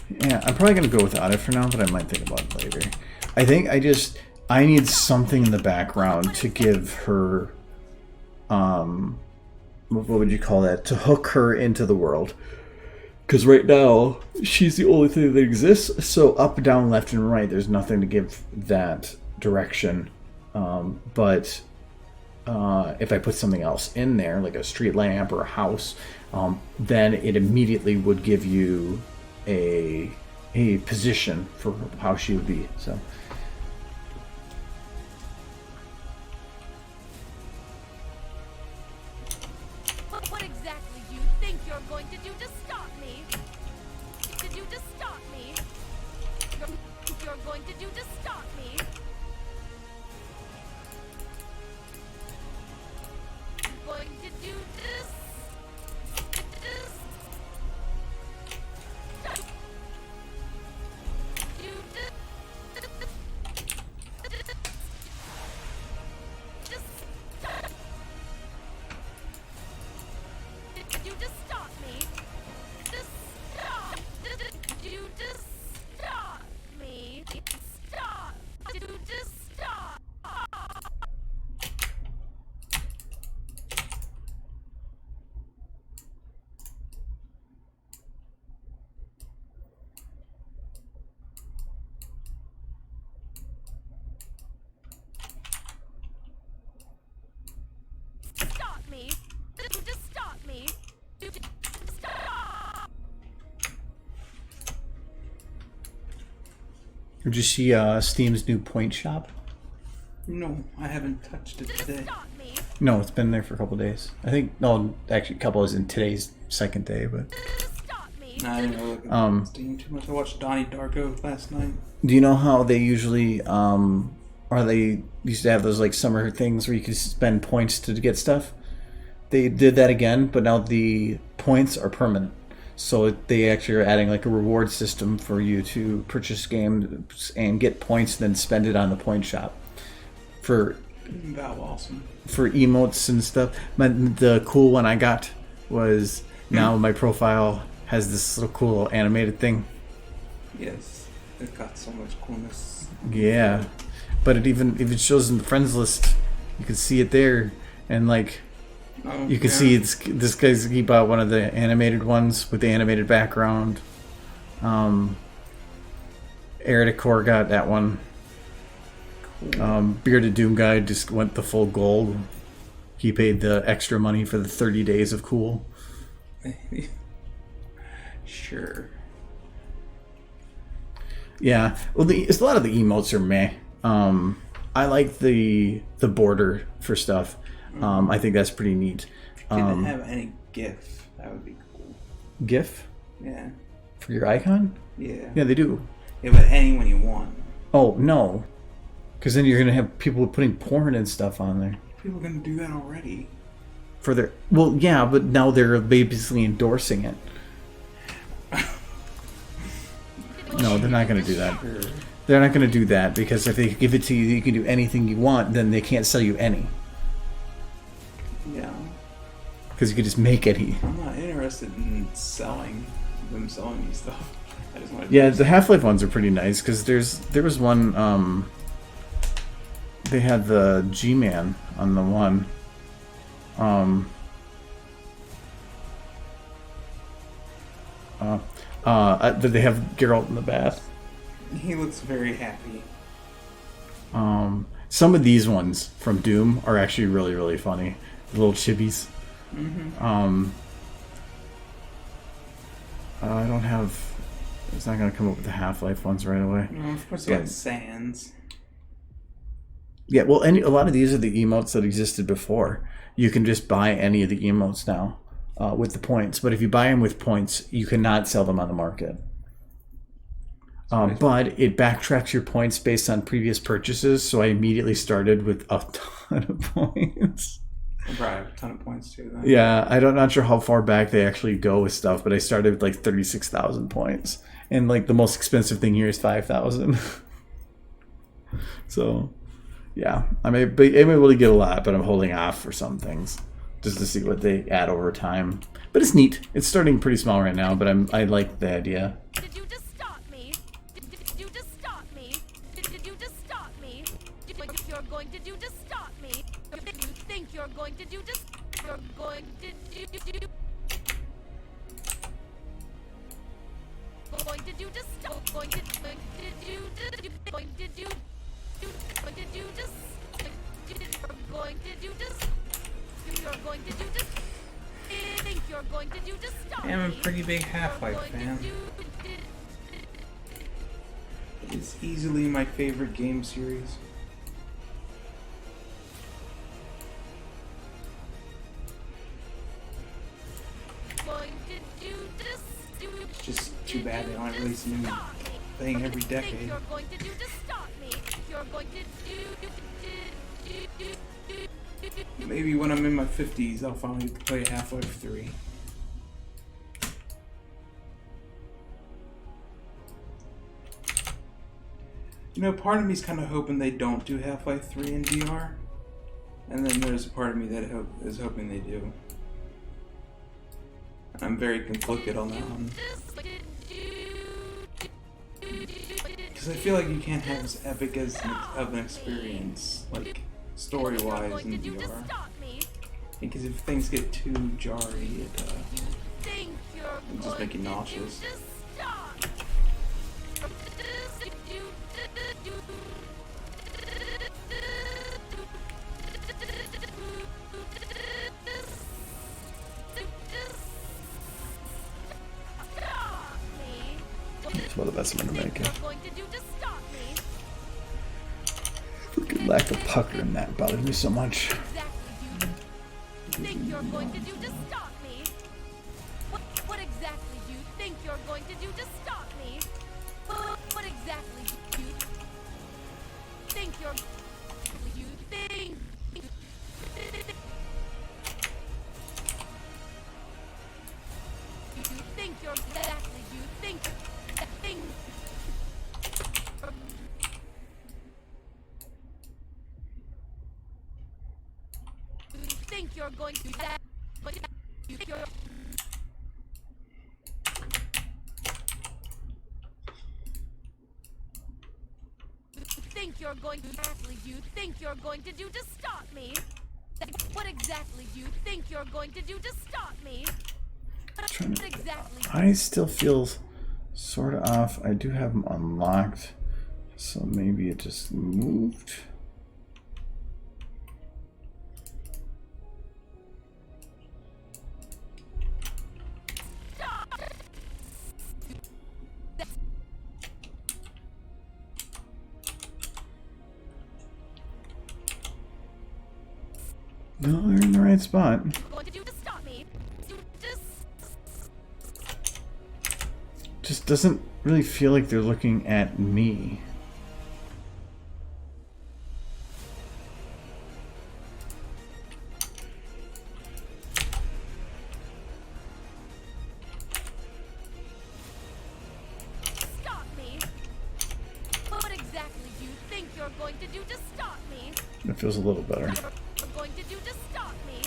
Yeah, I'm probably gonna go without it for now, but I might think about it later. I think I need something in the background to give her, what would you call that? To hook her into the world. Because right now, she's the only thing that exists. So up, down, left, and right, there's nothing to give that direction. But if I put something else in there, like a street lamp or a house, then it immediately would give you a position for how she would be. So What exactly do you think you're going to do to stop me? To do to stop me? You're going to do to stop me? Going to do this? Do this? You just stop me. Just stop. You just stop me. Stop. You just stop. Stop me. You just stop me. You just stop. did you see Steam's new point shop? No, I haven't touched it Just today. stop me. No, it's been there for a couple days. I think actually a couple is in today's second day, but Just stop me. Nah, I didn't really look at Steam too much. I watched Donnie Darko last night. do you know how they usually or they used to have those like summer things where you could spend points to get stuff? They did that again, but now the points are permanent. So they actually are adding like a reward system for you to purchase games and get points, then spend it on the point shop for Wow, awesome. emotes and stuff. The cool one I got was now my profile has this little cool animated thing. Yes, it got so much coolness. Yeah, but it even if it shows in the friends list, you can see it there, and like Oh, you can yeah. see this guy's he bought one of the animated ones with the animated background. Eridicor got that one. Bearded Doom guy just went the full gold. He paid the extra money for the 30 days of cool. Sure. Yeah, well, a lot of the emotes are meh. I like the border for stuff. I think that's pretty neat. Didn't have any GIF. That would be cool. GIF Yeah. for your icon? Yeah. Yeah, they do. Yeah, but anyone you want. Oh no, because then you're gonna have people putting porn and stuff on there People are gonna do that already. for their. Well, yeah, but now they're basically endorsing it. No, they're not gonna do that. Sure. They're not gonna do that because if they give it to you, you can do anything you want. Then they can't sell you any Yeah. because you can just make any. I'm not interested in selling me stuff. I just want to. Yeah, the Half-Life ones are pretty nice because there was one. They had the G-Man on the one. Did they have Geralt in the bath? He looks very happy. Some of these ones from Doom are actually really, really funny. The little chibis. I don't have. It's not gonna come up with the Half-Life ones right away. No, of course, Yeah. like Sans. Yeah, well, a lot of these are the emotes that existed before. You can just buy any of the emotes now with the points. But if you buy them with points, you cannot sell them on the market. But it backtracks your points based on previous purchases. So I immediately started with a ton of points. I probably have a ton of points too. Then. Yeah, not sure how far back they actually go with stuff, but I started with like 36,000 points. And like the most expensive thing here is 5,000. So, yeah, I'm able to get a lot, but I'm holding off for some things just to see what they add over time. But it's neat. It's starting pretty small right now, but I like the idea. Did you just stop me? Did you just stop me? Did you just stop me? What you're going to do to stop me? You think you're going to do just? You're going to do. Going to do just stop. Going to do. Going to do. Going to do just. You're going to do just. You're going to do just. Think you're going to do just stop me? I'm a pretty big Half-Life fan. It's easily my favorite game series. It's just too bad they don't release a new thing every decade. You're going to do to stop me. You're going to do. Maybe when I'm in my 50s, I'll finally play Half-Life 3. You know, part of me's kind of hoping they don't do Half-Life 3 in VR. And then there's a part of me that is hoping they do. I'm very conflicted on that one. Because I feel like you can't have as epic of an experience, like story-wise in VR. Because if things get too jarry, it'll just make you nauseous. That's one of the best I'm gonna make it. Fucking lack of pucker in that bothers me so much. Think you're going to do to stop me? What exactly do you think you're going to do to stop me? What exactly do you think you're you think you think you're think you're going to do that? But you think you're... You think you're going to do to stop me? What exactly do you think you're going to do to stop me? What exactly? I still feel sort of off. I do have them unlocked, so maybe it just moved. No, they're in the right spot. Going to do to stop me? Just doesn't really feel like they're looking at me. Stop me? What exactly do you think you're going to do to stop me? It feels a little better. You're going to do to stop me?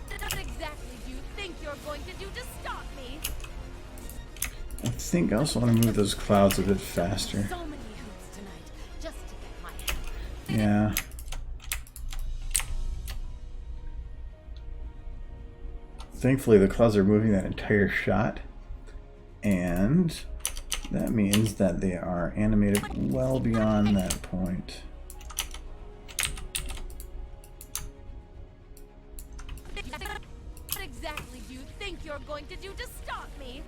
What exactly do you think you're going to do to stop me? I think I also want to move those clouds a bit faster. So many hoops tonight, just to get my... Yeah. Thankfully, the clouds are moving that entire shot, and that means that they are animated well beyond that point. What exactly do you think you're going to do to stop me?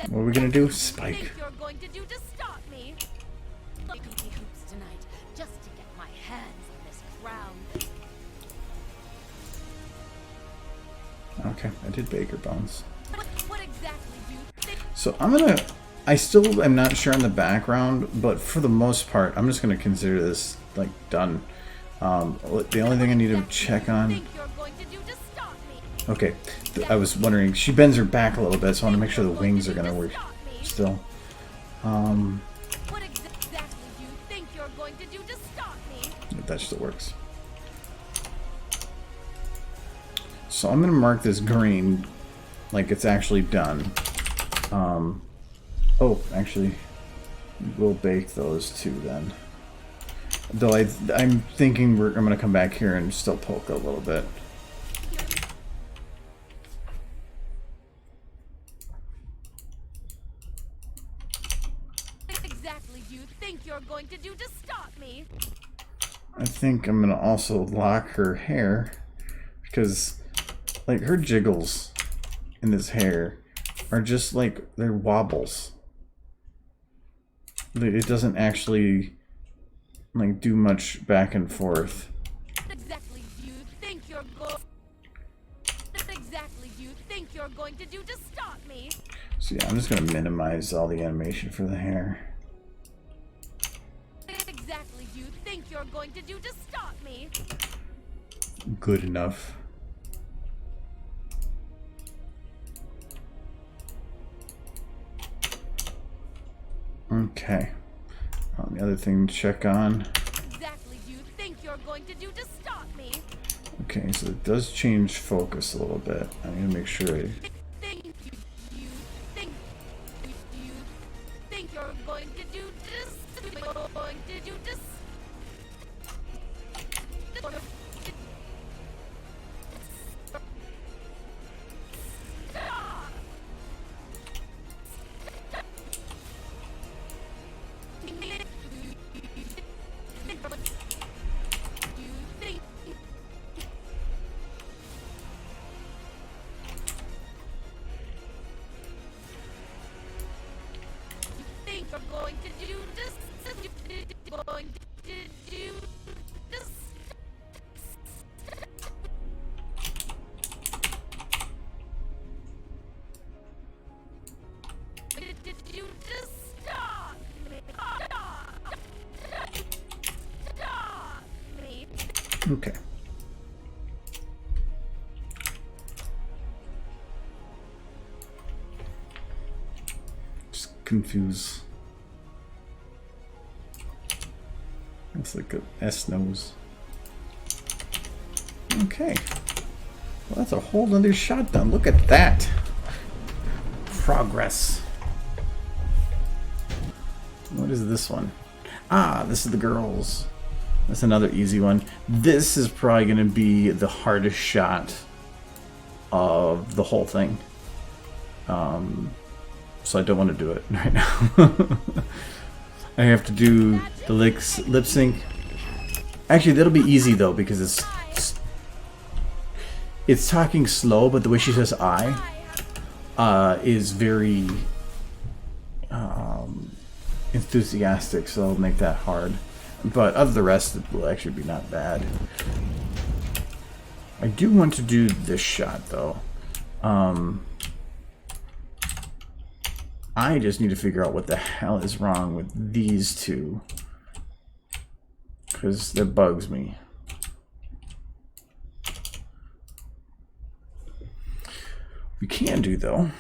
What are we gonna do? Think Spike. you're going to do to stop me? Look at me hoops tonight, just to get my hands on this crown. Okay, I did Baker Bones. What exactly do you think? So I still am not sure on the background, but for the most part, I'm just gonna consider this like done. The only thing I need to check on. Think you're going to do to stop me? Okay, I was wondering. She bends her back a little bit, so I want to make sure the wings are gonna work still. What exactly do you think you're going to do to stop me? That still works. So I'm gonna mark this green, like it's actually done. Oh, actually, we'll bake those two then. Though I'm thinking I'm gonna come back here and still poke a little bit. What exactly do you think you're going to do to stop me? I think I'm gonna also lock her hair, because like her jiggles in this hair are just like they're wobbles. It doesn't actually like do much back and forth. What exactly do you think you're going? What exactly do you think you're going to do to stop me? So yeah, I'm just gonna minimize all the animation for the hair. What exactly do you think you're going to do to stop me? Good enough. Okay. The other thing to check on. What exactly do you think you're going to do to stop me? Okay, so it does change focus a little bit. I'm gonna make sure I... Think you're going to do this? You're going to do this? You're going to do this? You're going to do this? Did you just stop me? Stop me. Okay. Just confuse. It's like a S nose. Okay. Well, that's a whole other shot done. Look at that. Progress. What is this one? Ah, this is the girls. That's another easy one. This is probably going to be the hardest shot of the whole thing. So I don't want to do it right now. I have to do the lip sync. Actually, that'll be easy though because it's talking slow, but the way she says "I" is very enthusiastic, so I'll make that hard. But of the rest, it will actually be not bad. I do want to do this shot though. I just need to figure out what the hell is wrong with these two, because that bugs me. We can do though.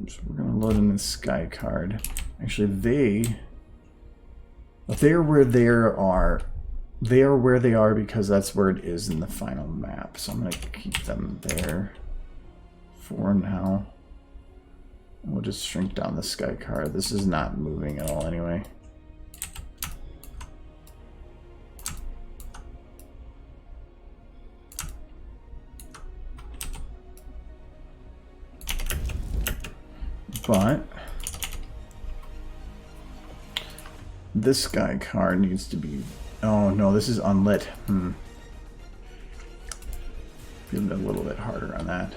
So we're gonna load in this sky card. Actually, they're where they are. They are where they are because that's where it is in the final map. So I'm gonna keep them there for now. We'll just shrink down the sky card. This is not moving at all anyway. But this sky card needs to be... Oh no, this is unlit. Give it a little bit harder on that.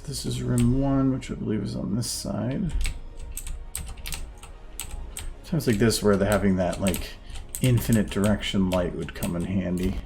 This is room 1, which I believe is on this side. Times like this where they're having that like infinite direction light would come in handy.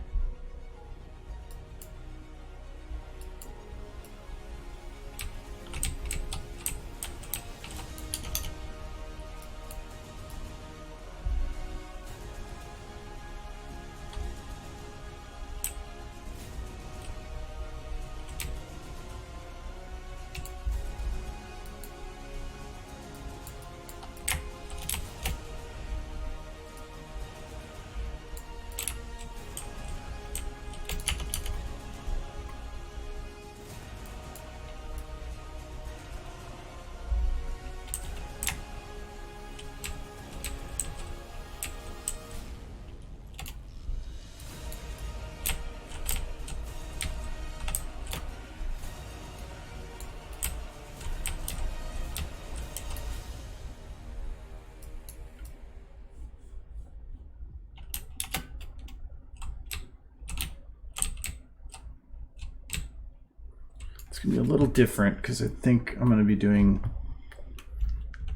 Gonna be a little different because I think I'm gonna be doing,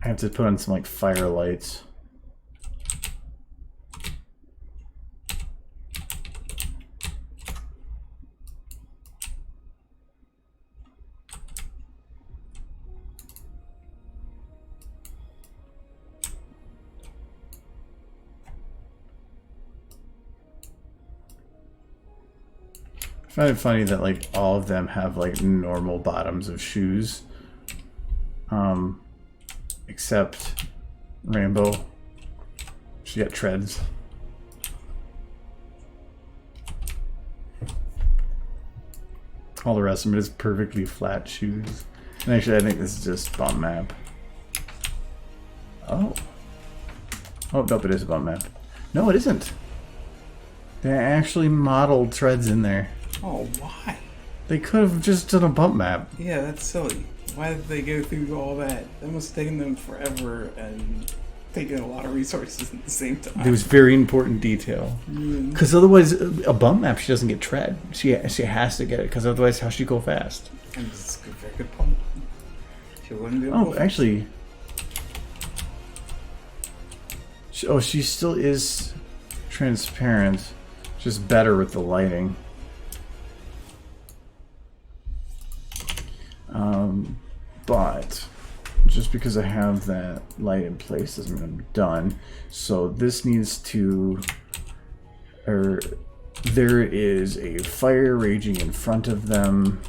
I have to put on some like fire lights. I find it funny that like all of them have like normal bottoms of shoes, except Rainbow. She got treads. All the rest of them is perfectly flat shoes. And actually, I think this is just bump map. Oh, nope, it is a bump map. No, it isn't. They actually modeled treads in there. Oh, why? They could have just done a bump map. Yeah, that's silly. Why did they go through all that? That must have taken them forever and taken a lot of resources at the same time. It was very important detail. Because otherwise, a bump map, she doesn't get tread. She has to get it, because otherwise, how she go fast? And it's a very good point. She wouldn't be able Oh, to. actually... she still is transparent. Just better with the lighting. But just because I have that light in place doesn't mean I'm done. So this needs to... there is a fire raging in front of them.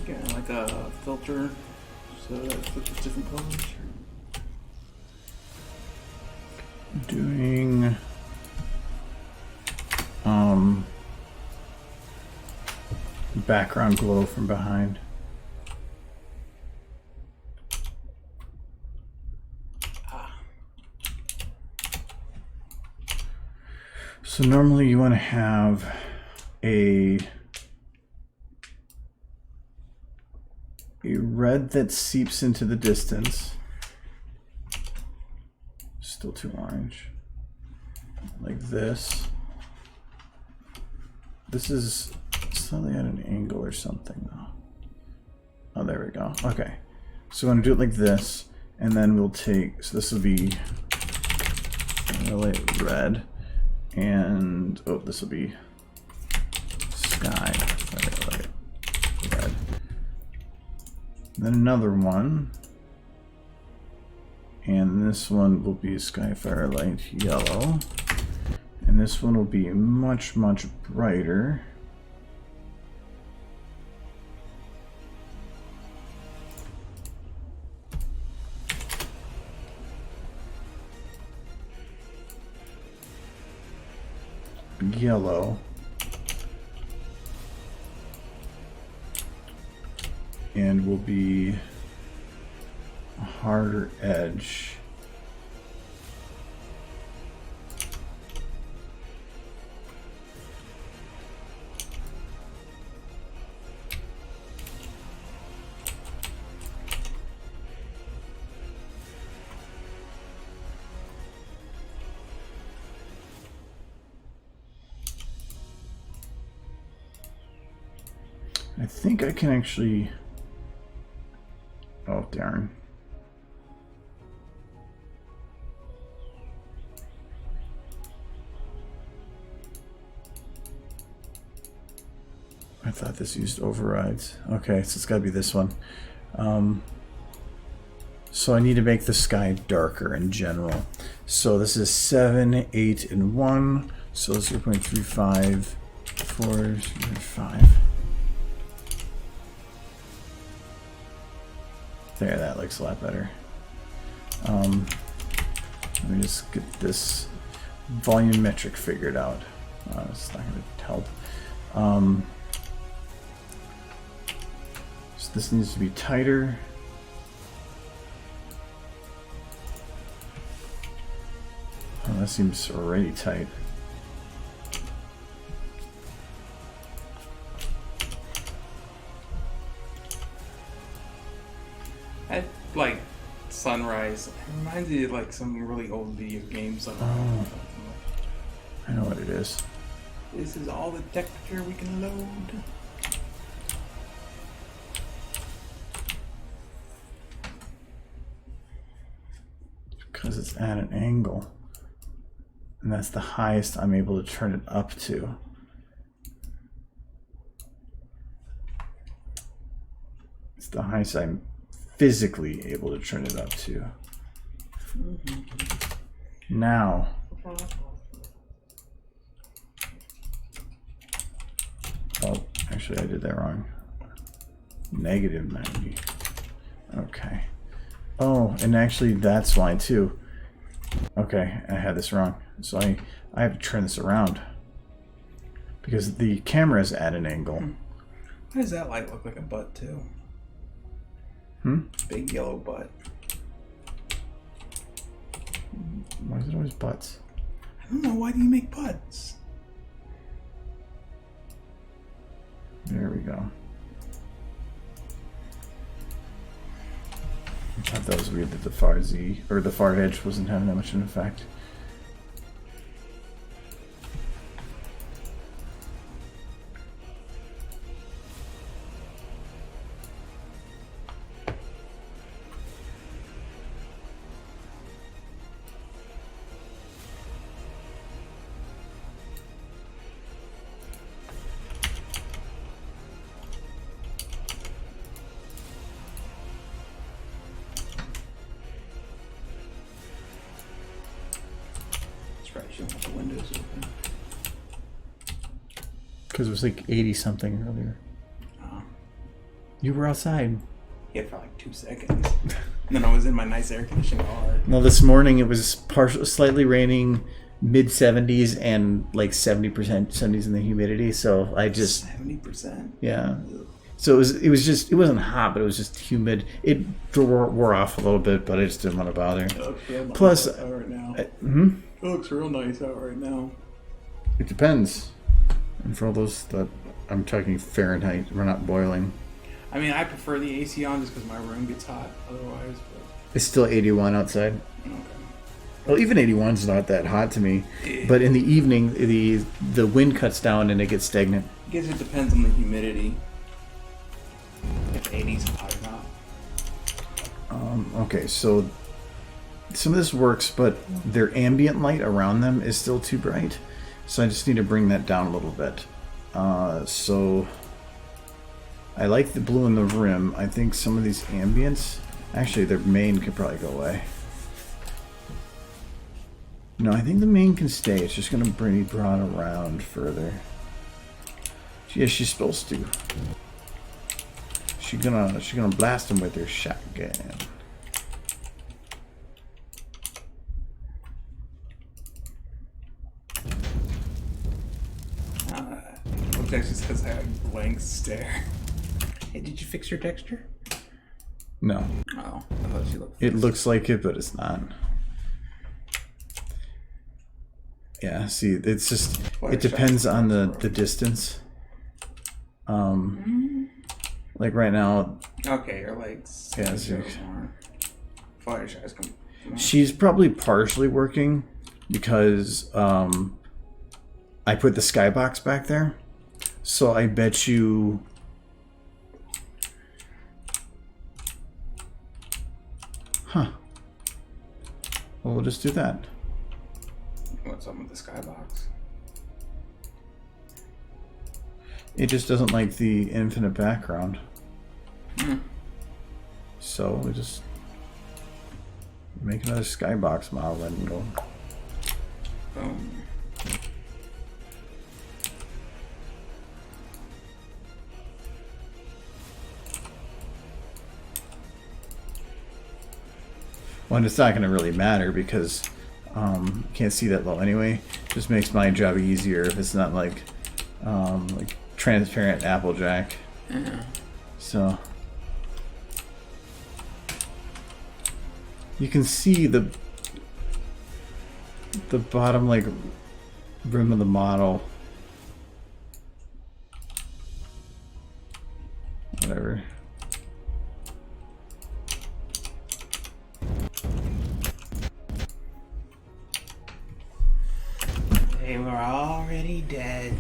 Getting like a filter so that it's different colors. Doing background glow from behind. So normally you want to have a red that seeps into the distance. Still too orange. Like this. This is slightly at an angle or something though. Oh, there we go. Okay. So I'm going to do it like this, and then we'll take, so this will be light red, and oh, this will be sky light red. Then another one, and this one will be sky firelight yellow, and this one will be much brighter. Yellow, and will be a harder edge. I think I can actually, oh darn. I thought this used overrides. Okay, so it's gotta be this one. So I need to make the sky darker in general. So this is 7, 8, and 1. So 0.35, 4, 5. There, that looks a lot better. Let me just get this volumetric figured out. It's not going to help. So this needs to be tighter. Oh, that seems already tight. Like sunrise. It reminds me of like some really old video game sunrise. Oh, I know what it is. This is all the texture we can load. Because it's at an angle. And that's the highest I'm able to turn it up to. It's the highest I'm physically able to turn it up to. Now, oh, actually I did that wrong. Negative 90. Okay. Oh, and actually that's why too. Okay, I had this wrong. So I have to turn this around. Because the camera is at an angle. Why does that light look like a butt too? Big yellow butt. Why is it always butts? I don't know. Why do you make butts? There we go. I thought that was weird that the far Z or the far edge wasn't having that much of an effect. You don't have the windows open. Because it was like 80 something earlier. Oh. You were outside. Yeah, for like 2 seconds. And then I was in my nice air conditioning car. No, this morning it was slightly raining, mid 70s and like 70%, 70s in the humidity. So I just 70%. yeah. So it was just, it wasn't hot, but it was just humid. It wore off a little bit, but I just didn't want to bother. It looks real nice Plus, out right now. It looks real nice out right now. it depends. And for all those that I'm talking Fahrenheit, we're not boiling. I mean, I prefer the AC on just because my room gets hot otherwise. But It's still 81 outside. okay. Well, even 81 is not that hot to me. But in the evening, the wind cuts down and it gets stagnant. I guess it depends on the humidity. If 80's hot or not. Okay, so some of this works, but their ambient light around them is still too bright. So I just need to bring that down a little bit. So I like the blue in the rim. I think some of these ambients, actually their main could probably go away. No, I think the main can stay. It's just going to be brought around further. Yeah, she's supposed to. She's gonna blast him with her shotgun. Which actually says I have a blank stare. Hey, did you fix your texture? No, Oh, I thought she looked. it looks like it, but it's not. Yeah, see, it's just, it depends on the distance. Like right now, Okay, you're like. Yeah, Fire shots come. she's probably partially working because I put the skybox back there. So I bet you well, we'll just do that. What's up with the skybox? It just doesn't like the infinite background. So we just make another skybox model and go. Boom. Well, and it's not going to really matter because you can't see that low anyway. Just makes my job easier if it's not like transparent Applejack. Yeah. So you can see the bottom like rim of the model. Whatever. They were already dead.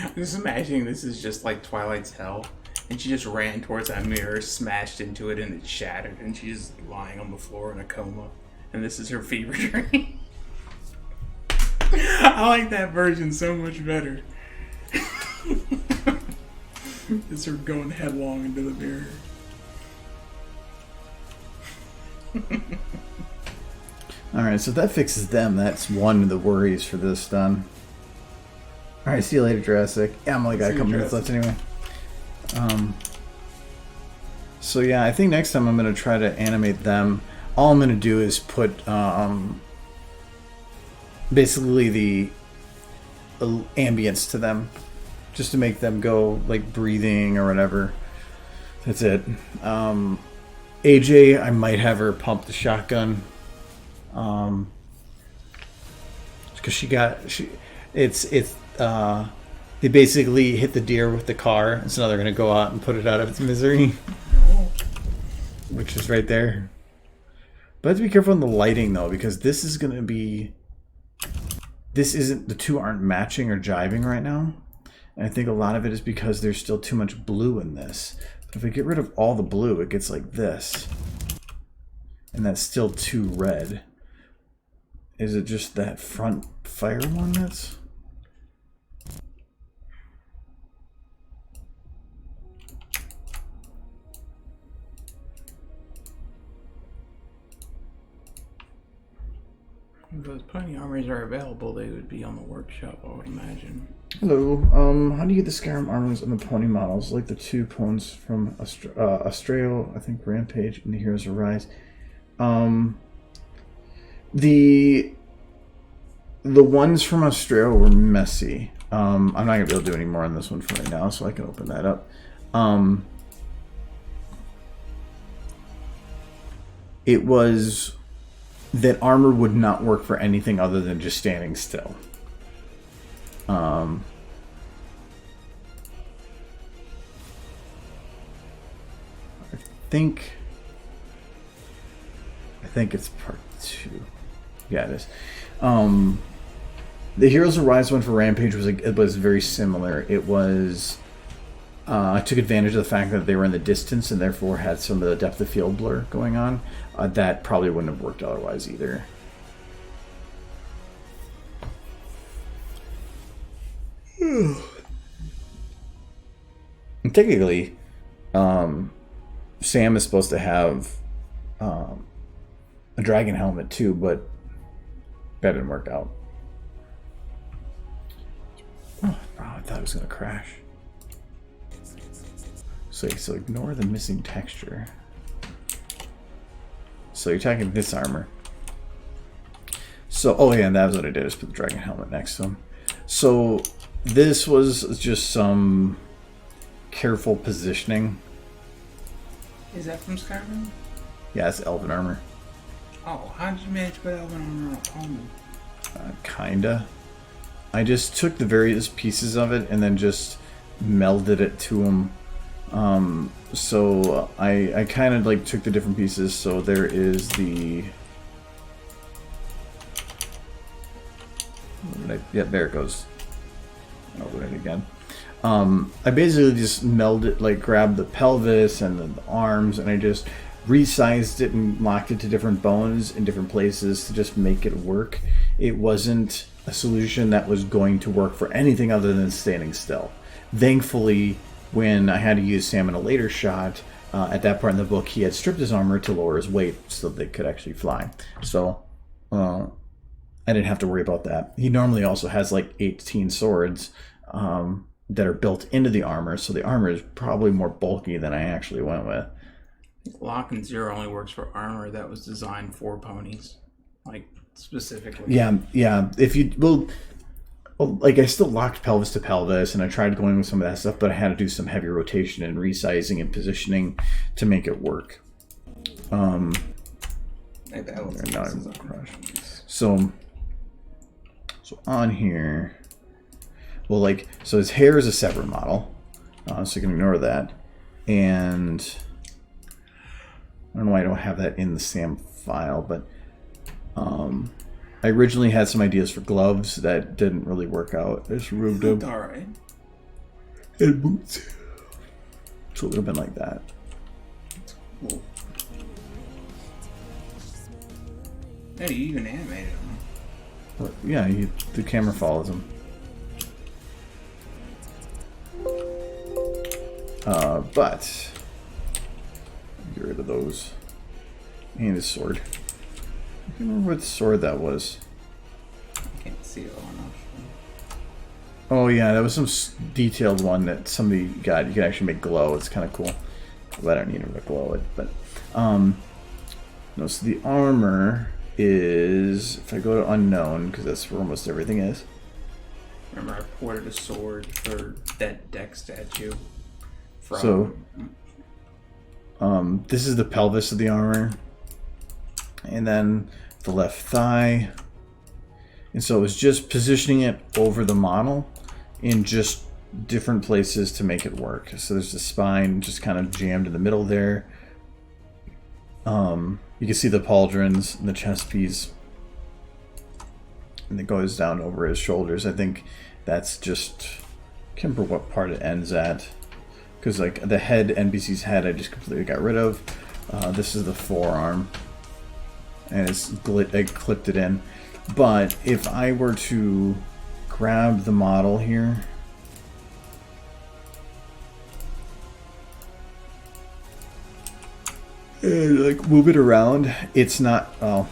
I'm just imagining this is just like Twilight's hell. And she just ran towards that mirror, smashed into it, and it shattered. And she's lying on the floor in a coma. And this is her fever dream. I like that version so much better. It's her going headlong into the mirror. Alright, so that fixes them. That's one of the worries for this done. Alright, see you later, Jurassic. Yeah, I'm only got a couple minutes left anyway. So yeah, I think next time I'm going to try to animate them. All I'm going to do is put basically the ambience to them. Just to make them go like breathing or whatever. That's it. AJ, I might have her pump the shotgun. Because they basically hit the deer with the car, and so now they're gonna go out and put it out of its misery, which is right there. But I have to be careful on the lighting though, because this isn't, the two aren't matching or jiving right now, and I think a lot of it is because there's still too much blue in this. But if I get rid of all the blue, it gets like this, and that's still too red. Is it just that front fire one that's... If those pony armors are available, they would be on the workshop, I would imagine. Hello, how do you get the Skyrim armors on the pony models? Like the two ponies from Astraeo, I think Rampage, and the Heroes Arise. The ones from Australia were messy. I'm not gonna be able to do any more on this one for right now, so I can open that up. It was that armor would not work for anything other than just standing still. I think it's part 2. Yeah, it is. The Heroes of Rise one for Rampage was very similar. It was I took advantage of the fact that they were in the distance and therefore had some of the depth of field blur going on. That probably wouldn't have worked otherwise either. And technically, Sam is supposed to have a dragon helmet too, but that didn't work out. Oh, I thought it was going to crash. So ignore the missing texture. So you're talking this armor. So, oh yeah, and that was what I did, is put the dragon helmet next to him. So this was just some careful positioning. Is that from Skyrim? Yeah, it's elven armor. Oh, how did you manage to put elven armor on? Kinda. I just took the various pieces of it and then just melded it to them. So I kind of like took the different pieces. So there is the... Yeah, there it goes. I'll do it again. I basically just melded, like grabbed the pelvis and the arms, and I just resized it and locked it to different bones in different places to just make it work. It wasn't a solution that was going to work for anything other than standing still. Thankfully, when I had to use Sam in a later shot, at that part in the book, he had stripped his armor to lower his weight so they could actually fly. So I didn't have to worry about that. He normally also has like 18 swords that are built into the armor, so the armor is probably more bulky than I actually went with. Lock and Zero only works for armor that was designed for ponies, like specifically. Yeah. If you like I still locked pelvis to pelvis, and I tried going with some of that stuff, but I had to do some heavy rotation and resizing and positioning to make it work. So on here, well, like, so his hair is a separate model, so you can ignore that. And I don't know why I don't have that in the SAM file, but I originally had some ideas for gloves that didn't really work out. I just removed them. All right. And boots. So it would have been like that. Cool. Hey, you even animated them. But yeah, the camera follows him. But get rid of those. And his sword. I can't remember what sword that was. I can't see it well enough. Oh yeah, that was some detailed one that somebody got. You can actually make glow. It's kind of cool. But I don't need him to glow it. But no. So the armor is, if I go to unknown, because that's where almost everything is. Remember, I ported a sword for that deck statue. So this is the pelvis of the armor, and then the left thigh. And so it was just positioning it over the model in just different places to make it work. So there's the spine just kind of jammed in the middle there. You can see the pauldrons and the chest piece, and it goes down over his shoulders. I think that's just, I can't remember what part it ends at, because like the head, NPC's head, I just completely got rid of. This is the forearm, and I clipped it in. But if I were to grab the model here, and like move it around, it's not, well,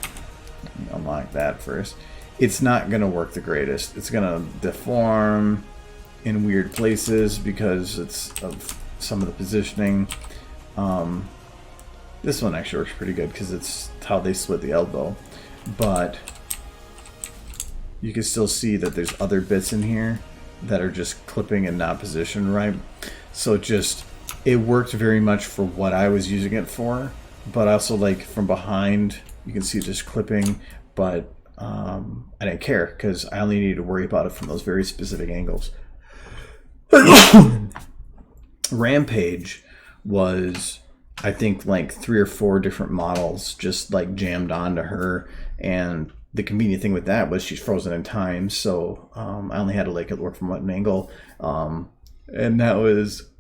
let me unlock that first. It's not going to work the greatest. It's going to deform in weird places because it's of some of the positioning. This one actually works pretty good because it's how they split the elbow. but you can still see that there's other bits in here that are just clipping and not positioned right. So it worked very much for what I was using it for, but also like from behind you can see just clipping, but I didn't care because I only needed to worry about it from those very specific angles. Rampage was, I think, like 3 or 4 different models just like jammed onto her, and the convenient thing with that was she's frozen in time, so I only had to like it work from one angle, and that was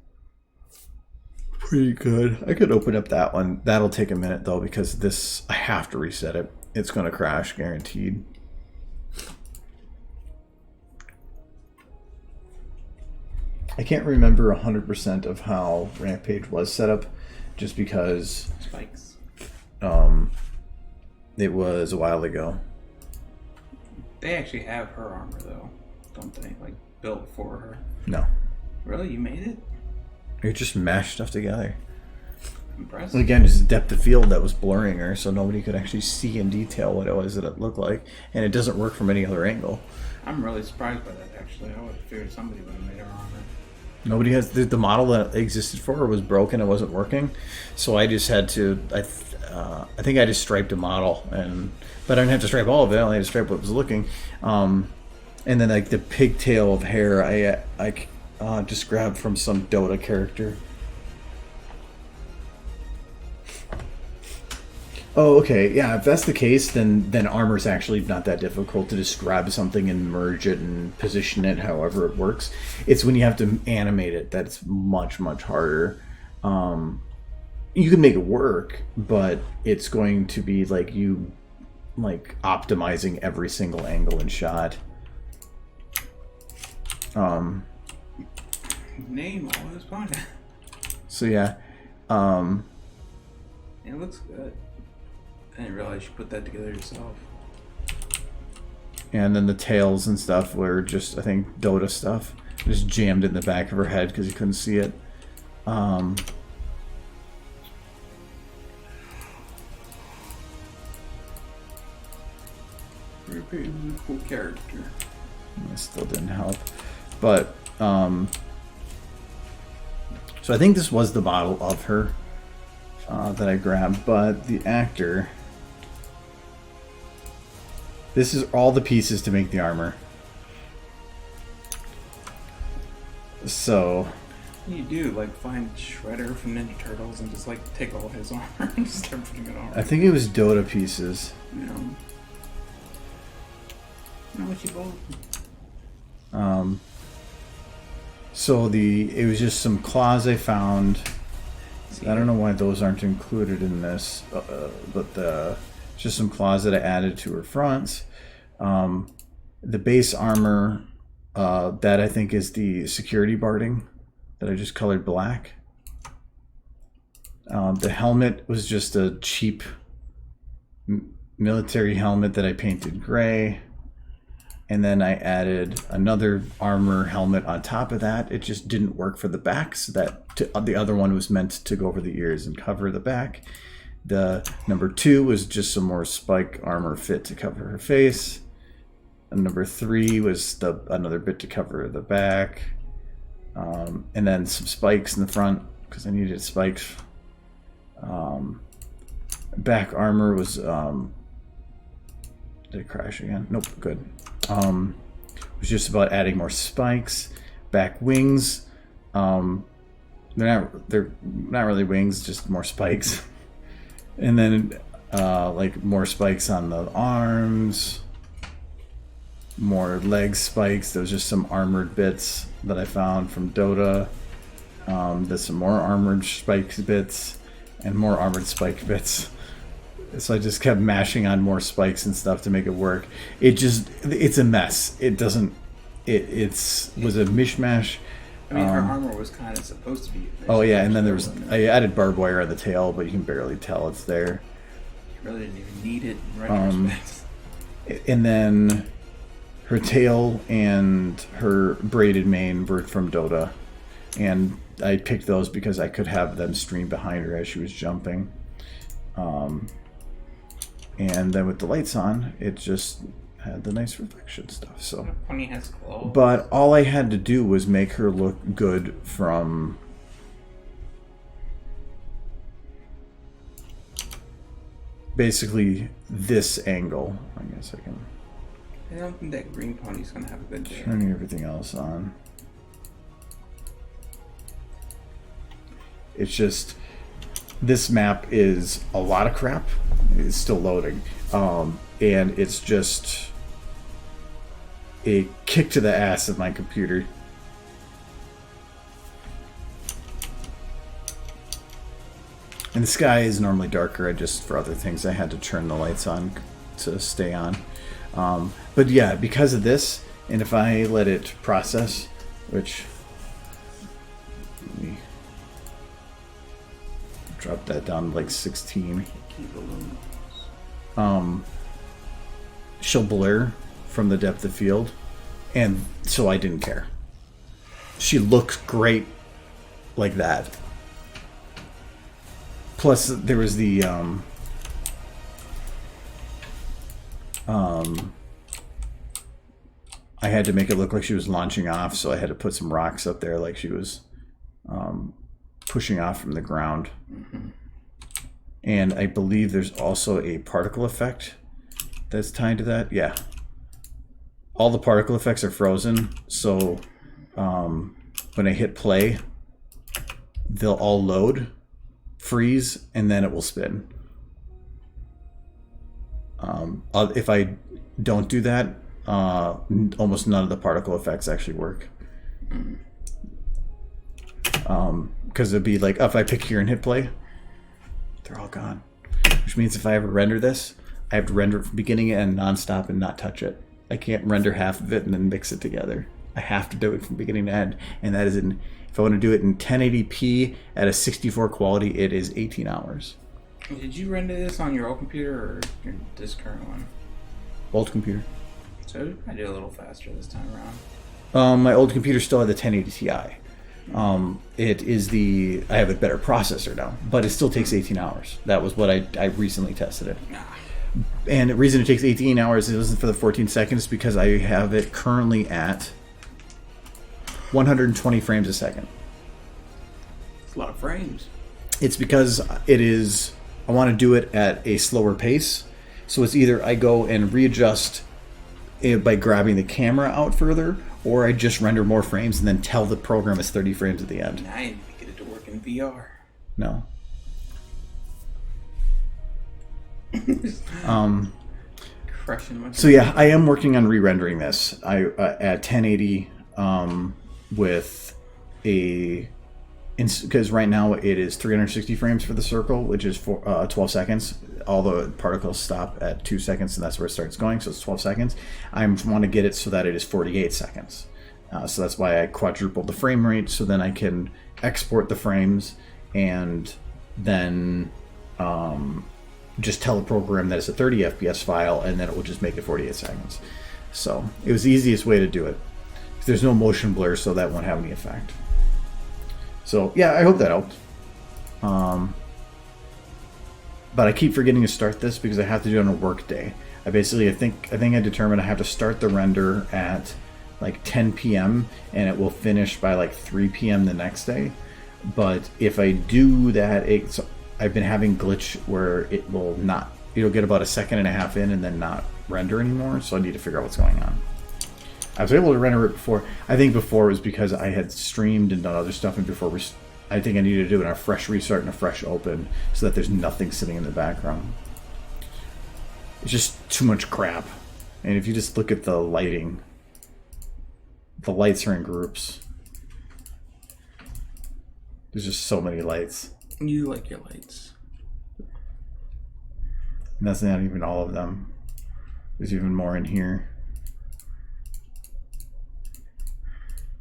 pretty good. I could open up that one. That'll take a minute though because this I have to reset it. It's going to crash guaranteed. I can't remember 100% of how Rampage was set up, just because Spikes. it was a while ago. They actually have her armor though, don't they? Like built for her. No, Really? You made it? you just mashed stuff together. Impressive. Again, just depth of field that was blurring her, so nobody could actually see in detail what it was that it looked like, and it doesn't work from any other angle. I'm really surprised by that actually. I would have figured somebody would have made her armor. Nobody has the model that existed for her was broken. It wasn't working, so I just had to. I think I just striped a model, but I didn't have to stripe all of it. I only had to stripe what was looking, and then like the pigtail of hair, I just grabbed from some Dota character. Oh, okay. Yeah, if that's the case, then armor's actually not that difficult to just grab something and merge it and position it however it works. It's when you have to animate it that's much, much harder. You can make it work, but it's going to be like you optimizing every single angle and shot. Name all this fun. So yeah. It looks good. I didn't realize you put that together yourself. And then the tails and stuff were just, I think, Dota stuff. Just jammed in the back of her head because you couldn't see it. Pretty cool character. It still didn't help. But, so I think this was the model of her that I grabbed, but the actor... This is all the pieces to make the armor. So... You do, like, find Shredder from Ninja Turtles and just, like, take all his armor and just start putting it on. I think it was Dota pieces. You know. Know what you both. So it was just some claws I found. I don't know why those aren't included in this, but just some claws that I added to her fronts. The base armor, that I think is the security barding that I just colored black. The helmet was just a cheap military helmet that I painted gray. And then I added another armor helmet on top of that. It just didn't work for the back, so the other one was meant to go over the ears and cover the back. The number 2 was just some more spike armor fit to cover her face. And number 3 was another bit to cover the back. And then some spikes in the front because I needed spikes. Back armor was... did it crash again? Nope, good. It was just about adding more spikes. Back wings. They're not really wings, just more spikes. And then like more spikes on the arms. More leg spikes. There was just some armored bits that I found from Dota. There's some more armored spike bits and more armored spike bits. So I just kept mashing on more spikes and stuff to make it work. It's a mess. It was a mishmash. I mean, her armor was kind of supposed to be... Oh yeah, and then I added barbed wire on the tail, but you can barely tell it's there. You really didn't even need it in retrospect. And then her tail and her braided mane were from Dota. And I picked those because I could have them stream behind her as she was jumping. And then with the lights on, it just had the nice reflection stuff. So, Pony has glow. but all I had to do was make her look good from basically this angle. I guess I can I don't think that green pony's gonna have a good day. turn everything else on. It's just this map is a lot of crap. It's still loading, and it's just a kick to the ass of my computer. And the sky is normally darker. I just, for other things, I had to turn the lights on to stay on. But yeah, because of this, and if I let it process, which let me drop that down to like 16. She'll blur from the depth of field, and so I didn't care. She looks great like that. Plus, there was the I had to make it look like she was launching off, so I had to put some rocks up there like she was pushing off from the ground. Mm-hmm. And I believe there's also a particle effect that's tied to that. Yeah. All the particle effects are frozen, so when I hit play, they'll all load, freeze, and then it will spin. If I don't do that, almost none of the particle effects actually work. Because it'd be like, if I pick here and hit play, they're all gone. Which means if I ever render this, I have to render it from beginning and nonstop and not touch it. I can't render half of it and then mix it together. I have to do it from beginning to end. And that is if I want to do it in 1080p at a 64 quality, it is 18 hours. Did you render this on your old computer or this current one? Old computer. So I did a little faster this time around. My old computer still had the 1080 Ti. I have a better processor now, but it still takes 18 hours. That was what I recently tested it. And the reason it takes 18 hours isn't for the 14 seconds, because I have it currently at 120 frames a second. It's a lot of frames. It's because I want to do it at a slower pace. So it's either I go and readjust it by grabbing the camera out further, or I just render more frames and then tell the program it's 30 frames at the end. I need to get it to work in VR. No. Crushing my So yeah, I am working on re-rendering this. At 1080 with because right now it is 360 frames for the circle, which is for 12 seconds. All the particles stop at 2 seconds, and that's where it starts going. So it's 12 seconds. I want to get it so that it is 48 seconds. So that's why I quadrupled the frame rate, so then I can export the frames and then just tell the program that it's a 30 FPS file, and then it will just make it 48 seconds. So it was the easiest way to do it. There's no motion blur, so that won't have any effect. So yeah, I hope that helped. But I keep forgetting to start this because I have to do it on a work day. I think I determined I have to start the render at like 10 p.m. and it will finish by like 3 p.m. the next day. But if I do that, I've been having glitch where it'll get about a second and a half in and then not render anymore. So I need to figure out what's going on. I was able to render it before. I think before it was because I had streamed and done other stuff, and I think I needed to do a fresh restart and a fresh open so that there's nothing sitting in the background. It's just too much crap. And if you just look at the lighting, the lights are in groups. There's just so many lights. You like your lights. And that's not even all of them. There's even more in here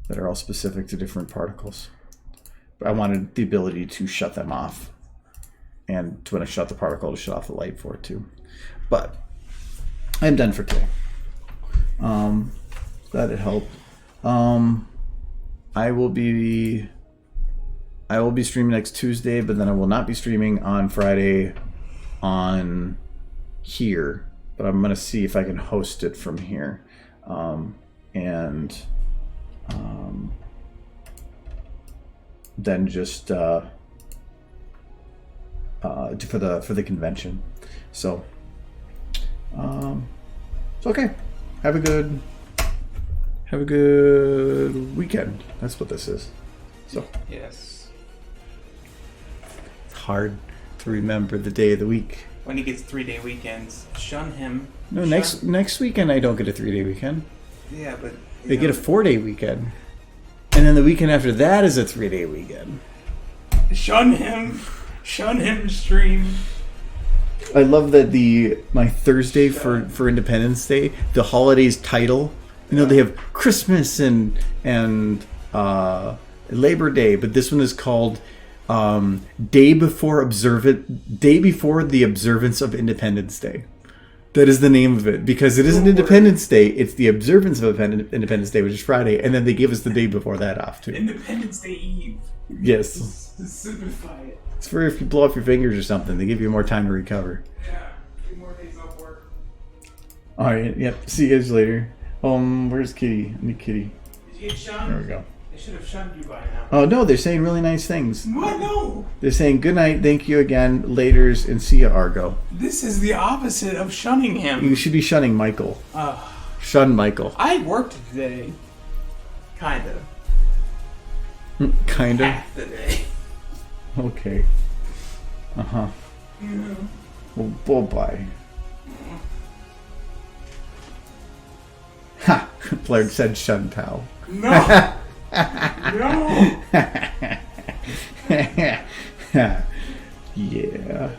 that are all specific to different particles. But I wanted the ability to shut them off. And when I shut the particle, to shut off the light for it too. But I'm done for today. Glad it helped. I will be streaming next Tuesday, but then I will not be streaming on Friday, on here, but I'm going to see if I can host it from here. Then just for the convention. So it's okay. Have a good weekend. That's what this is. So Yes. it's hard to remember the day of the week. When he gets 3-day weekends, shun him. No, Shun- next weekend I don't get a 3-day weekend. Yeah, but They get a 4-day weekend. And then the weekend after that is a 3-day weekend. shun him. Shun him. Stream. I love that my Thursday for Independence Day, the holiday's title, they have Christmas and Labor Day, but this one is called Day Before the Observance of Independence Day. That is the name of it, because it isn't Independence Day, it's the observance of Independence Day, which is Friday, and then they give us the day before that off too. Independence Day Eve. Yes. To simplify it. It's for if you blow off your fingers or something, they give you more time to recover. Yeah. 3 more days off work. Alright, yep. See you guys later. Where's Kitty? I need Kitty. Did you get shunned? There we go. They should have shunned you by now. Oh no, they're saying really nice things. What? No! They're saying good night, thank you again, laters, and see ya, Argo. This is the opposite of shunning him. You should be shunning Michael. Shun Michael. I worked today. Kind of. Kind of. Half the day. Okay. Uh-huh. Well, bye. Ha! Blair said shun pal. No! No! Yeah.